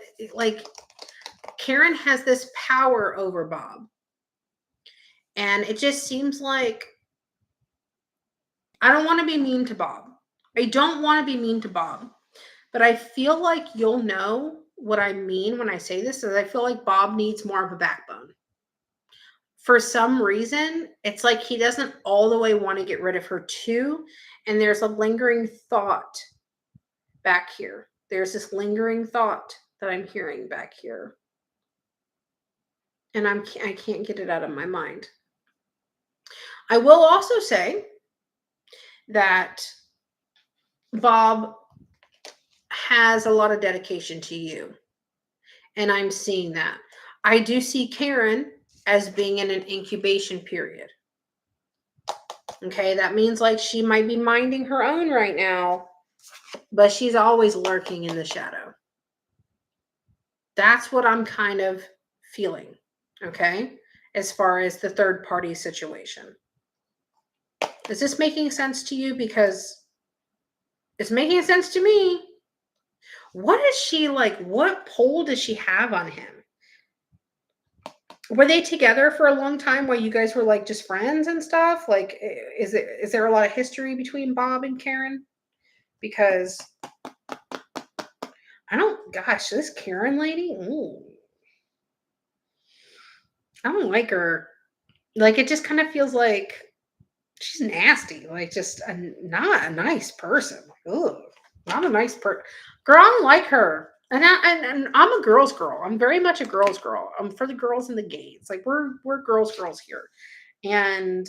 Karen has this power over Bob. And it just seems like, I don't want to be mean to Bob. I don't want to be mean to Bob. But I feel like you'll know what I mean when I say this, is I feel like Bob needs more of a backbone. For some reason, it's like he doesn't all the way want to get rid of her too. And there's a lingering thought back here. There's this lingering thought that I'm hearing back here. And I can't get it out of my mind. I will also say that Bob has a lot of dedication to you. And I'm seeing that. I do see Karen as being in an incubation period. Okay, that means like she might be minding her own right now, but she's always lurking in the shadow. That's what I'm kind of feeling, okay, as far as the third party situation. Is this making sense to you? Because it's making sense to me. What is she like? What pull does she have on him? Were they together for a long time while you guys were like just friends and stuff? Like, is there a lot of history between Bob and Karen? because I don't, gosh, this Karen lady, ooh, I don't like her. Like, it just kind of feels like she's nasty, like just not a nice person. Ugh, not a nice person. Girl, I don't like her. And I'm a girl's girl. I'm very much a girl's girl. I'm for the girls and the gays. Like we're girls here. And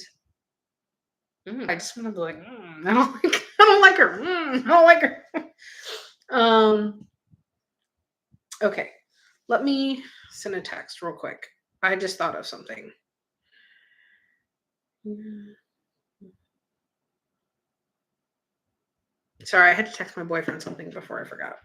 I just want to be like, I don't like I don't like her. I don't like her. Okay. Let me send a text real quick. I just thought of something. Sorry, I had to text my boyfriend something before I forgot.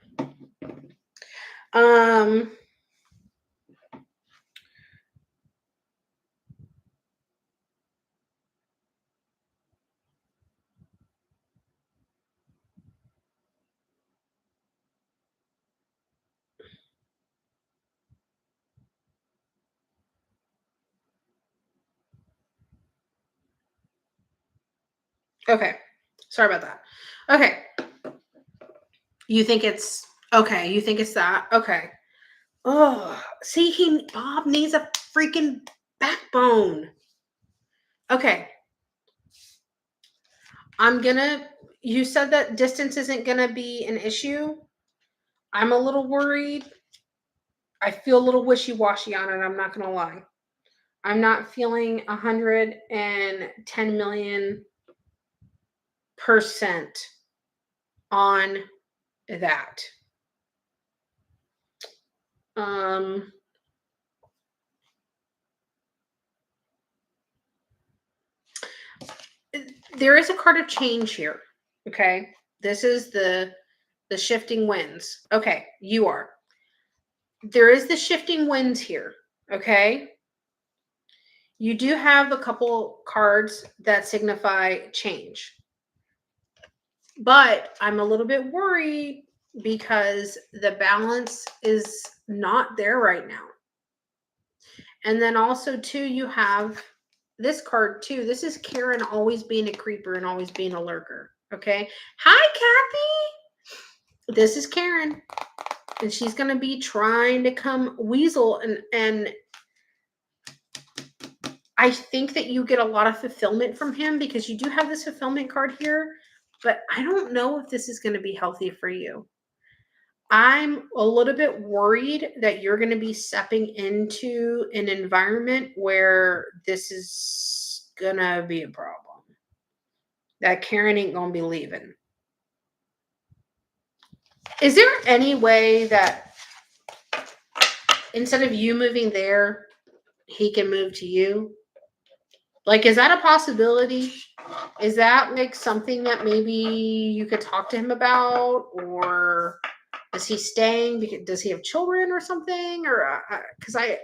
Okay. Sorry about that. Okay. You think it's okay. You think it's that. Okay. Oh, see, Bob needs a freaking backbone. Okay. You said that distance isn't gonna be an issue. I'm a little worried. I feel a little wishy-washy on it, I'm not gonna lie. I'm not feeling 110,000,000% on that. There is a card of change here. Okay. This is the shifting winds. Okay, you are. There is the shifting winds here. Okay. You do have a couple cards that signify change. But I'm a little bit worried because the balance is not there right now. And then also, too, you have this card, too. This is Karen always being a creeper and always being a lurker. Okay. Hi, Kathy. This is Karen. And she's going to be trying to come weasel. And I think that you get a lot of fulfillment from him because you do have this fulfillment card here. But I don't know if this is going to be healthy for you. I'm a little bit worried that you're going to be stepping into an environment where this is going to be a problem. That Karen ain't going to be leaving. Is there any way that instead of you moving there, he can move to you? Like, is that a possibility? Is that like something that maybe you could talk to him about? Or is he staying because does he have children or something? Or because I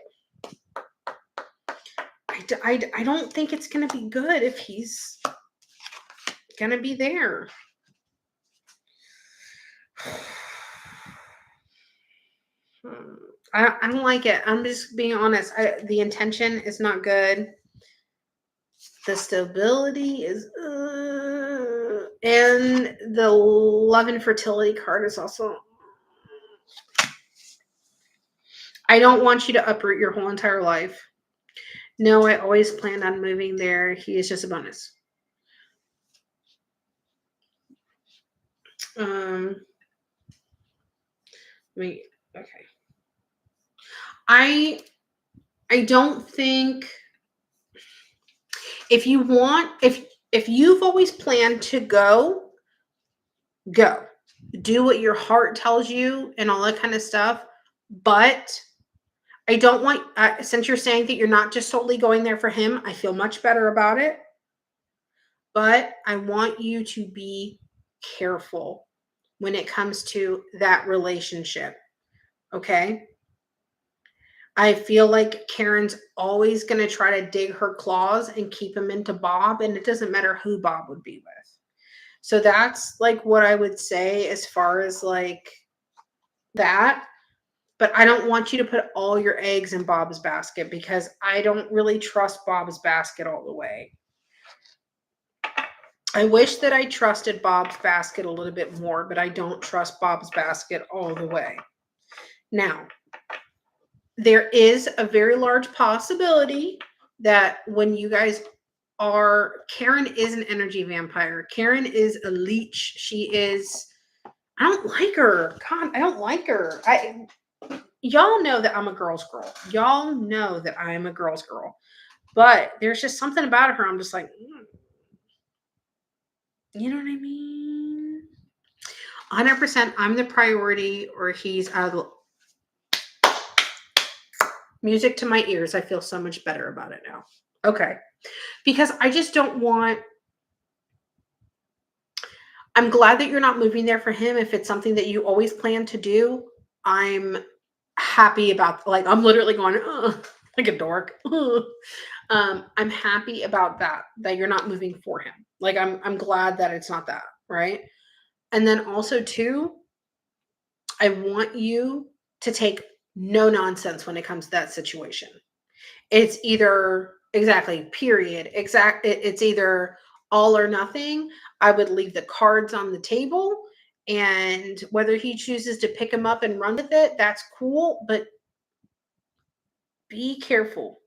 don't think it's gonna be good if he's gonna be there. I don't like it. I'm just being honest. The intention is not good. The stability is, and the love and fertility card is also. I don't want you to uproot your whole entire life. No, I always planned on moving there. He is just a bonus. Wait, okay. I don't think if you want if you've always planned to go do what your heart tells you and all that kind of stuff, but I don't want since you're saying that you're not just solely going there for him, I feel much better about it, but I want you to be careful when it comes to that relationship. Okay. I feel like Karen's always going to try to dig her claws and keep him into Bob, and it doesn't matter who Bob would be with. So that's like what I would say as far as like that. But I don't want you to put all your eggs in Bob's basket because I don't really trust Bob's basket all the way. I wish that I trusted Bob's basket a little bit more, but I don't trust Bob's basket all the way. Now, there is a very large possibility that when you guys are, Karen is an energy vampire. Karen is a leech. She is, I don't like her. God, I don't like her. Y'all know that I'm a girl's girl. Y'all know that I am a girl's girl. But there's just something about her. I'm just like, you know what I mean? 100% I'm the priority, or he's out of the music to my ears. I feel so much better about it now. Okay. Because I just don't want, I'm glad that you're not moving there for him. If it's something that you always plan to do, I'm happy about, like, I'm literally going, like a dork. I'm happy about that you're not moving for him. Like, I'm glad that it's not that, right? And then also too, I want you to take no nonsense when it comes to that situation. It's either exactly, period. It's either all or nothing. I would leave the cards on the table, and whether he chooses to pick them up and run with it, that's cool, but be careful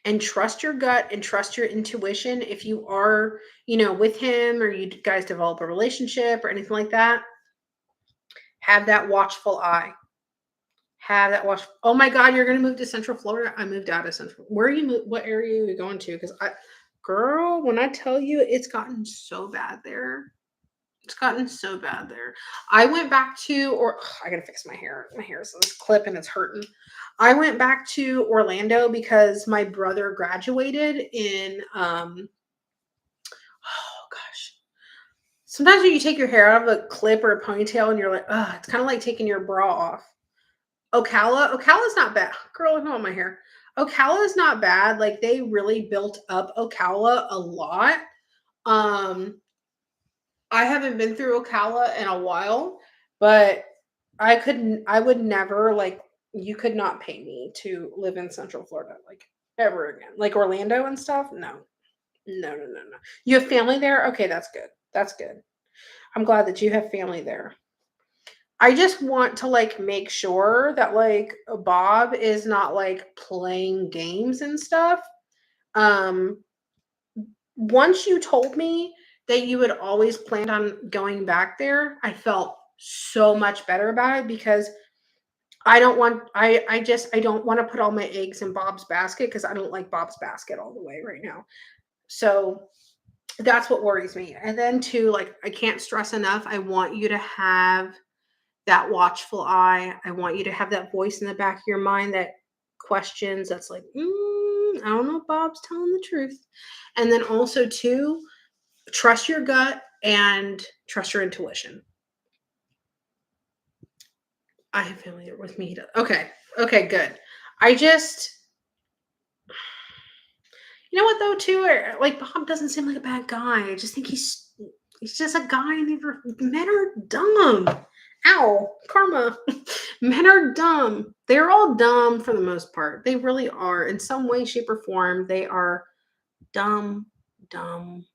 and trust your gut and trust your intuition. If you are, with him, or you guys develop a relationship or anything like that, have that watchful eye. Have that watch. Oh my God, you're gonna move to Central Florida. I moved out of Central. Where are you? What area are you going to? Because girl, when I tell you, it's gotten so bad there. It's gotten so bad there. I went back to, or I gotta fix my hair. My hair is on this clip and it's hurting. I went back to Orlando because my brother graduated in. Oh gosh. Sometimes when you take your hair out of a clip or a ponytail, and you're like, oh, it's kind of like taking your bra off. Ocala's not bad. Girl, I know my hair. Ocala is not bad. Like, they really built up Ocala a lot. I haven't been through Ocala in a while, but I would never, like, you could not pay me to live in Central Florida, like, ever again. Like Orlando and stuff. No. No, no, no, no. You have family there? Okay, that's good. That's good. I'm glad that you have family there. I just want to, like, make sure that, like, Bob is not, like, playing games and stuff. Um, Once you told me that you had always planned on going back there, I felt so much better about it, because I don't want to put all my eggs in Bob's basket, because I don't like Bob's basket all the way right now. So that's what worries me. And then too, like, I can't stress enough, I want you to have that watchful eye. I want you to have that voice in the back of your mind that questions, that's like, I don't know if Bob's telling the truth. And then also too, trust your gut and trust your intuition. I have family with me. Okay. Okay, good. I just, you know what though, too? Like, Bob doesn't seem like a bad guy. I just think he's just a guy. Men are dumb. Ow, karma. Men are dumb. They're all dumb for the most part. They really are. In some way, shape, or form, they are dumb, dumb,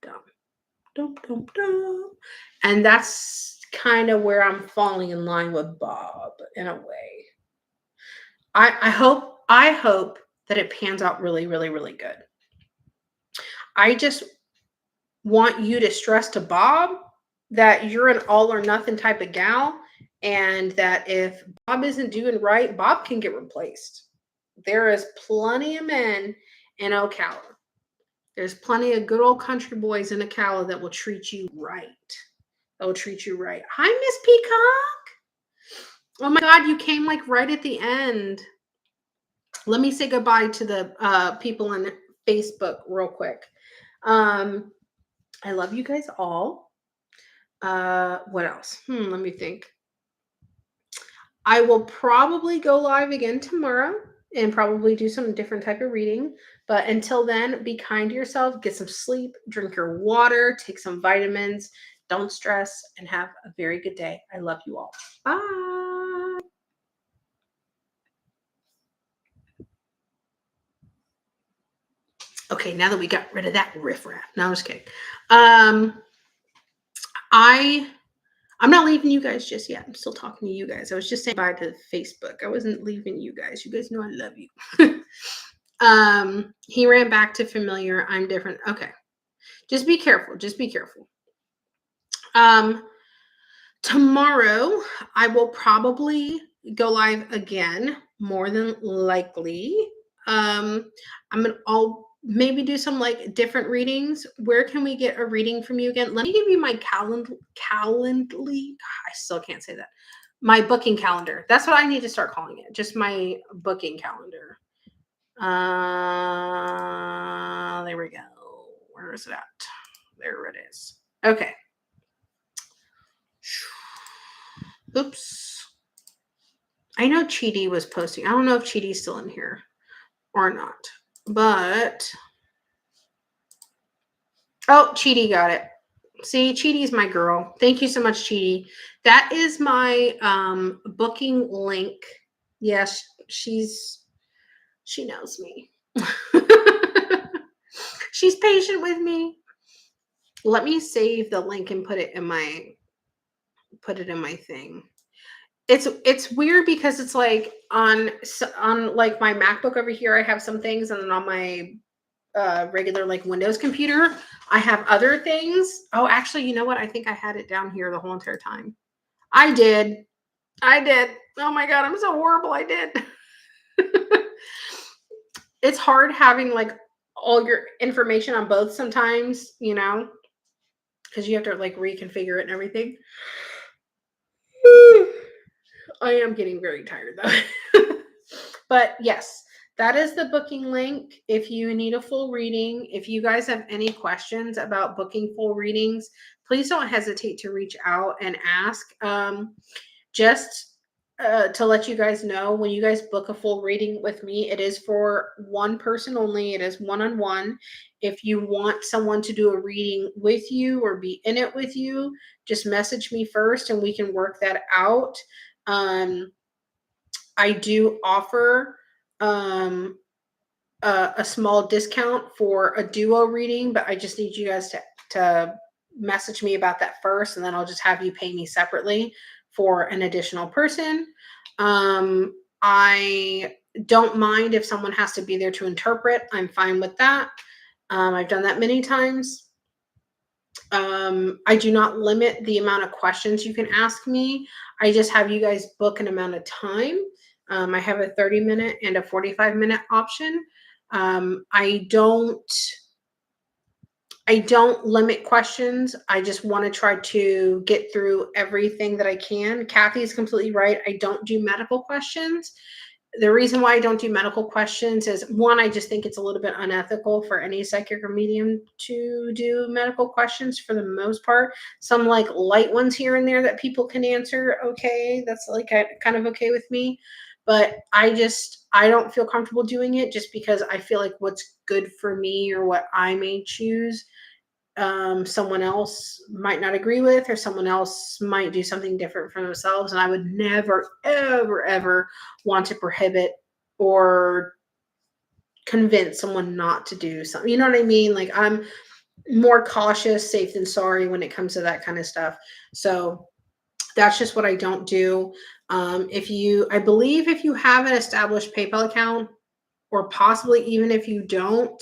dumb, dumb, dumb, dumb. And that's kind of where I'm falling in line with Bob in a way. I hope that it pans out really, really, really good. I just want you to stress to Bob that you're an all or nothing type of gal, and that if Bob isn't doing right, Bob can get replaced. There is plenty of men in Ocala. There's plenty of good old country boys in Ocala that will treat you right. That will treat you right. Hi, Miss Peacock. Oh my God, you came like right at the end. Let me say goodbye to the people on Facebook real quick. I love you guys all. What else? Let me think. I will probably go live again tomorrow and probably do some different type of reading. But until then, be kind to yourself, get some sleep, drink your water, take some vitamins, don't stress, and have a very good day. I love you all. Bye. Okay, now that we got rid of that riffraff. No, I'm just kidding. Um, I'm not leaving you guys just yet. I'm still talking to you guys. I was just saying bye to Facebook. I wasn't leaving you guys. You guys know I love you. He ran back to familiar. I'm different. Okay. Just be careful. Just be careful. Um, Tomorrow I will probably go live again, more than likely. I'll maybe do some like different readings. Where can we get a reading from you again? Let me give you my calendly. I still can't say that. My booking calendar. That's what I need to start calling it. Just my booking calendar. There we go. Where is it at? There it is. Okay. Oops. I know Chidi was posting. I don't know if Chidi's still in here or not. But oh, Chidi got it. See, Chidi's my girl. Thank you so much, Chidi. That is my booking link. Yes, she knows me. She's patient with me. Let me save the link and put it in my thing. It's weird because it's like on like my MacBook over here, I have some things, and then on my regular like Windows computer, I have other things. Oh, actually, you know what? I think I had it down here the whole entire time. I did. Oh my god, I'm so horrible. I did. It's hard having like all your information on both sometimes, because you have to like reconfigure it and everything. I am getting very tired though. But yes, that is the booking link. If you need a full reading, if you guys have any questions about booking full readings, please don't hesitate to reach out and ask. Just to let you guys know, when you guys book a full reading with me, it is for one person only. It is one-on-one. If you want someone to do a reading with you or be in it with you, just message me first and we can work that out. I do offer a small discount for a duo reading, but I just need you guys to message me about that first, and then I'll just have you pay me separately for an additional person. I don't mind if someone has to be there to interpret. I'm fine with that. I've done that many times. I do not limit the amount of questions you can ask me. I just have you guys book an amount of time. I have a 30-minute and a 45-minute option. I don't limit questions. I just want to try to get through everything that I can. Kathy's completely right. I don't do medical questions. The reason why I don't do medical questions is, one, I just think it's a little bit unethical for any psychic or medium to do medical questions for the most part. Some like light ones here and there that people can answer. Okay. That's like kind of okay with me. But I don't feel comfortable doing it just because I feel like what's good for me or what I may choose, someone else might not agree with, or someone else might do something different for themselves. And I would never, ever, ever want to prohibit or convince someone not to do something. You know what I mean? Like, I'm more cautious, safe than sorry when it comes to that kind of stuff. So that's just what I don't do. I believe if you have an established PayPal account, or possibly even if you don't,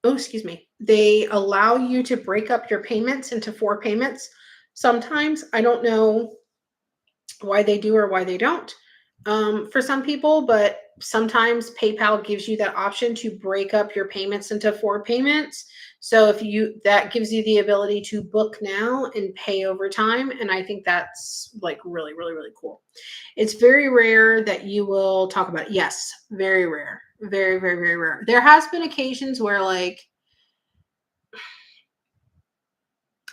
excuse me, they allow you to break up your payments into 4 payments. Sometimes I don't know why they do or why they don't, for some people, but sometimes PayPal gives you that option to break up your payments into 4 payments. So that gives you the ability to book now and pay over time. And I think that's like really, really, really cool. It's very rare that you will talk about it. Yes, very rare. Very, very, very rare. There has been occasions where like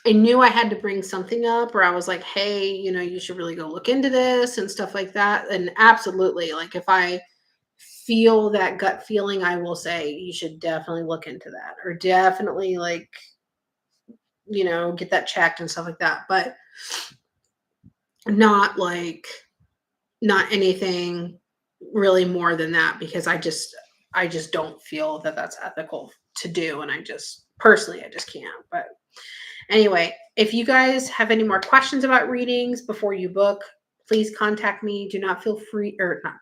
I knew I had to bring something up, or I was like, hey, you should really go look into this and stuff like that. And absolutely, like if I feel that gut feeling, I will say you should definitely look into that, or definitely like, get that checked and stuff like that. But not anything really more than that, because I just don't feel that that's ethical to do. And I just personally, I just can't. But anyway, if you guys have any more questions about readings before you book, please contact me. Do not feel free or not.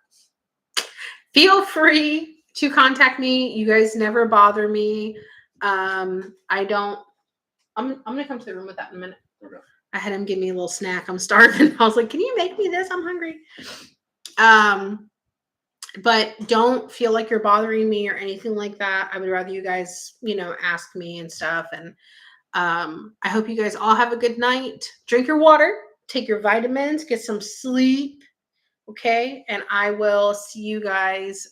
Feel free to contact me. You guys never bother me. I don't. I'm gonna come to the room with that in a minute. I had him give me a little snack. I'm starving. I was like, "Can you make me this? I'm hungry." But don't feel like you're bothering me or anything like that. I would rather you guys, ask me and stuff. And I hope you guys all have a good night. Drink your water, take your vitamins, get some sleep. Okay. And I will see you guys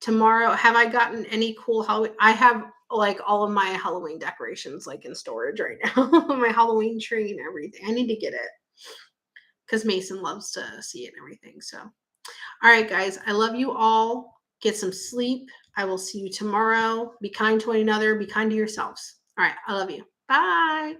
tomorrow. Have I gotten any cool Halloween? I have like all of my Halloween decorations like in storage right now. My Halloween tree and everything. I need to get it because Mason loves to see it and everything. So, all right, guys, I love you all. Get some sleep. I will see you tomorrow. Be kind to one another. Be kind to yourselves. All right. I love you. Bye.